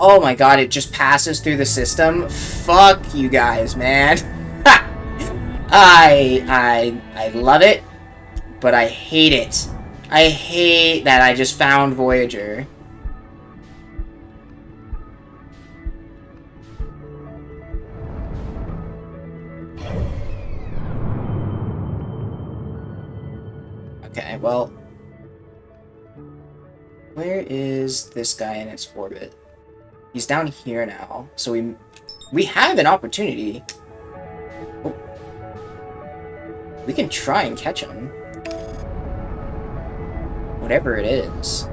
Oh my god, it just passes through the system? Fuck you guys, man. I love it, but I hate it. I hate that I just found Voyager. Okay, well... where is this guy in its orbit? He's down here now, so we have an opportunity. Oh. We can try and catch him. Whatever it is.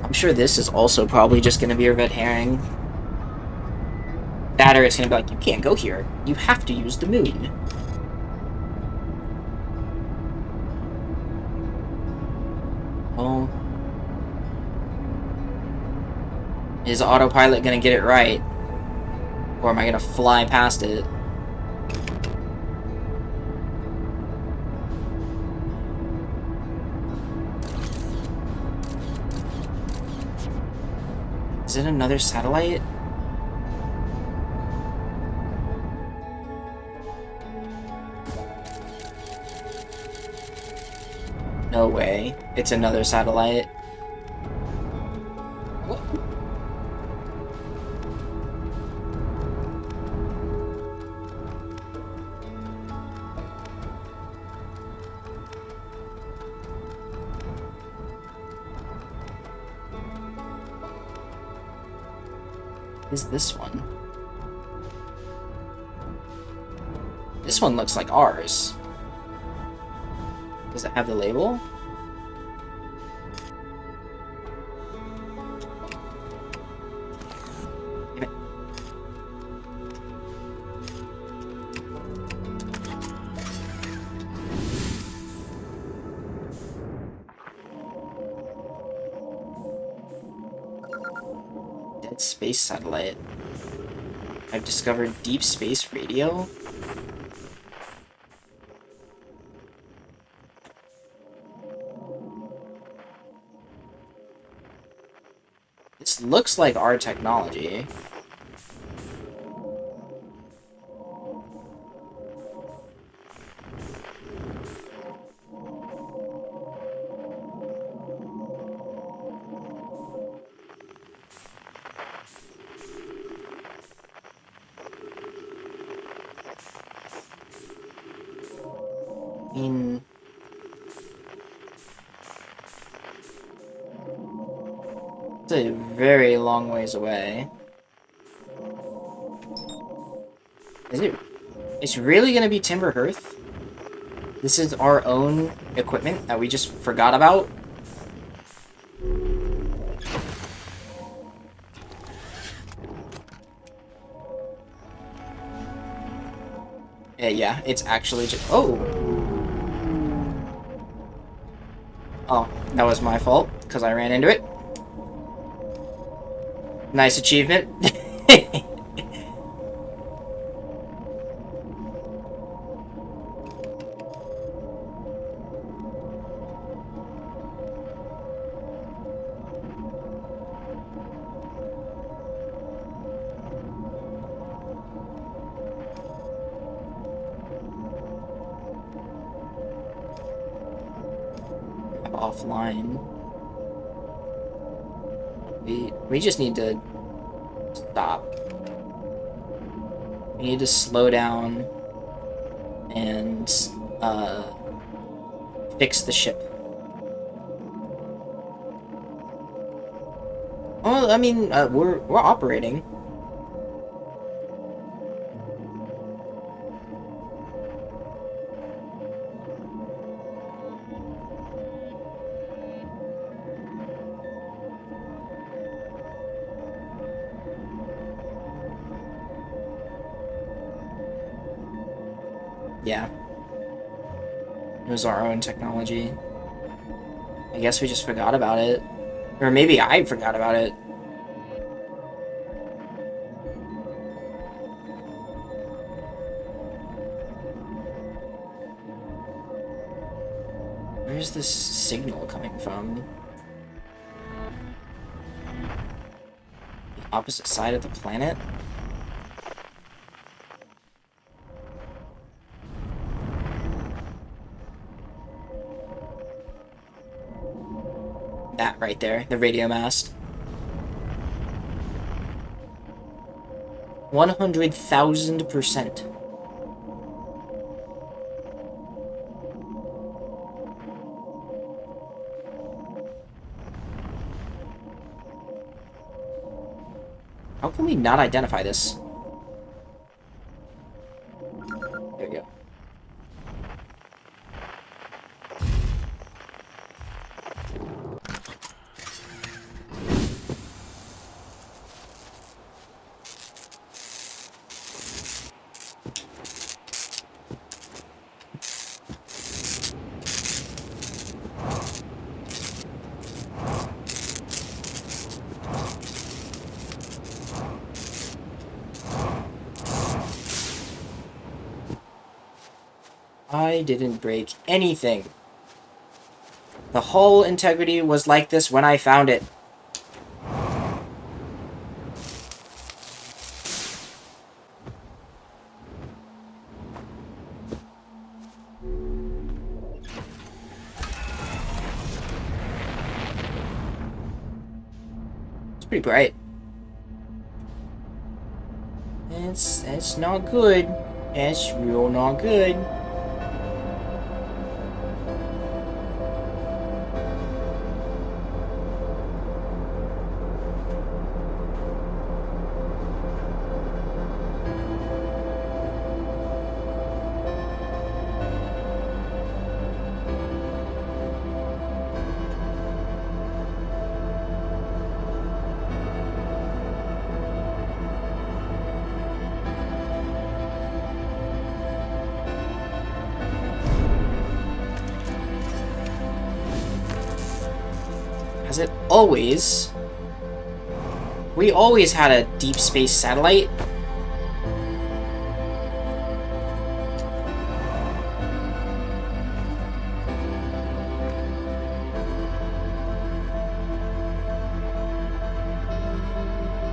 I'm sure this is also probably just going to be a red herring. That or it's going to be like, you can't go here. You have to use the moon. Oh. Is autopilot going to get it right? Or am I going to fly past it? Is it another satellite? No way. It's another satellite. What? Is this one? This one looks like ours. Does it have the label? Damn it. Dead space satellite. I've discovered deep space radio. This looks like our technology. I mean, it's a very long ways away. Is it? It's really gonna be Timber Hearth? This is our own equipment that we just forgot about? Yeah, it's actually just... Oh! Oh, that was my fault, because I ran into it. Nice achievement. Offline. We just need to stop. We need to slow down and fix the ship. Well, I mean, we're operating. Yeah. It was our own technology. I guess we just forgot about it. Or maybe I forgot about it. Where's this signal coming from? The opposite side of the planet? That right there, the radio mast. 100,000%. How can we not identify this? There we go. I didn't break anything. The hull integrity was like this when I found it. Pretty bright. That's not good. That's real not good. Has it always? We always had a deep space satellite.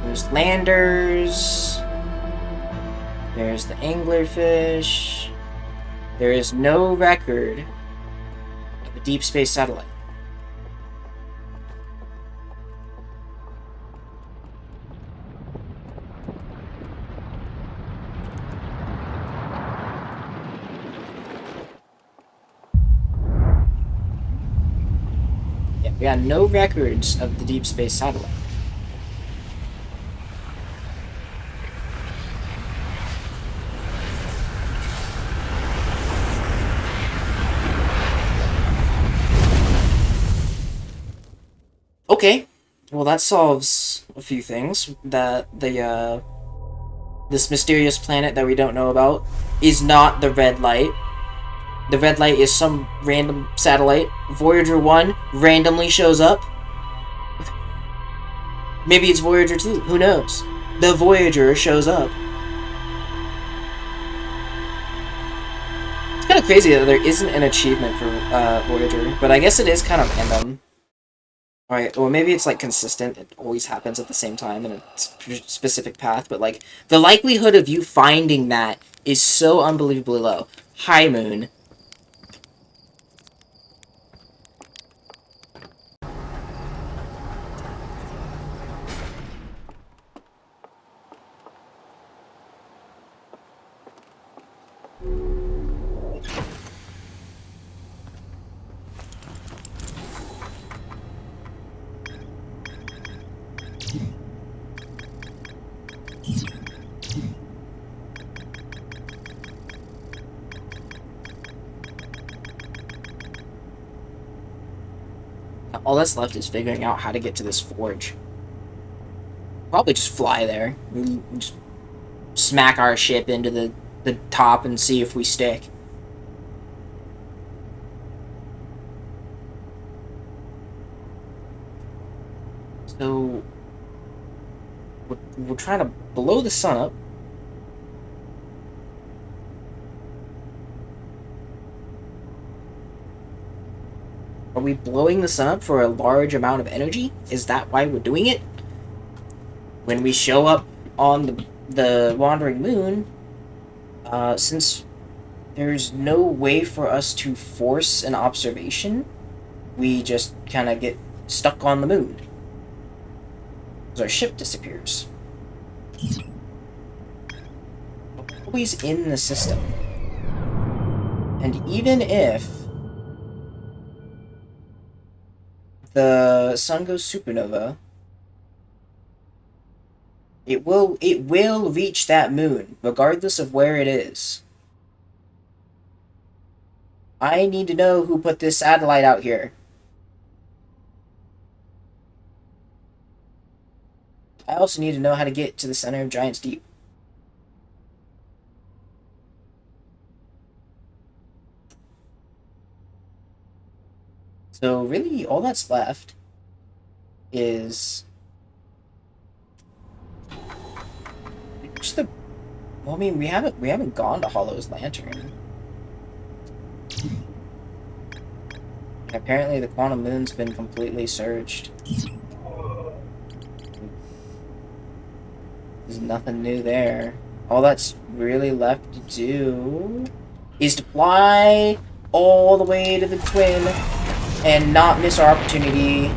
There's landers. There's the anglerfish. There is no record of a deep space satellite. Yeah, we got no records of the deep space satellite. Okay, well that solves a few things. That this mysterious planet that we don't know about is not the red light. The red light is some random satellite. Voyager 1 randomly shows up. Maybe it's Voyager 2, who knows? The Voyager shows up. It's kind of crazy that there isn't an achievement for Voyager, but I guess it is kind of random. Alright, well maybe it's like consistent, it always happens at the same time in a specific path, but like, the likelihood of you finding that is so unbelievably low. Hi, Moon. All that's left is figuring out how to get to this forge. Probably just fly there. We just smack our ship into the top and see if we stick. So we're trying to blow the sun up. Are we blowing the sun up for a large amount of energy? Is that why we're doing it? When we show up on the wandering moon, since there's no way for us to force an observation, we just kind of get stuck on the moon. Because our ship disappears. We're always in the system. And even if the sun goes supernova, it will reach that moon, regardless of where it is. I need to know who put this satellite out here. I also need to know how to get to the center of Giant's Deep. So really, all that's left is just the. Well, I mean, we haven't gone to Hollow's Lantern. Apparently, the Quantum Moon's been completely searched. There's nothing new there. All that's really left to do is to fly all the way to the Twin and not miss our opportunity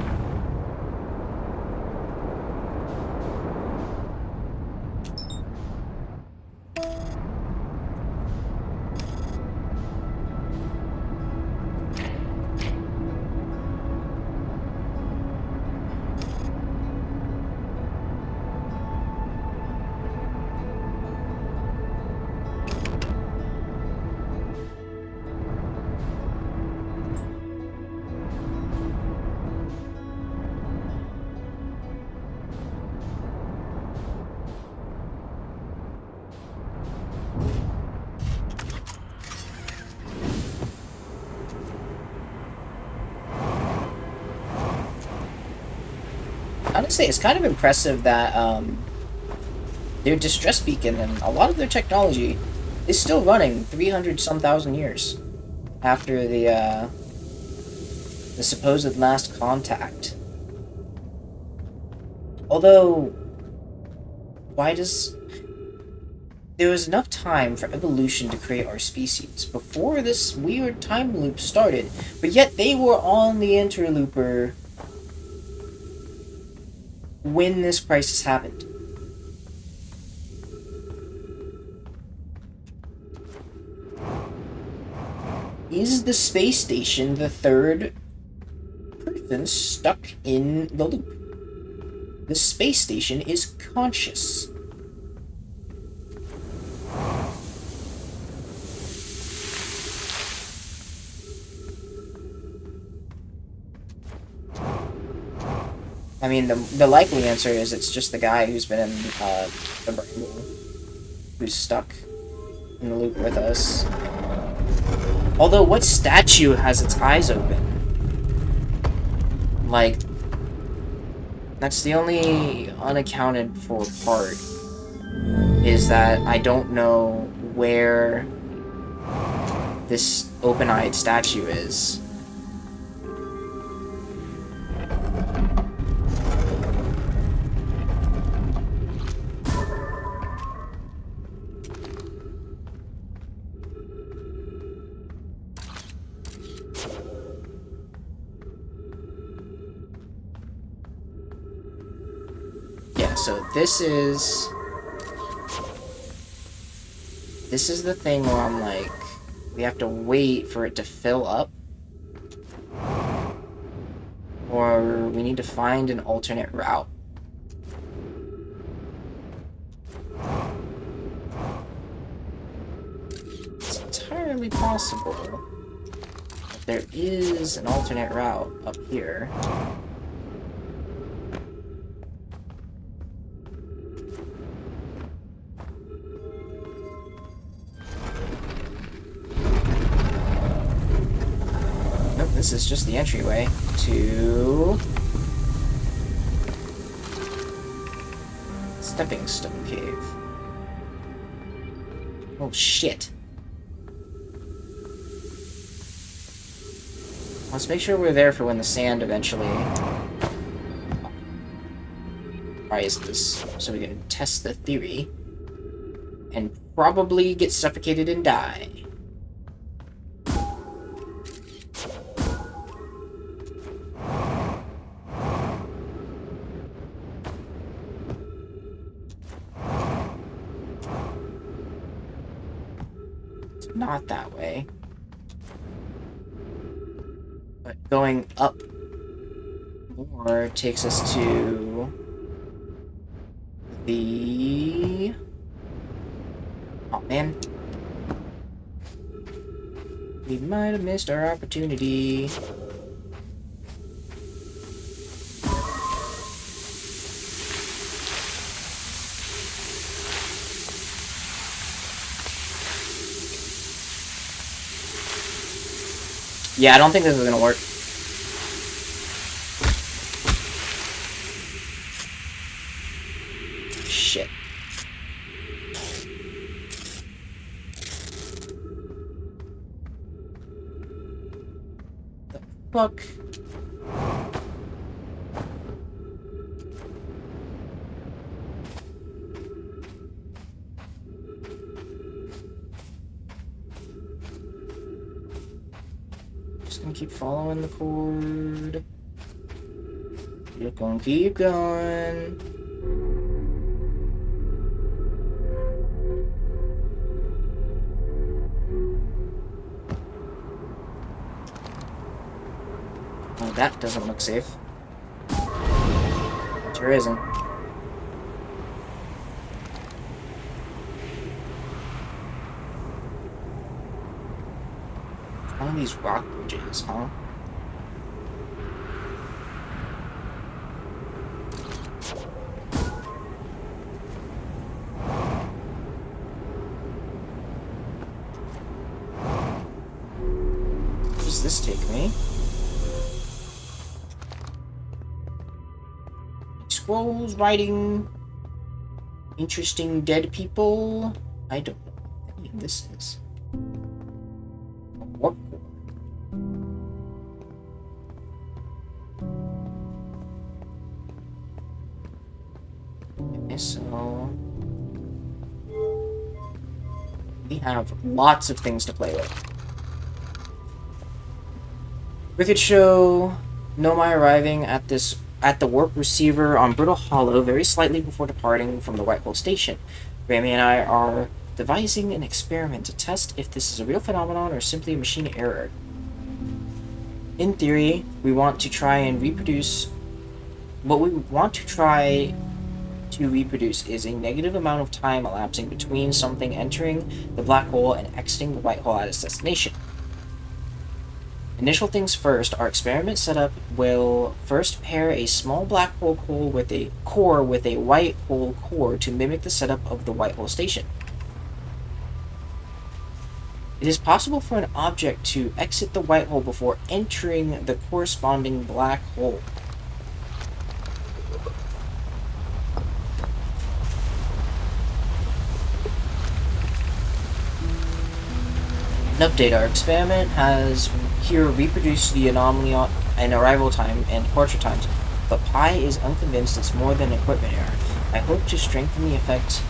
to say it's kind of impressive that their distress beacon and a lot of their technology is still running 300 some thousand years after the supposed last contact. Although, why does... There was enough time for evolution to create our species before this weird time loop started, but yet they were on the interlooper when this crisis happened. Is the space station the third person stuck in the loop? The space station is conscious. I mean, the likely answer is it's just the guy who's been in the bramble, who's stuck in the loop with us. Although, what statue has its eyes open? Like, that's the only unaccounted for part, is that I don't know where this open-eyed statue is. So this is the thing where I'm like, we have to wait for it to fill up, or we need to find an alternate route. It's entirely possible that there is an alternate route up here. This is just the entryway to Stepping Stone Cave. Oh shit. Let's make sure we're there for when the sand eventually rises, so we can test the theory and probably get suffocated and die. Not that way. But going up more takes us to the... Oh man. We might have missed our opportunity. Yeah, I don't think this is gonna work. Shit. The fuck? Gonna keep following the cord. You're gonna keep going. Oh, that doesn't look safe. Sure isn't. One of these rock bridges, huh? Where does this take me? scrolls writing interesting dead people. I don't know what any of this is. Warp core. Okay, so we have lots of things to play with. We could show Nomai arriving at the warp receiver on Brittle Hollow very slightly before departing from the White Hole Station. Rami and I are devising an experiment to test if this is a real phenomenon or simply a machine error. In theory, we want to try and reproduce. What we want to try to reproduce is a negative amount of time elapsing between something entering the black hole and exiting the white hole at its destination. Initial things first, our experiment setup will first pair a small black hole core with a white hole core to mimic the setup of the white hole station. It is possible for an object to exit the white hole before entering the corresponding black hole. An update, our experiment has here reproduced the anomaly in arrival time and departure times, but Pi is unconvinced it's more than equipment error. I hope to strengthen the effect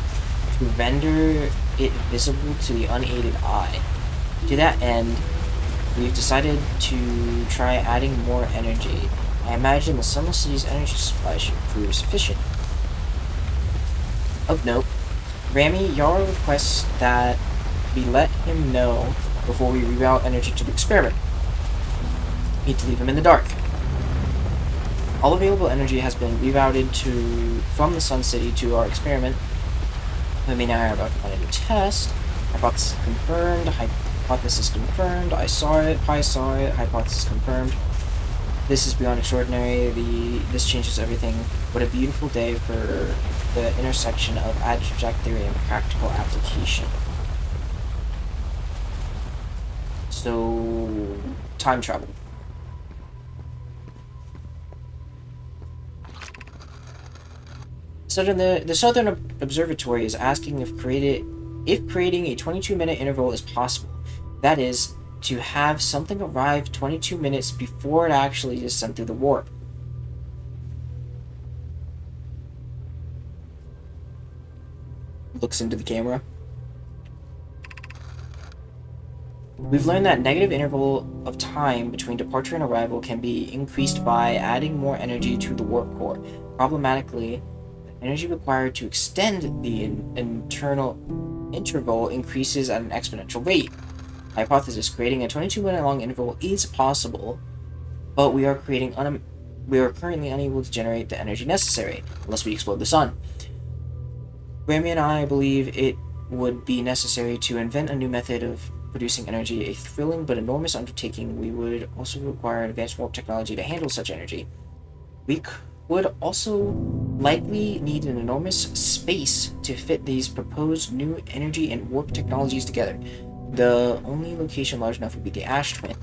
to render it visible to the unaided eye. To that end, we've decided to try adding more energy. I imagine the Sunless City's energy supply should prove sufficient. Of note, Rami Yara requests that we let him know before we reroute energy to the experiment. Need to leave him in the dark. All available energy has been rerouted from the Sun City to our experiment. Rami and I are about to run a new test. Hypothesis confirmed. Hypothesis confirmed. I saw it. Pi saw it. Hypothesis confirmed. This is beyond extraordinary. This changes everything. What a beautiful day for the intersection of abstract theory and practical application. So, time travel. The Southern Observatory is asking if creating a 22-minute interval is possible. That is, to have something arrive 22 minutes before it actually is sent through the warp. Looks into the camera. We've learned that negative interval of time between departure and arrival can be increased by adding more energy to the warp core. Problematically, the energy required to extend the internal interval increases at an exponential rate. Hypothesis: creating a 22-minute long interval is possible, but we are currently unable to generate the energy necessary unless we explode the sun. Rami and I believe it would be necessary to invent a new method of producing energy, a thrilling but enormous undertaking. We would also require advanced warp technology to handle such energy. We would also likely need an enormous space to fit these proposed new energy and warp technologies together. The only location large enough would be the Ash Twin.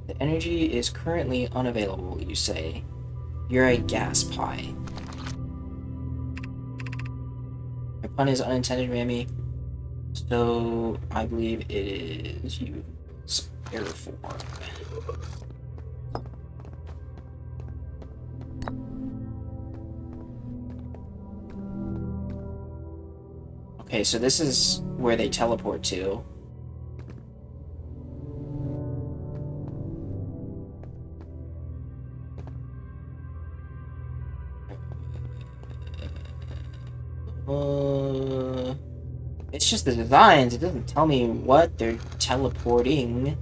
The energy is currently unavailable, you say. You're a gas pie. My pun is unintended, Rami. So, I believe it is use airform. Okay, so this is where they teleport to. It's just the designs. It doesn't tell me what they're teleporting.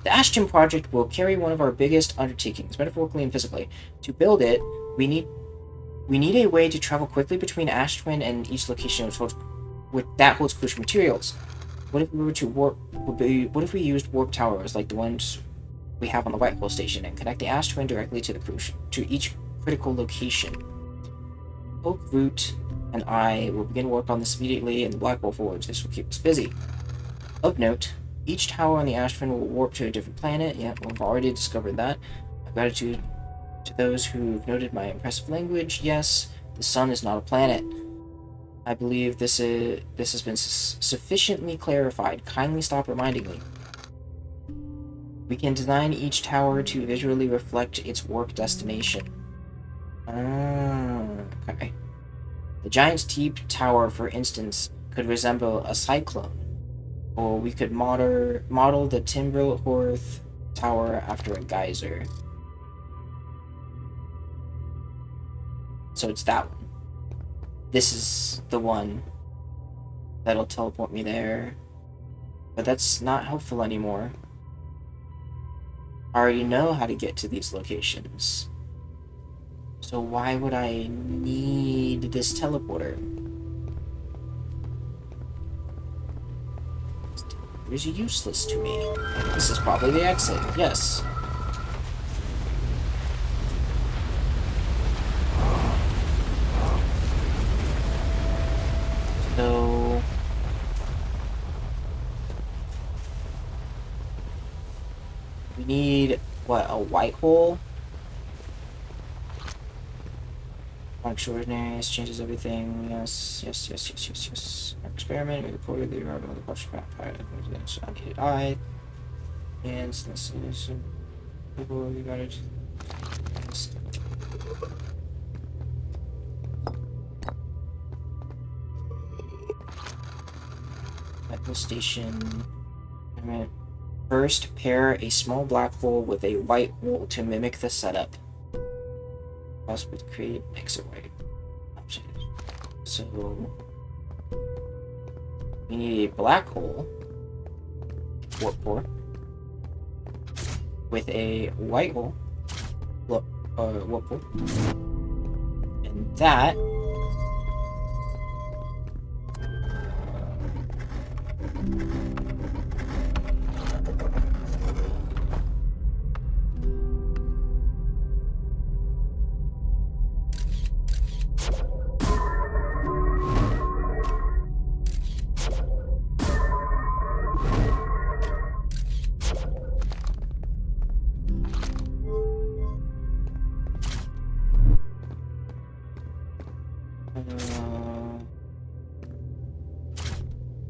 The Ashton project will carry one of our biggest undertakings, metaphorically and physically. To build it, we need a way to travel quickly between Ash Twin and each location that holds crucial materials. What if we were to what if we used warp towers like the ones we have on the White Hole Station and connect the Ash Twin directly to each critical location? Hope, Root, and I will begin work on this immediately in the Black Hole Forge. This will keep us busy. Of note, Each tower on the ash twin will warp to a different planet. Yep, we've already discovered that. Gratitude to those who've noted my impressive language. Yes, the sun is not a planet. I believe this has been sufficiently clarified. Kindly stop reminding me. We can design each tower to visually reflect its warp destination. Okay. The Giant's Deep Tower, for instance, could resemble a cyclone. Or we could model the Timberhorth Tower after a geyser. So it's that one. This is the one that'll teleport me there. But that's not helpful anymore. I already know how to get to these locations. So why would I need this teleporter? It is useless to me. This is probably the exit. Yes. So we need what, a white hole? Extraordinary changes everything. Yes. Experiment. We recorded the arrival of the partial pilot. Unneeded eye. And this is we gotta do this. Medical station. First, pair a small black hole with a white hole to mimic the setup. Possibly to create exit white options. So we need a black hole warp core with a white hole warp core, and that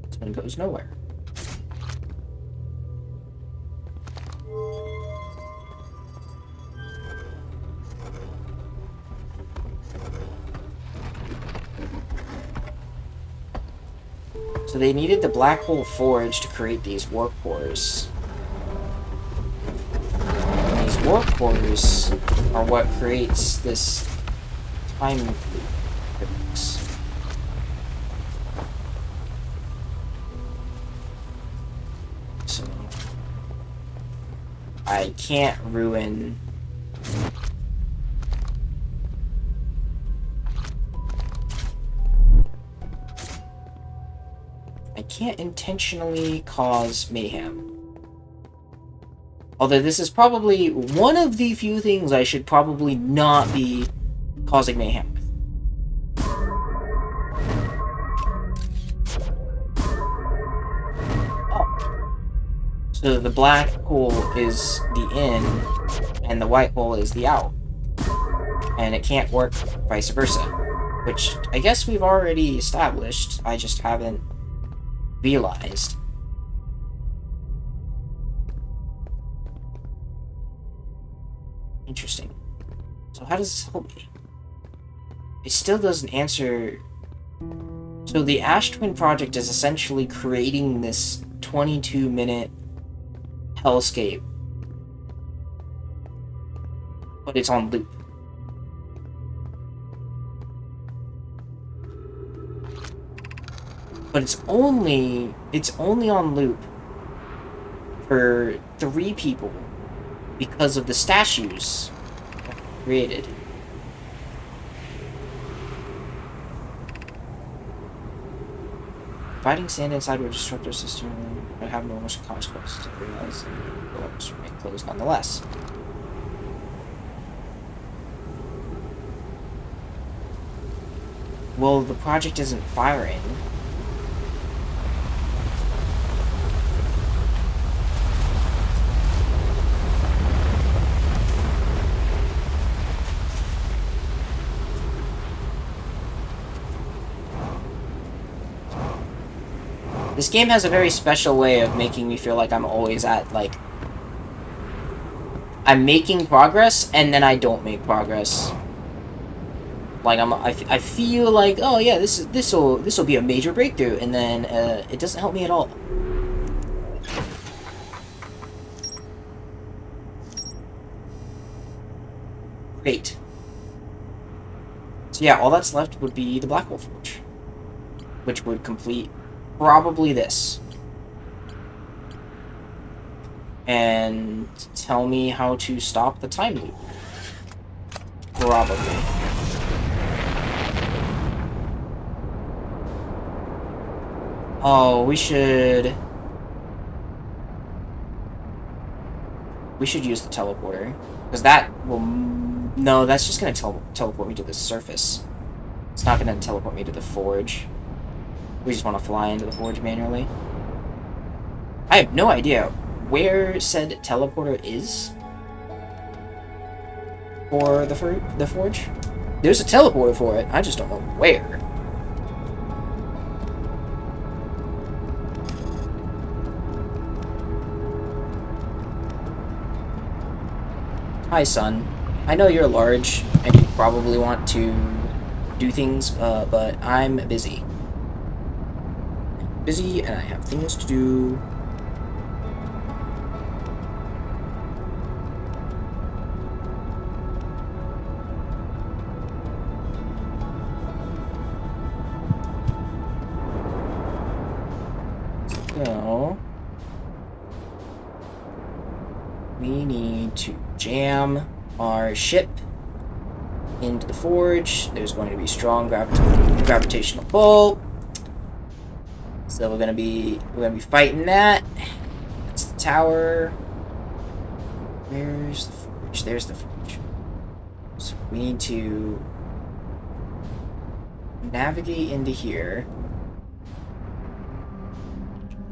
this one goes nowhere. So they needed the black hole forge to create these warp cores. And these warp cores are what creates this time loop. So I can't ruin intentionally cause mayhem. Although this is probably one of the few things I should probably not be causing mayhem with. Oh. So the black hole is the in, and the white hole is the out. And it can't work vice versa. Which I guess we've already established, I just haven't realized. Interesting. So how does this help me? It still doesn't answer. So the Ash Twin project is essentially creating this 22-minute hellscape, but it's on loop. But it's only on loop for 3 people because of the statues created. Fighting sand inside will disrupt our system but have enormous consequences. I realize the doors remain closed nonetheless. Well, the project isn't firing. This game has a very special way of making me feel like I'm always at, like... I'm making progress, and then I don't make progress. Like, I feel like, oh yeah, this'll be a major breakthrough, and then, it doesn't help me at all. Great. So yeah, all that's left would be the Black Hole Forge, which would complete probably this. And tell me how to stop the time loop. Probably. Oh, we should use the teleporter. Because that will... No, that's just going to teleport me to the surface. It's not going to teleport me to the forge. We just want to fly into the forge manually. I have no idea where said teleporter is for the forge. There's a teleporter for it. I just don't know where. Hi, son. I know you're large, and you probably want to do things, but I'm busy. Busy, and I have things to do. So... we need to jam our ship into the forge. There's going to be strong gravitational pull. So we're gonna be fighting that. That's the tower. Where's the forge? There's the forge. So we need to navigate into here.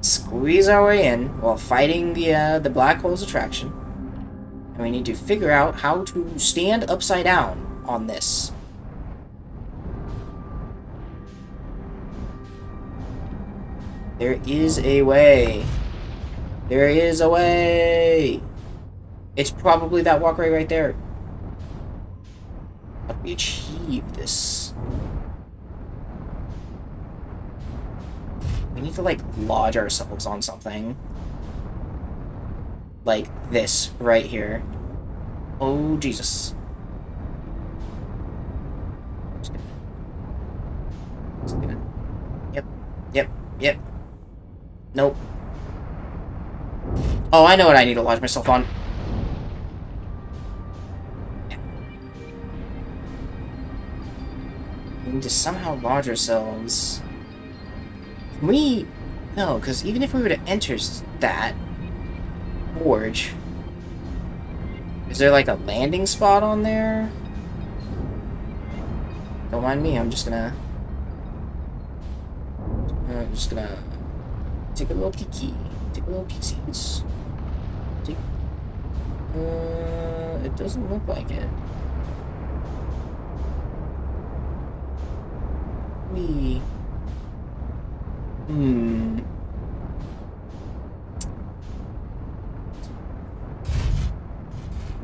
Squeeze our way in while fighting the black hole's attraction. And we need to figure out how to stand upside down on this. There is a way. There is a way. It's probably that walkway right there. How do we achieve this? We need to, like, lodge ourselves on something. Like this, right here. Oh, Jesus. Just gonna... Yep. Nope. Oh, I know what I need to lodge myself on. Yeah. We need to somehow lodge ourselves... We... No, because even if we were to enter that forge... Is there like a landing spot on there? Don't mind me, I'm just gonna take a little kiki. Take a little pieces. It doesn't look like it.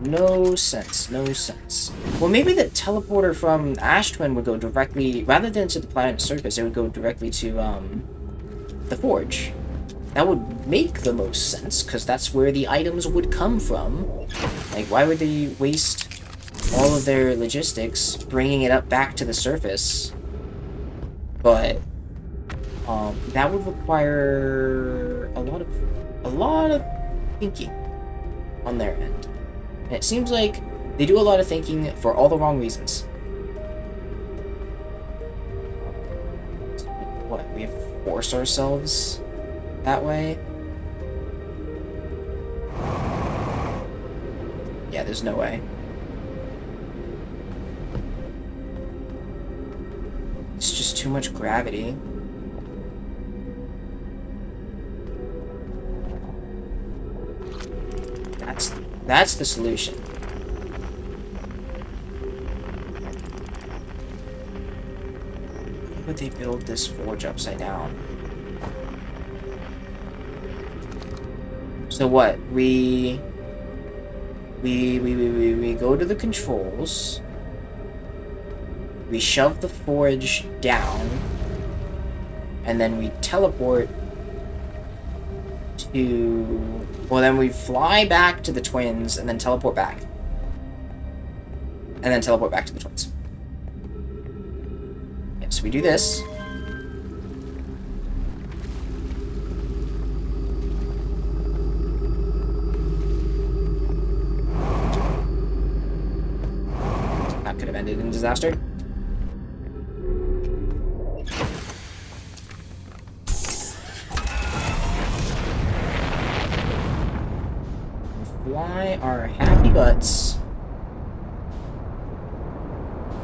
No sense. Well, maybe the teleporter from Ash Twin would go directly, rather than to the planet's surface, it would go directly to, the forge. That would make the most sense, because that's where the items would come from. Like, why would they waste all of their logistics bringing it up back to the surface? But, that would require a lot of thinking on their end. And it seems like they do a lot of thinking for all the wrong reasons. What, we have to force ourselves that way? Yeah, there's no way. It's just too much gravity. That's the solution. Why would they build this forge upside down? So what? We go to the controls. We shove the forge down. And then we teleport to... Well, then we fly back to the twins and then teleport back. And then teleport back to the twins. Yeah, so we do this. That could have ended in disaster. Fly our happy butts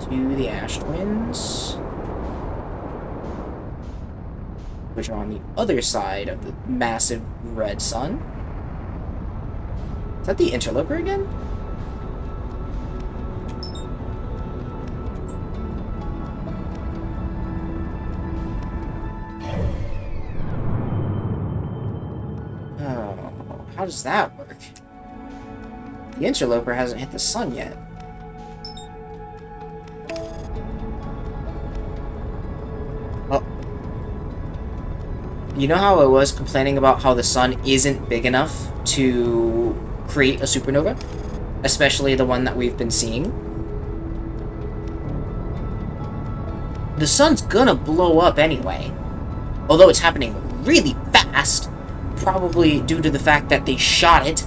to the Ash Twins, which are on the other side of the massive red sun. Is that the interloper again? Oh, how does that work? The interloper hasn't hit the sun yet. Oh. You know how I was complaining about how the sun isn't big enough to create a supernova? Especially the one that we've been seeing? The sun's gonna blow up anyway. Although it's happening really fast. Probably due to the fact that they shot it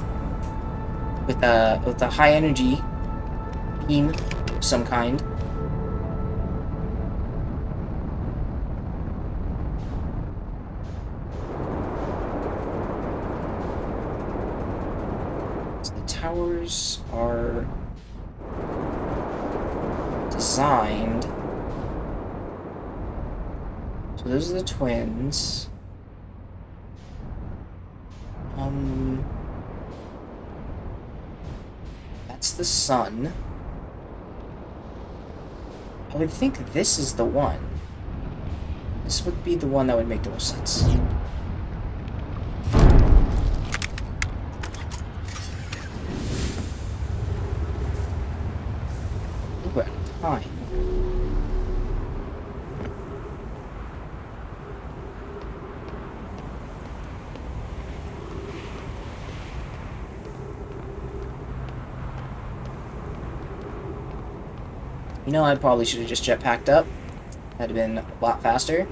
with a high energy beam of some kind. So the towers are designed. So those are the twins. That's the sun. I would think this is the one. This would be the one that would make the most sense. We're out of time. You know, I probably should have just jetpacked up. That'd have been a lot faster.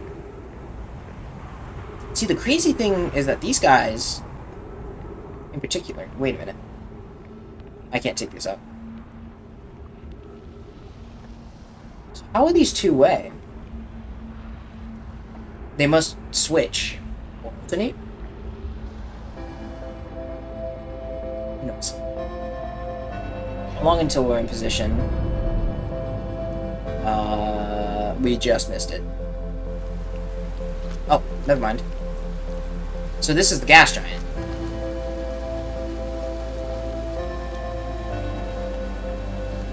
See, the crazy thing is that these guys, in particular... Wait a minute. I can't take this up. So how are these two-way? They must switch. Or alternate? Who knows? How long until we're in position? We just missed it. Oh, never mind. So this is the gas giant.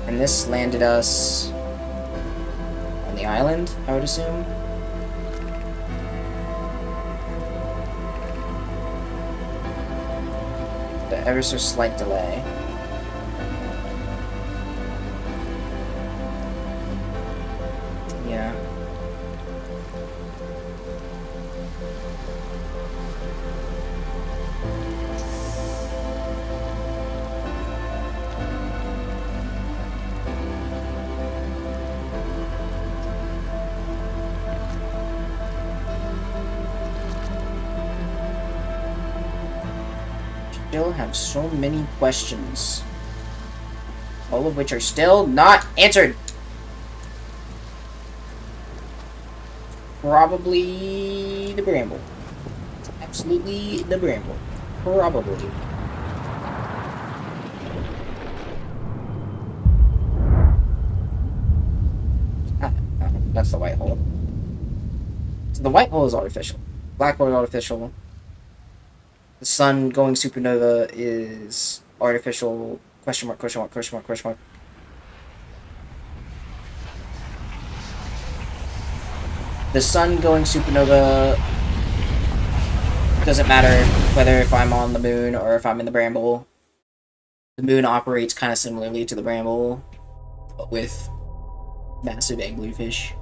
And this landed us on the island, I would assume. The ever so slight delay. Yeah. Still have so many questions. All of which are still not answered. Probably the bramble. Absolutely the bramble. Probably. That's the white hole. So the white hole is artificial. Black hole is artificial. The sun going supernova is artificial. Question mark, question mark, question mark, question mark. The sun going supernova Doesn't matter whether if I'm on the moon or if I'm in the bramble. The moon operates kind of similarly to the bramble, but with massive anglerfish.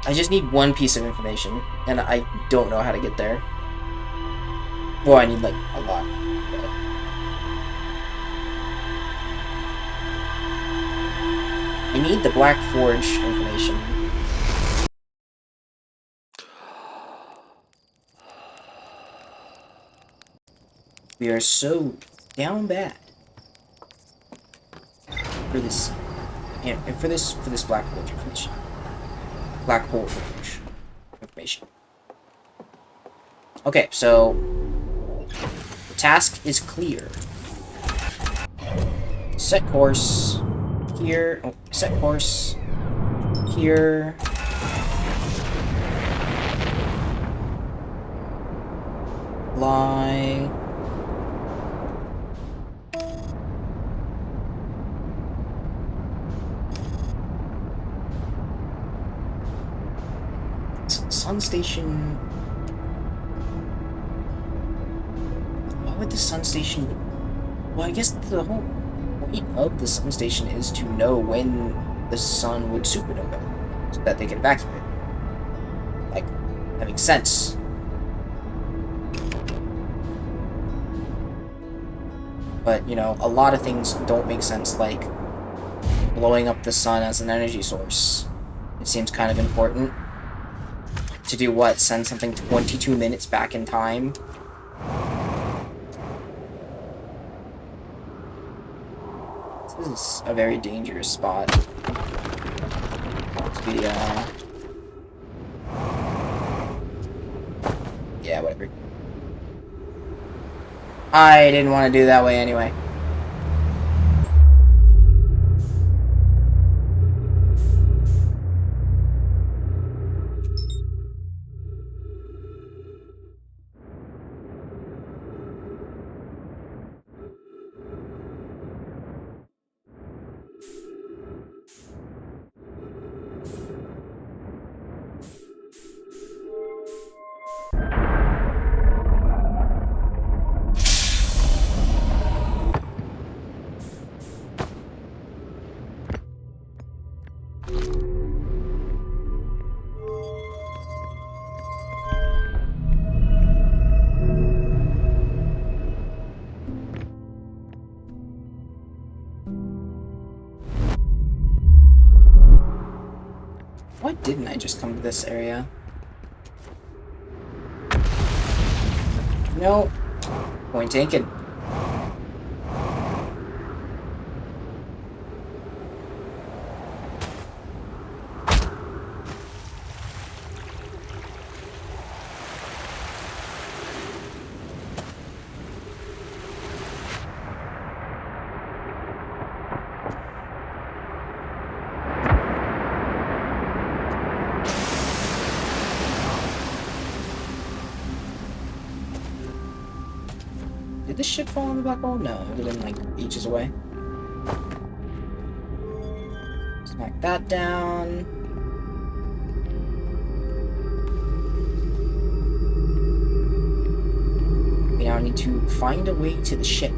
I just need one piece of information, and I don't know how to get there. Well, I need, like, a lot. But... I need the Black Forge information. We are so down bad for this, and for this Black Forge information. Black Hole Forge information. Okay, so the task is clear. Set course here. Oh, set course here. Fly. Sun station. Why would the sun station? Well, I guess the whole point of the sun station is to know when the sun would supernova, so that they can evacuate. Like, that makes sense. But, you know, a lot of things don't make sense, like blowing up the sun as an energy source. It seems kind of important. To do what? Send something 22 minutes back in time? This is a very dangerous spot. To be, yeah, whatever. I didn't want to do that way anyway. Why didn't I just come to this area? No. Point taken. Did this ship fall in the black hole? No, it would have been like ages away. Smack that down. We now need to find a way to the ship.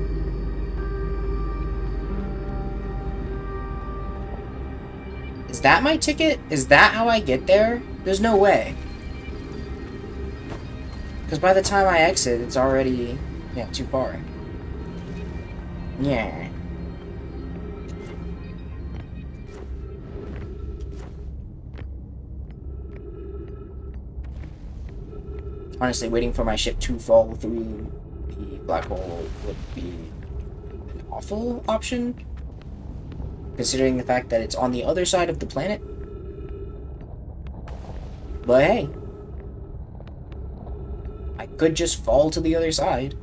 Is that my ticket? Is that how I get there? There's no way. Because by the time I exit, it's already... yeah, too far. Yeah. Honestly, waiting for my ship to fall through the black hole would be an awful option. Considering the fact that it's on the other side of the planet. But hey. I could just fall to the other side.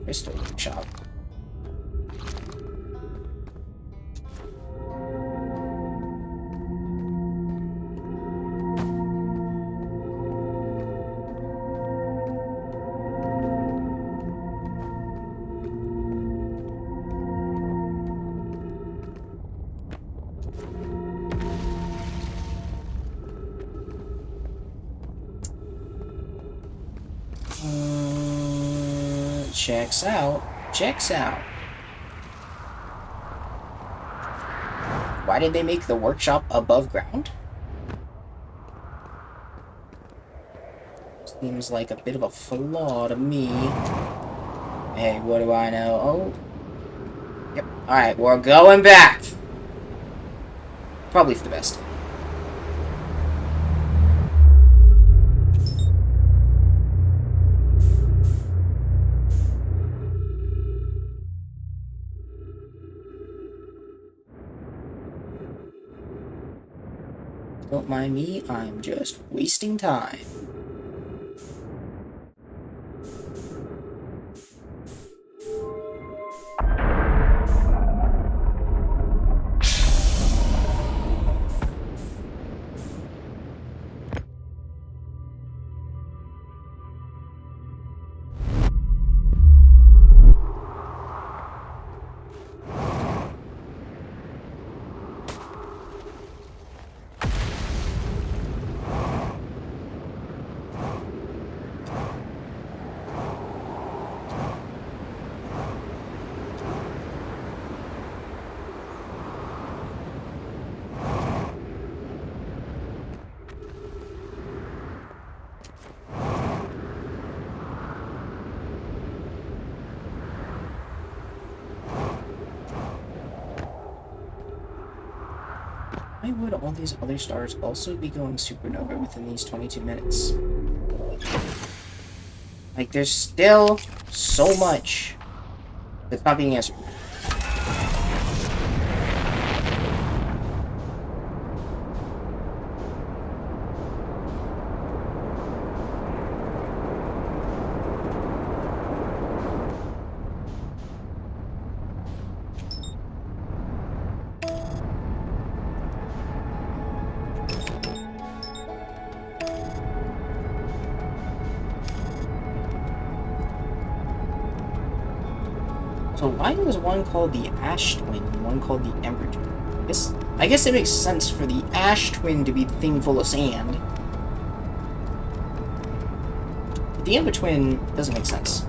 Crystal workshop. Checks out. Checks out. Why did they make the workshop above ground? Seems like a bit of a flaw to me. Hey, what do I know? Oh. Yep. Alright, we're going back. Probably for the best. Don't mind me, I'm just wasting time. Why would all these other stars also be going supernova within these 22 minutes? Like, there's still so much that's not being answered. So why was one called the Ash Twin and one called the Ember Twin? I guess it makes sense for the Ash Twin to be the thing full of sand. But the Ember Twin doesn't make sense.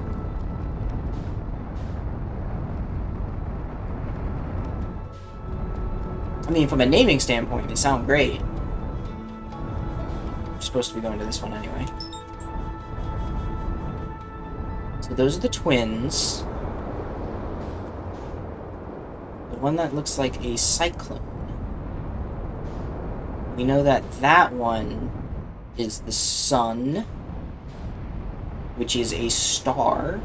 I mean, from a naming standpoint, they sound great. We're supposed to be going to this one anyway. So those are the twins. One that looks like a cyclone. We know that that one is the sun, which is a star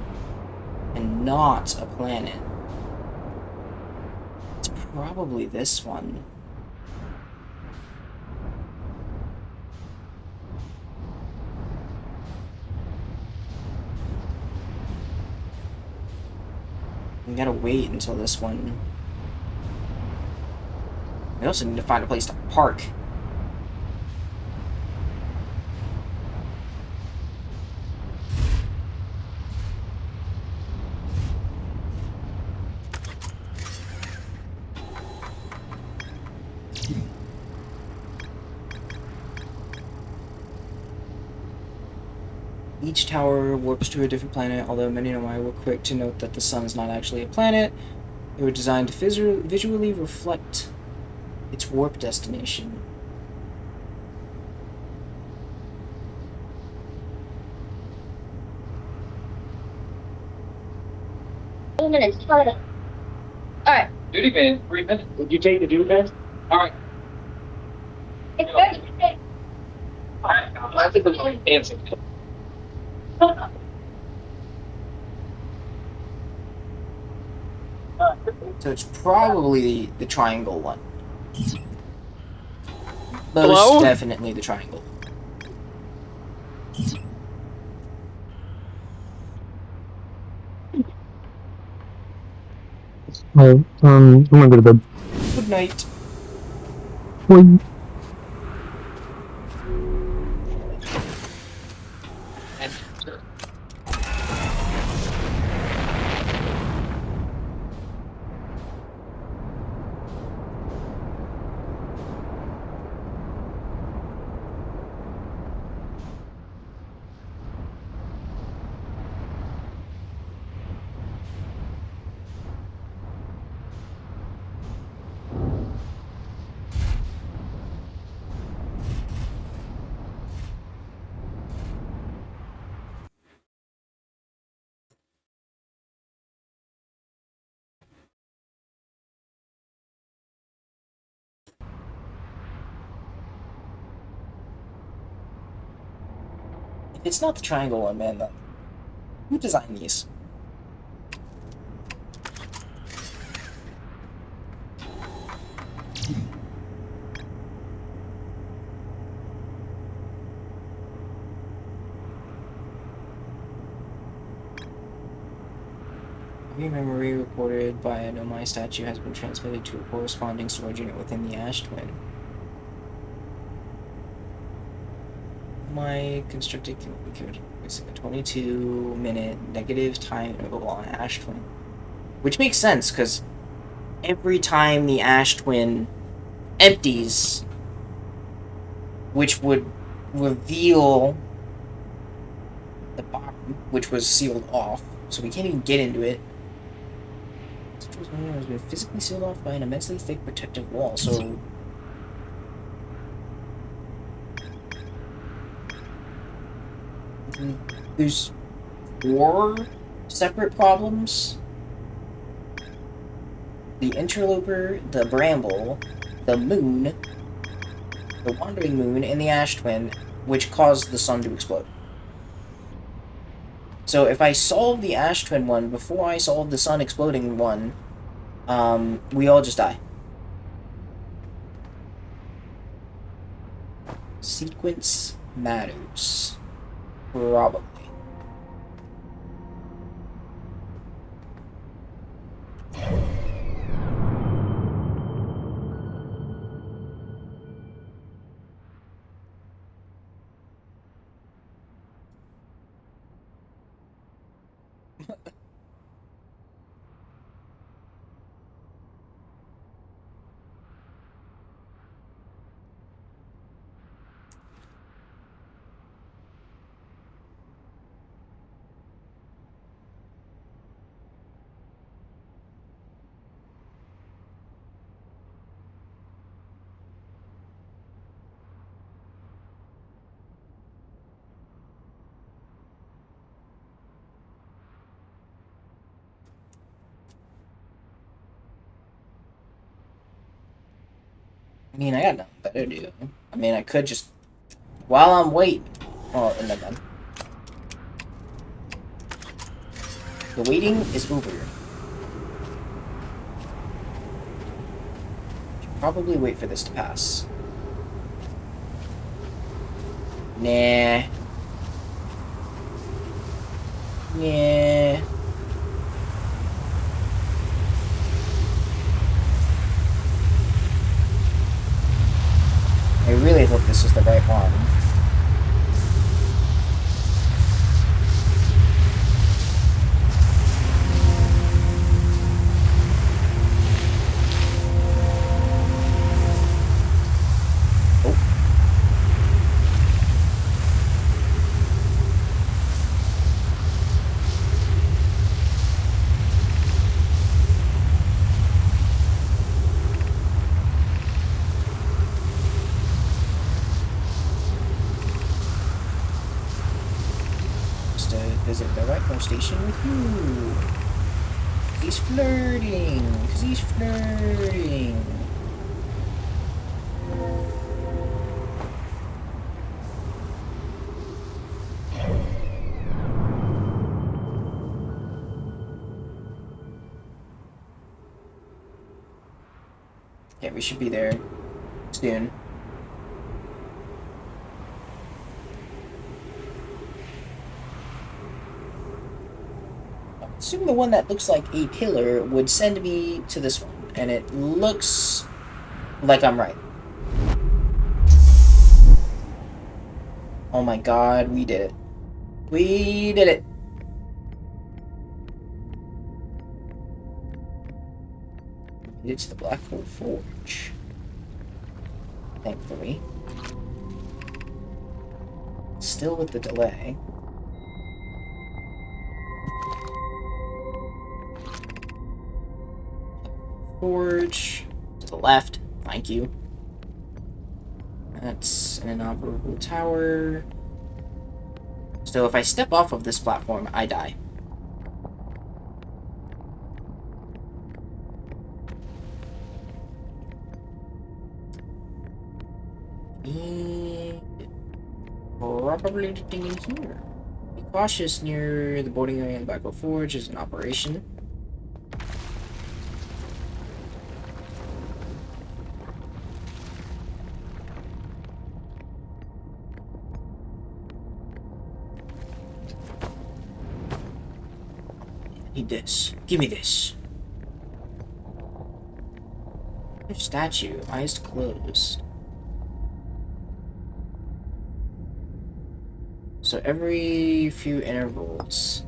and not a planet. It's probably this one. We gotta wait until this one. We also need to find a place to park. Each tower warps to a different planet, although many know why we're quick to note that the sun is not actually a planet. They were designed to visually reflect its warp destination. Minutes. Alright. Duty band, 3 minutes. Did you take the duty band? Alright. It's 30 I think we're dancing. So it's probably the triangle one. Most Hello? definitely the triangle. I'm gonna go to bed. Good night. Bye. If it's not the triangle one, man, then who designed these? Every memory recorded by an Omai statue has been transmitted to a corresponding storage unit within the ash twin. My constructed code is a 22-minute negative time interval on ash twin, which makes sense because every time the ash twin empties, which would reveal the bottom, which was sealed off, so we can't even get into it. Has been physically sealed off by an immensely thick protective wall, so there's 4 separate problems. The interloper, the bramble, the moon, the wandering moon, and the ash twin, which caused the sun to explode. So if I solve the ash twin one before I solve the sun exploding one, we all just die. Sequence matters. Probably. I mean, I got nothing better to do. I mean, I could just... While I'm waiting... Well, and then... The waiting is over. Should probably wait for this to pass. Nah. Yeah. I really hope this is the right one. Visit the Rightmore station with you. He's flirting. Cause he's flirting. Yeah, we should be there soon. assume the one that looks like a pillar would send me to this one, and it looks like I'm right. Oh my god, we did it. We did it! We made it to the Black Hole Forge. Thankfully. Still with the delay. Forge. To the left. Thank you. That's an inoperable tower. So if I step off of this platform, I die. And probably anything in here. Be cautious near the boarding area in the Black Hole Forge is an operation. Need this. Give me this. Statue, eyes closed. So every few intervals.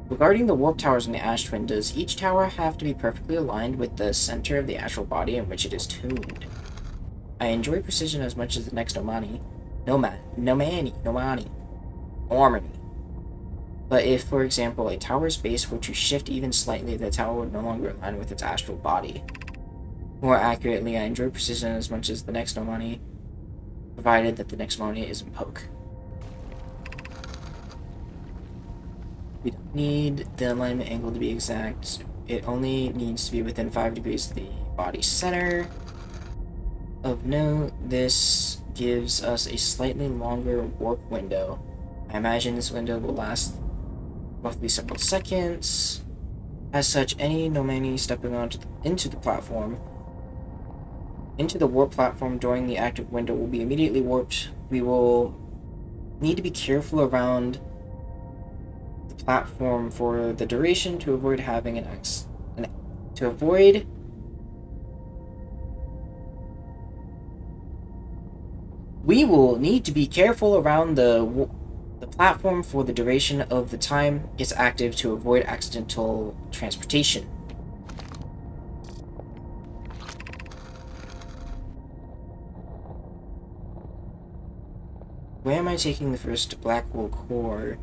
Regarding the warp towers in the Ash Twin, does each tower have to be perfectly aligned with the center of the actual body in which it is tuned? I enjoy precision as much as the next Nomani. Harmony. But if, for example, a tower's base were to shift even slightly, the tower would no longer align with its astral body. More accurately, I enjoy precision as much as the next Nomani, provided that the next Nomani isn't poke. We don't need the alignment angle to be exact. It only needs to be within 5 degrees of the body center. Of note, this gives us a slightly longer warp window. I imagine this window will last roughly several seconds. As such, any Nomani stepping into the platform, into the warp platform during the active window will be immediately warped. We will need to be careful around the platform for the duration to avoid having We will need to be careful around the platform for the duration of the time it's active to avoid accidental transportation. Where am I taking the first black hole core,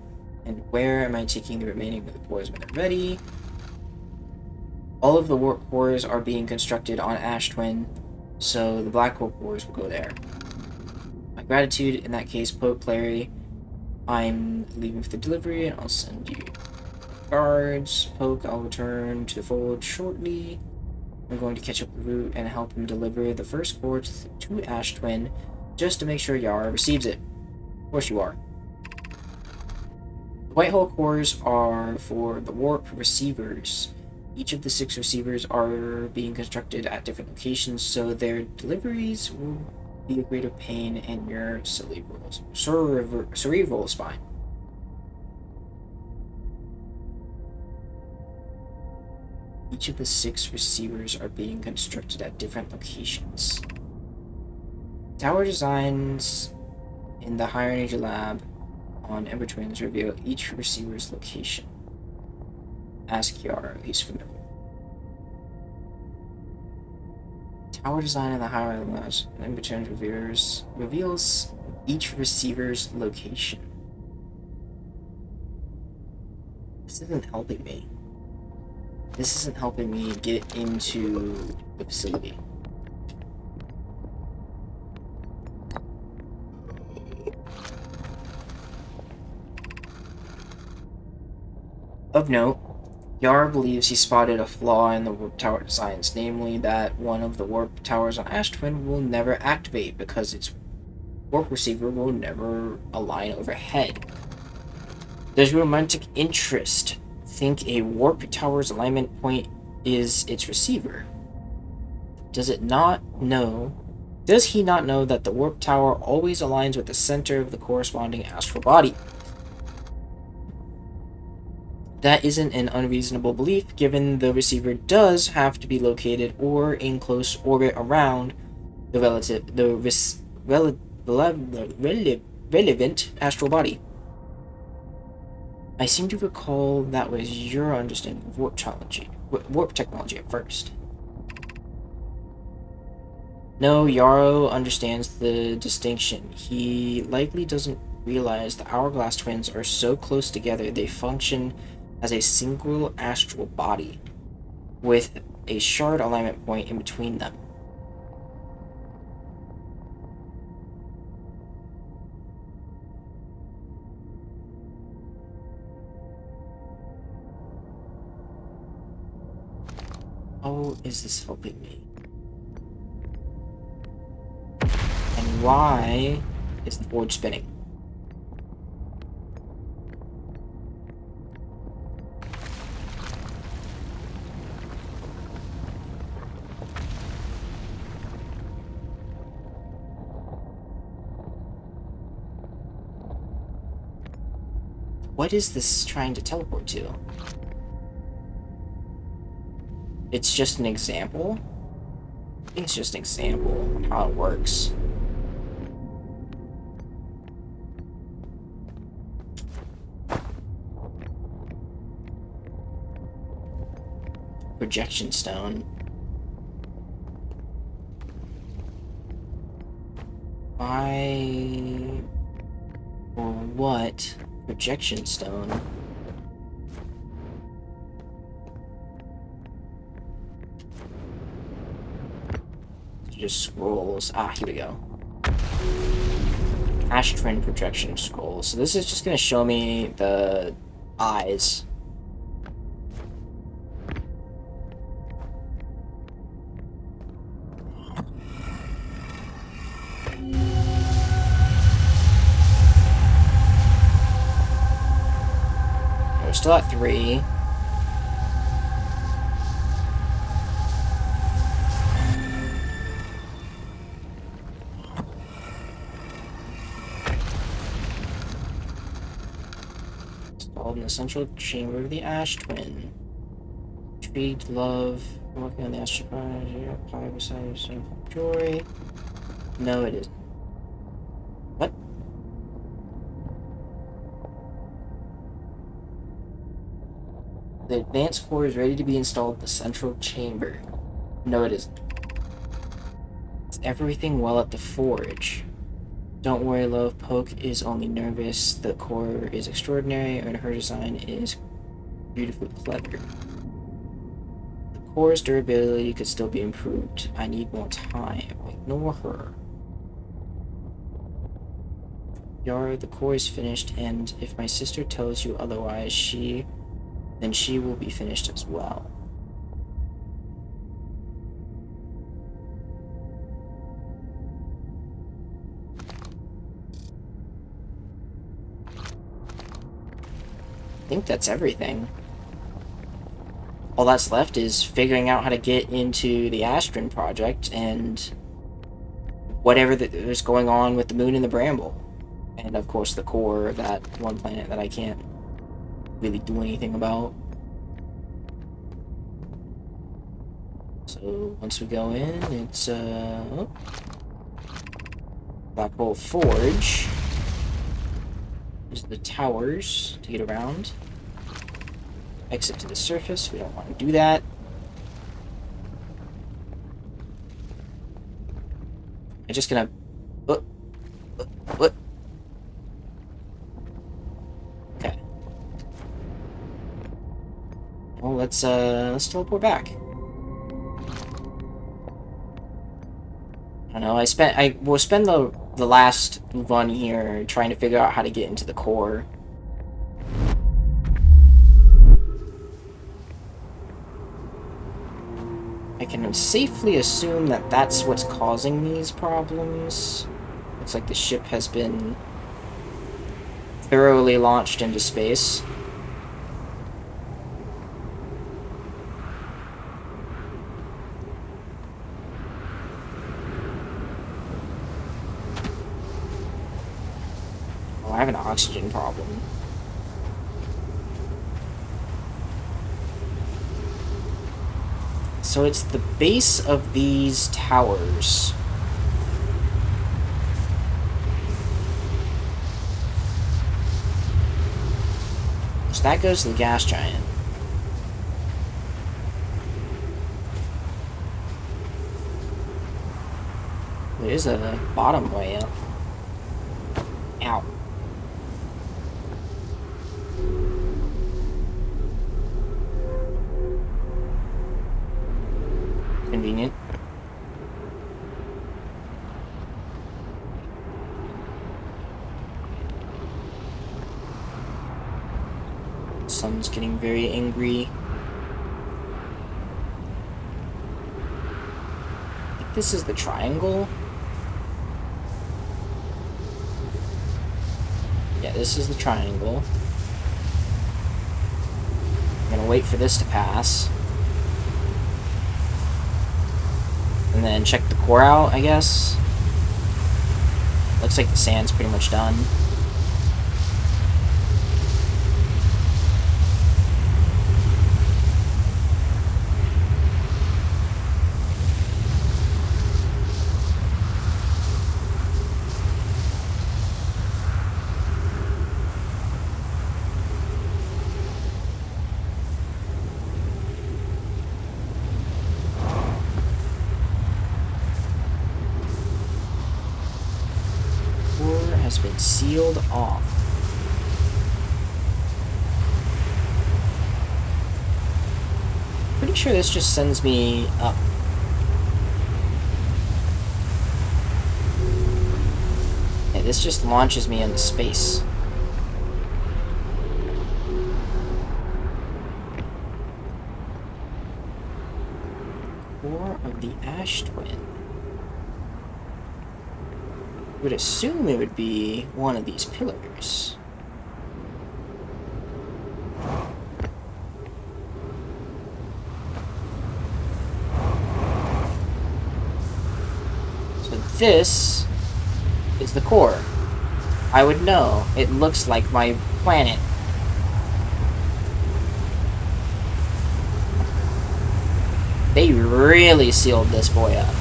and where am I taking the remaining of the cores when they're ready? All of the warp cores are being constructed on Ash Twin, so the black hole cores will go there. My gratitude in that case, Pope Clary. I'm leaving for the delivery, and I'll send you guards. Poke, I'll return to the fold shortly. I'm going to catch up the route and help him deliver the first core to Ash Twin, just to make sure Yara receives it. Of course you are. The white hole cores are for the warp receivers. Each of the 6 receivers are being constructed at different locations, so their deliveries will be a greater pain in your cerebral spine. Each of the 6 receivers are being constructed at different locations. Tower designs in the Higher Energy Lab on Ember Twins reveal each receiver's location. Ask Yara, he's familiar. Tower design in the Higher Energy Lab on Ember Twins reveals each receiver's location. This isn't helping me. This isn't helping me get into the facility. Of note, Yara believes he spotted a flaw in the warp tower designs, namely that one of the warp towers on Ash Twin will never activate because its warp receiver will never align overhead. Does romantic interest think a warp tower's alignment point is its receiver? Does it not know Does he not know that the warp tower always aligns with the center of the corresponding astral body? That isn't an unreasonable belief, given the receiver does have to be located or in close orbit around the relevant astral body. I seem to recall that was your understanding of warp technology at first. No, Yarrow understands the distinction. He likely doesn't realize the hourglass twins are so close together they function as a single astral body, with a shard alignment point in between them. How is this helping me? And why is the board spinning? What is this trying to teleport to? It's just an example? I think it's just an example of how it works. Projection stone. Why or what projection stone? Just scrolls. Ah, here we go. Ash Twin projection scroll. So this is just gonna show me the eyes. We're still at 3. Installed in the central chamber of the Ash Twin. Intrigued, love, working on the Ash Twin, pie beside yourself, joy. No, it isn't. What? The advanced core is ready to be installed in the central chamber. No, it isn't. Is everything well at the forge? Don't worry, love. Poke is only nervous. The core is extraordinary, and her design is beautifully clever. The core's durability could still be improved. I need more time. Ignore her. Yara, the core is finished, and if my sister tells you otherwise, then she will be finished as well. I think that's everything. All that's left is figuring out how to get into the Astron project and whatever is going on with the moon and the bramble. And of course the core of that one planet that I can't really do anything about. So once we go in, it's Black Hole Forge. There's the towers to get around. Exit to the surface. We don't want to do that. I'm just gonna. What? Okay. Well, let's teleport back. I don't know. I will spend the last run here trying to figure out how to get into the core. I can safely assume that that's what's causing these problems. Looks like the ship has been thoroughly launched into space. Oh, I have an oxygen problem. So it's the base of these towers. So that goes to the gas giant. There's a bottom way up. Ow. Convenient. Sun's getting very angry. I think this is the triangle. Yeah, this is the triangle. I'm gonna wait for this to pass. And then check the core out, I guess. Looks like the sand's pretty much done. Has been sealed off. Pretty sure this just sends me up. Yeah, this just launches me into space. Core of the Ash Twin. Would assume it would be one of these pillars. So this is the core. I would know. It looks like my planet. They really sealed this boy up.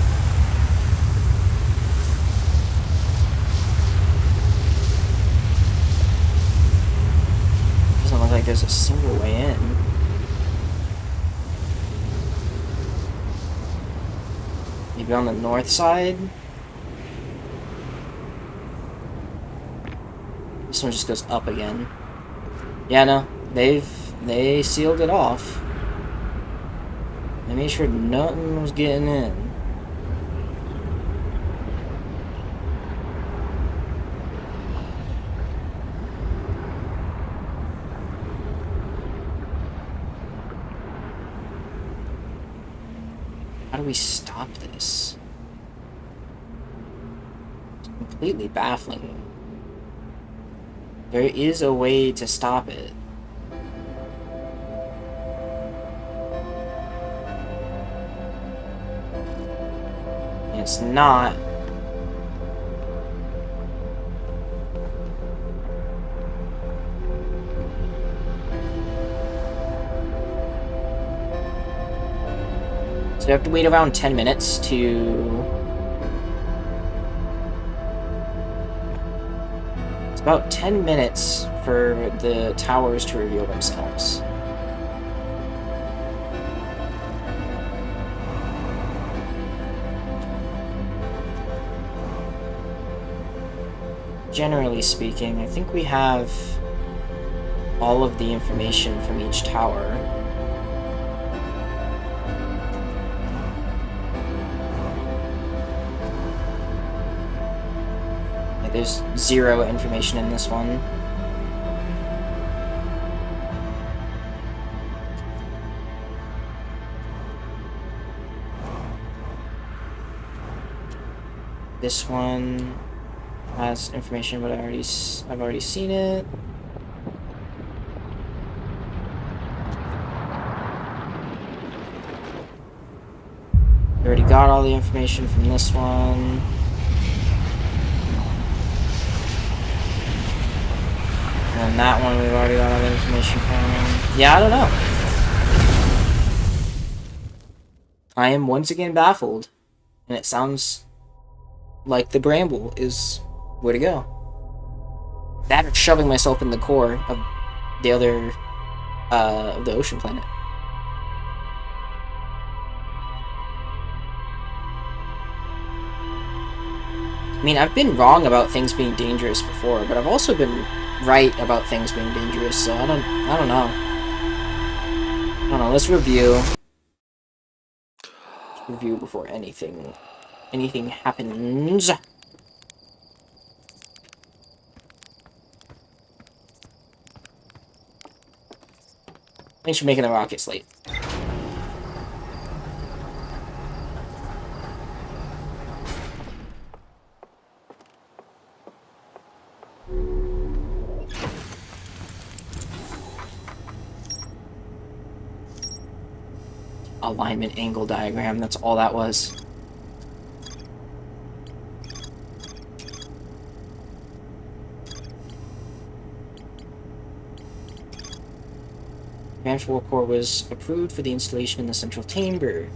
Doesn't look like there's a single way in. Maybe on the north side? This one just goes up again. Yeah, no. They sealed it off. They made sure nothing was getting in. How do we stop this? It's completely baffling. There is a way to stop it. And it's not. So you have to wait around 10 minutes to... It's about 10 minutes for the towers to reveal themselves. Generally speaking, I think we have all of the information from each tower. There's zero information in this one. This one has information, but I've already seen it. We already got all the information from this one. And that one we've already got other information from. Yeah, I don't know. I am once again baffled. And it sounds like the bramble is where to go. That or shoving myself in the core of the other, of the ocean planet. I mean, I've been wrong about things being dangerous before, but I've also been right about things being dangerous, so I don't know. I don't know, let's review. Let's review before anything happens. Thanks for making the rockets late. Alignment angle diagram, that's all that was. Transfer core was approved for the installation in the central chamber.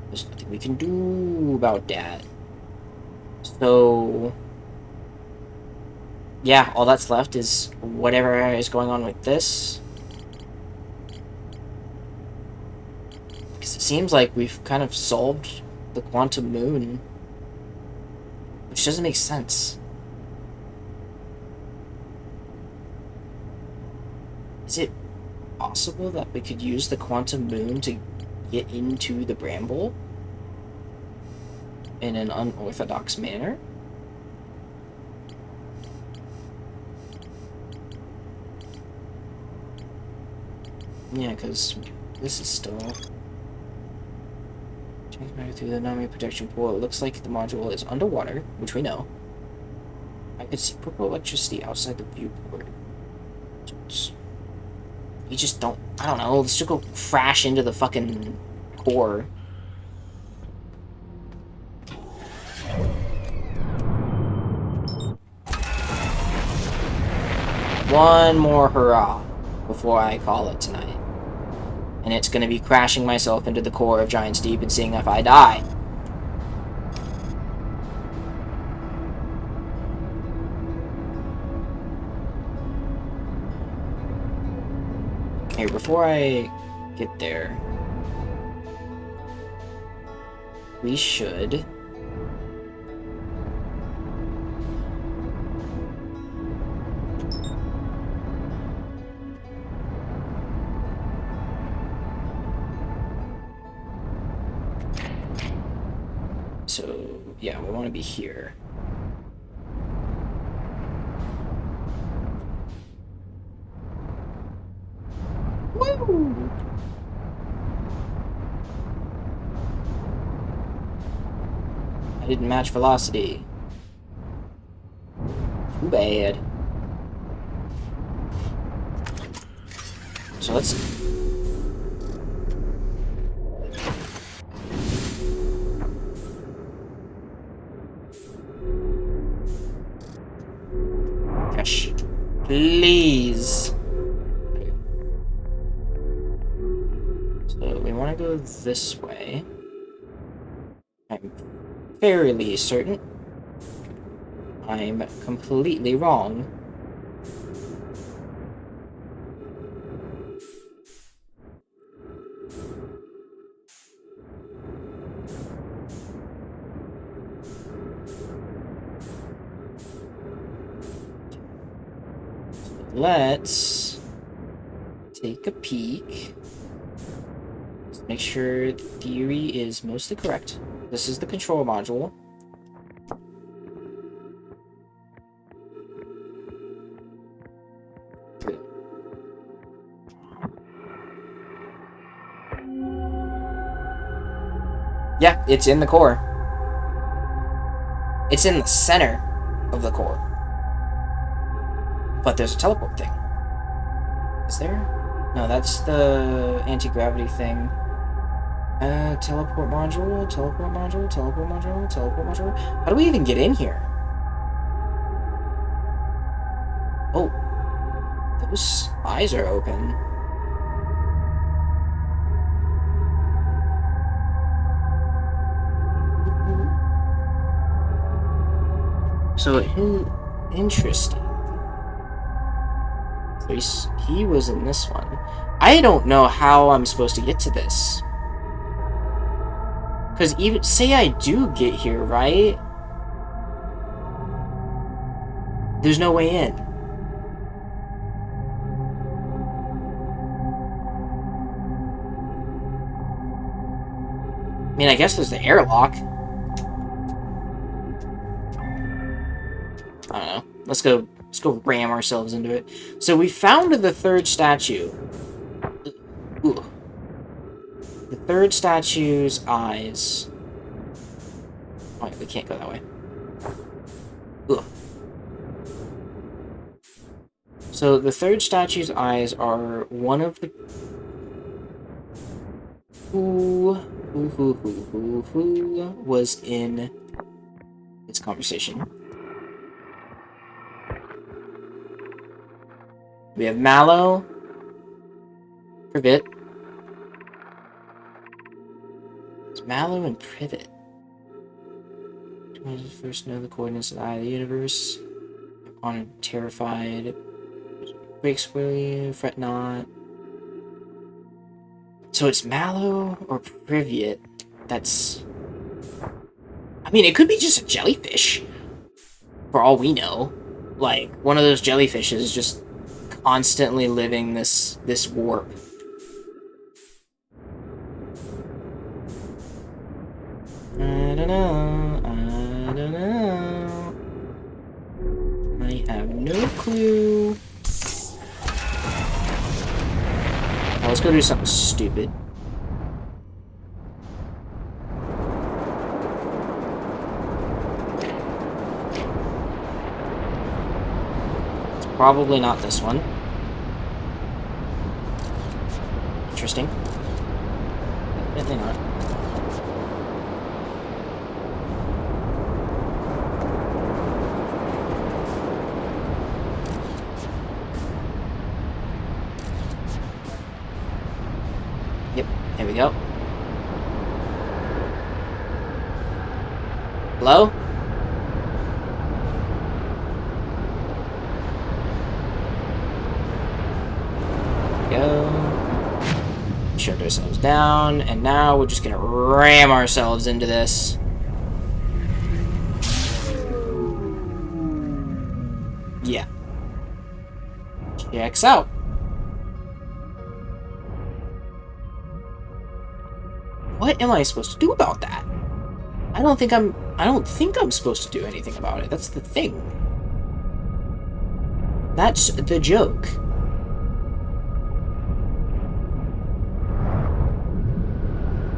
There's nothing we can do about that. So yeah, all that's left is whatever is going on with this. Because it seems like we've kind of solved the quantum moon, which doesn't make sense. Is it possible that we could use the quantum moon to get into the bramble in an unorthodox manner? Yeah, because this is still transmitted through the Nami protection pool. It looks like the module is underwater, which we know. I could see purple electricity outside the viewport. You just don't... I don't know. Let's just go crash into the fucking core. One more hurrah before I call it tonight. And it's gonna be crashing myself into the core of Giant's Deep and seeing if I die. Here, before I get there, we should... So, yeah, we want to be here. Woo! I didn't match velocity. Too bad. So let's... Gosh. Please. So we want to go this way. I'm fairly certain I'm completely wrong. Let's take a peek. Let's make sure the theory is mostly correct. This is the control module. Good. Yeah, it's in the core. It's in the center of the core. But there's a teleport thing. Is there? No, that's the anti-gravity thing. Teleport module, teleport module, teleport module, teleport module. How do we even get in here? Oh. The Those eyes are open. So interesting. So he was in this one. I don't know how I'm supposed to get to this. Because even, say I do get here, right? There's no way in. I mean, I guess there's the airlock. I don't know. Let's go ram ourselves into it. So we found the third statue. Ooh. The third statue's eyes. Oh, we can't go that way. Ugh. So the third statue's eyes are one of the... Who was in this conversation? We have Mallow, Privet. It's Mallow and Privet. First know the coordinates of the eye of the universe. On terrified. Break squarely, fret not. So it's Mallow or Privet. That's... I mean, it could be just a jellyfish. For all we know. Like, one of those jellyfishes is just constantly living this warp. I don't know. I don't know. I have no clue. Oh, let's go do something stupid. It's probably not this one. Interesting. Definitely not. Yep, here we go. Hello? Shut ourselves down, and now we're just gonna ram ourselves into this. Yeah. Checks out. What am I supposed to do about that? I don't think I'm supposed to do anything about it. That's the thing. That's the joke.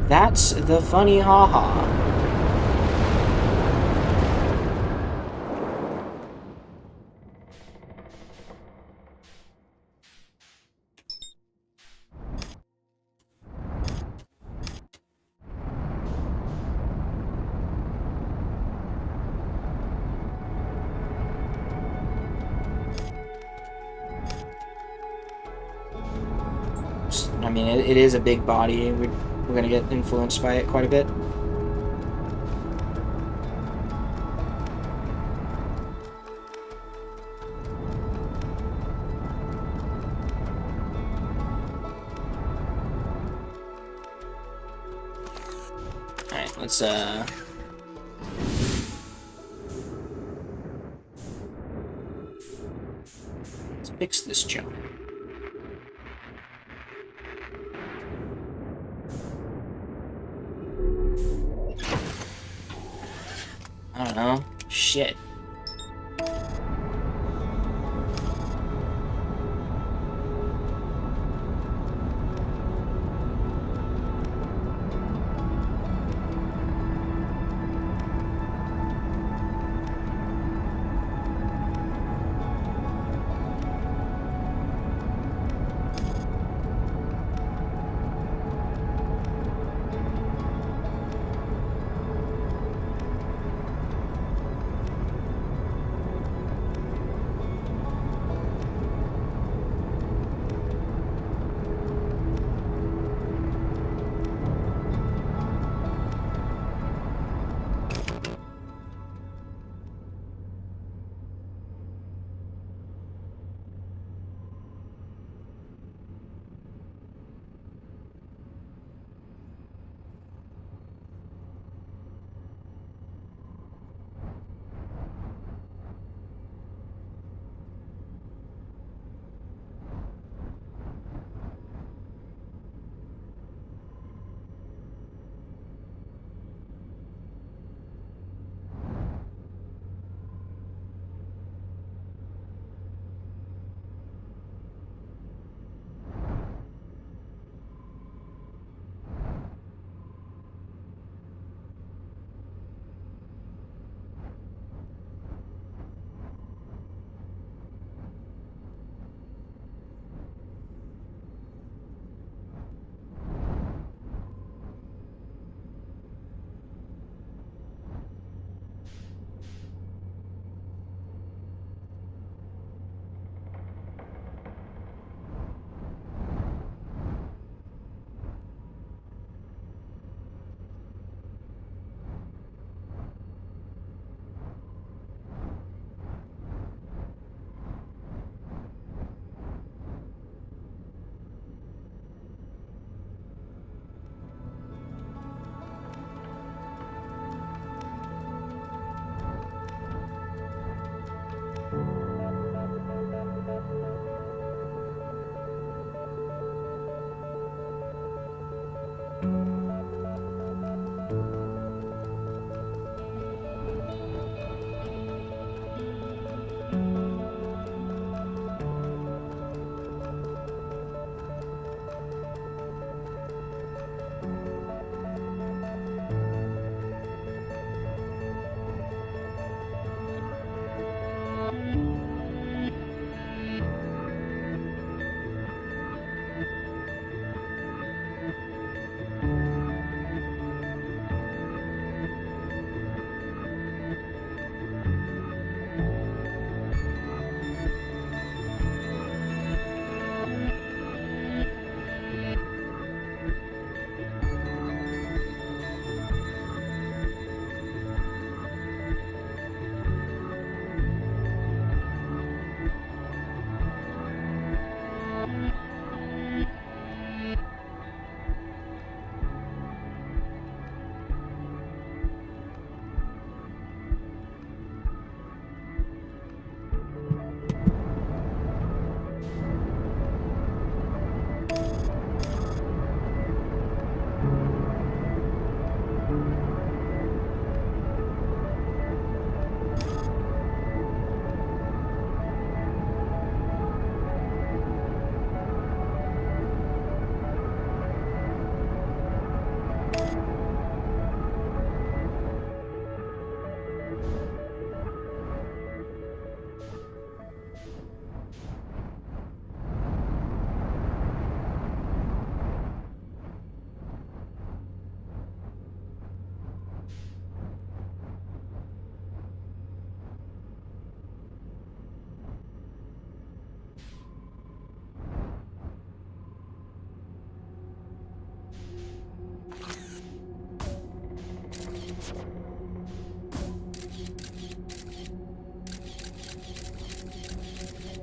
That's the funny haha. I mean, it is a big body. We're going to get influenced by it quite a bit. Alright, let's fix this jump. I don't know. Shit.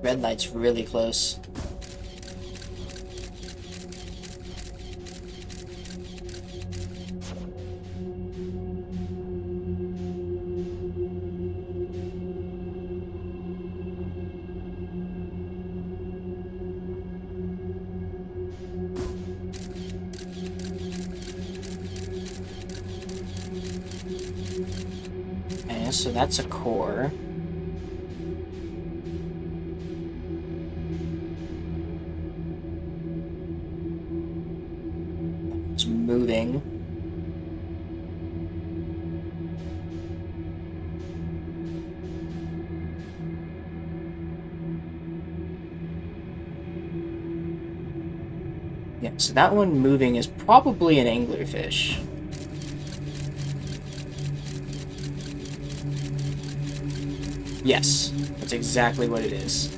Red light's really close. Okay, so that's a core. It's moving. Yeah, so that one moving is probably an anglerfish. Yes, that's exactly what it is.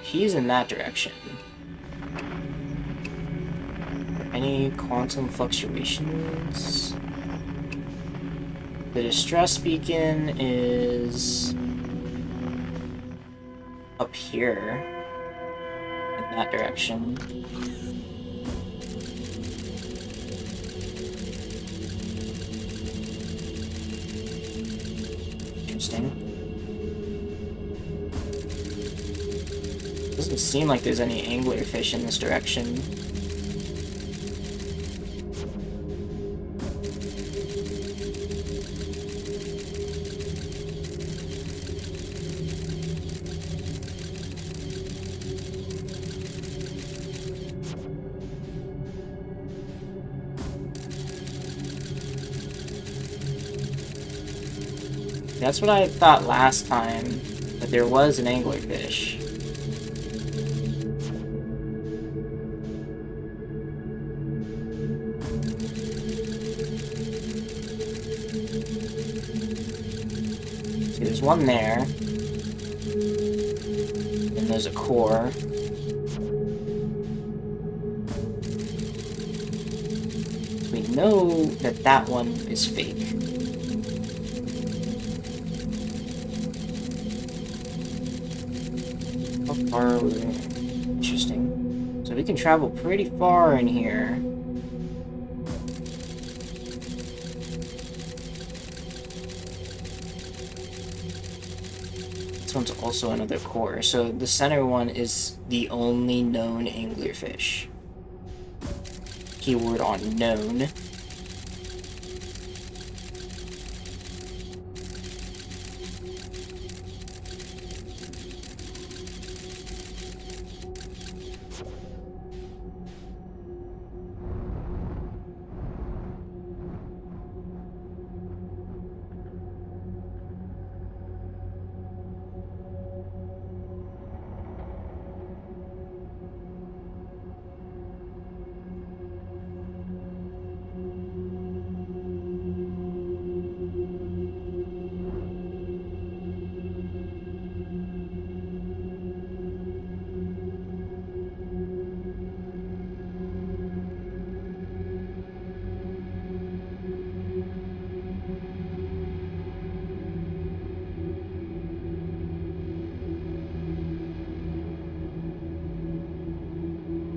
He's in that direction. Any quantum fluctuations? The distress beacon is up here in that direction. Interesting. Doesn't seem like there's any anglerfish in this direction. That's what I thought last time, that there was an anglerfish. See, there's one there. And there's a core. We know that that one is fake. How far are we? Interesting. So we can travel pretty far in here. This one's also another core. So the center one is the only known anglerfish. Keyword on known.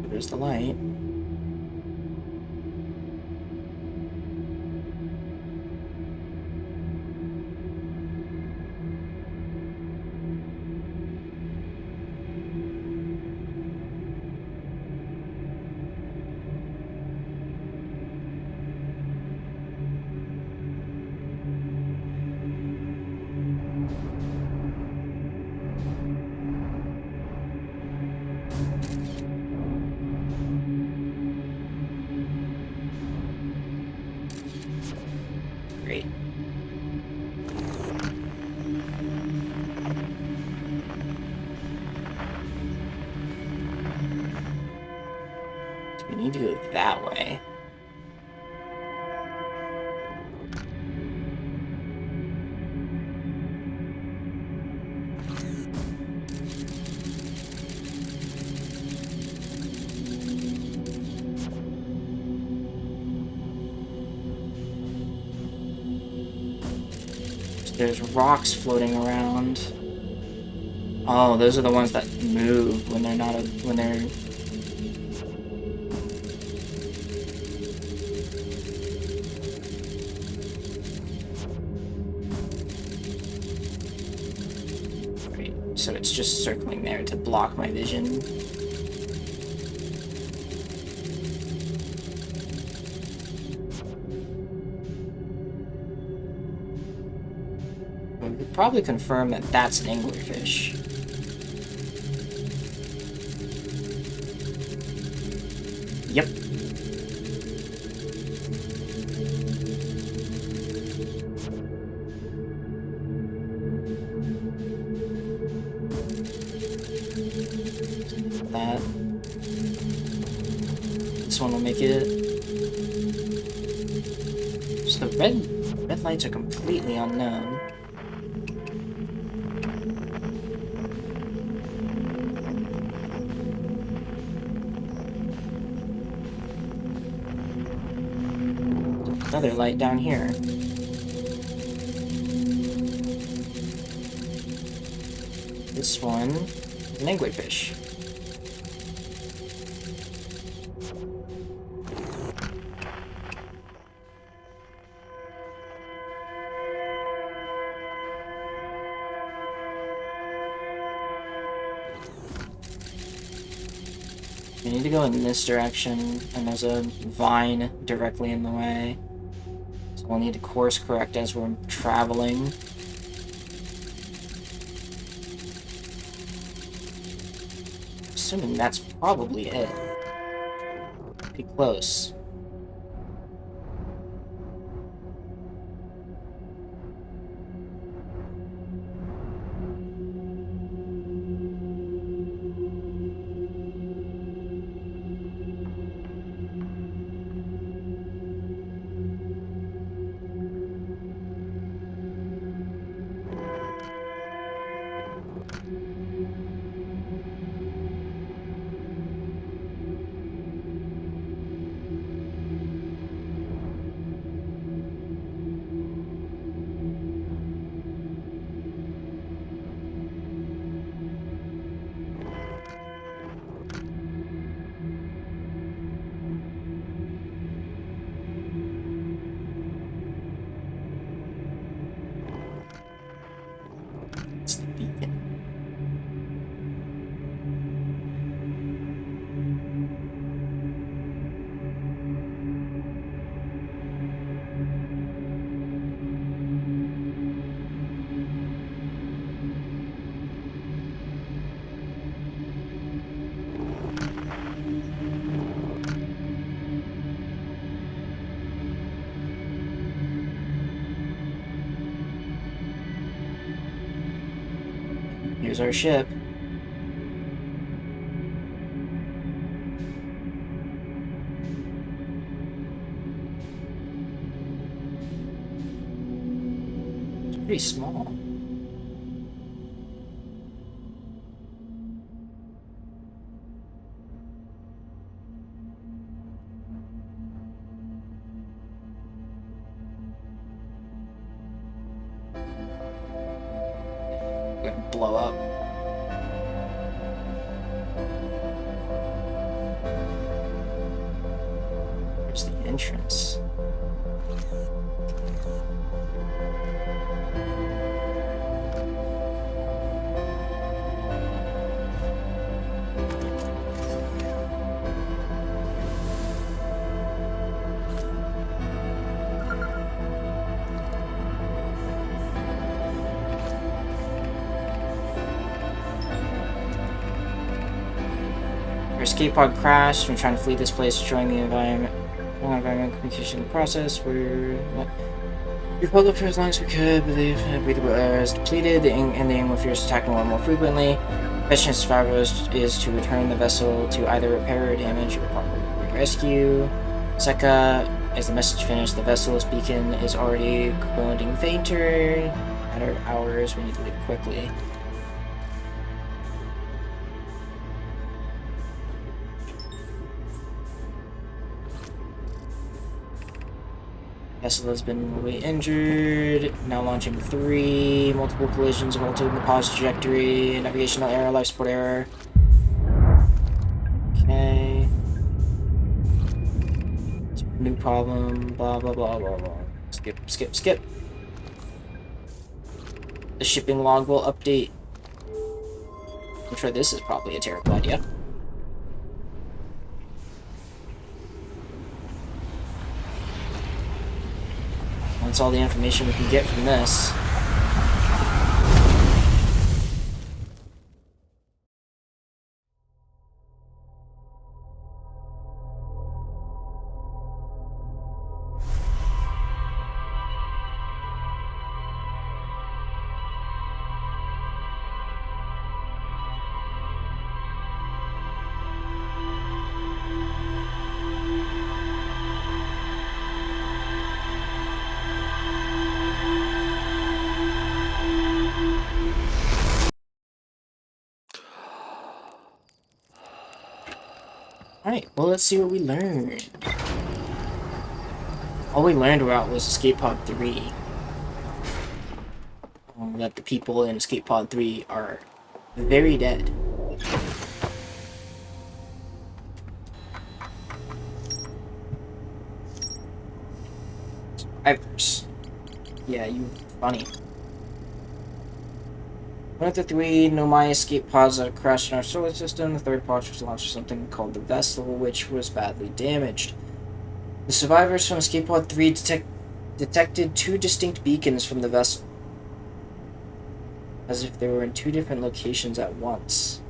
There's the light. Great. We need to go that way. There's rocks floating around. Oh, those are the ones that move when they're not when they're. Right, so it's just circling there to block my vision. We could probably confirm that that's an anglerfish. Yep. That. This one will make it. So the red lights are completely unknown. Another light down here. This one is an anglerfish. We need to go in this direction, and there's a vine directly in the way. So we'll need to course correct as we're traveling. Assuming that's probably it. Be close. It's the beacon. Here's our ship. It's pretty small. Gonna blow up. There's the entrance. Our escape pod crashed. We're trying to flee this place, destroying the environment. Communication process. We pulled up for as long as we could. Breathable air is depleted, and the anglerfish attacking more and more frequently. Best chance to survival is to return the vessel to either repair or damage or probably rescue. Seka, as the message finished, the vessel's beacon is already glowing fainter. Matter of hours. We need to leave quickly. Vessel has been way injured. Now launching 3. Multiple collisions have altered the pause trajectory. Navigational error, life support error. Okay. New problem. Blah, blah, blah, blah, blah. Skip, skip, skip. The shipping log will update. I'm sure this is probably a terrible idea. That's all the information we can get from this. Alright, well, let's see what we learned. All we learned about was Escape Pod 3. That the people in Escape Pod 3 are very dead. Survivors. Yeah, you funny. One of the 3 Nomai escape pods that crashed in our solar system. The 3rd pod was launched from something called the Vessel, which was badly damaged. The survivors from Escape Pod 3 detected 2 distinct beacons from the vessel, as if they were in 2 different locations at once.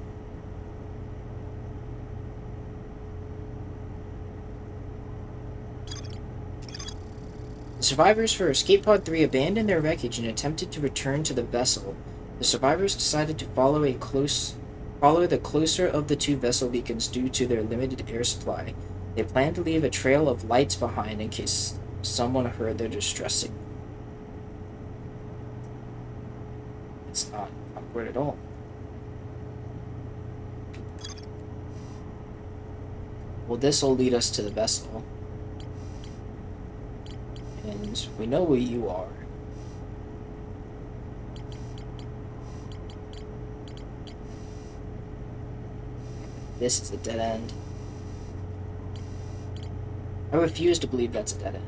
The survivors for Escape Pod 3 abandoned their wreckage and attempted to return to the vessel. The survivors decided to follow the closer of the 2 vessel beacons due to their limited air supply. They planned to leave a trail of lights behind in case someone heard their distress signal. It's not awkward at all. Well, this will lead us to the vessel. And we know where you are. This is a dead end. I refuse to believe that's a dead end.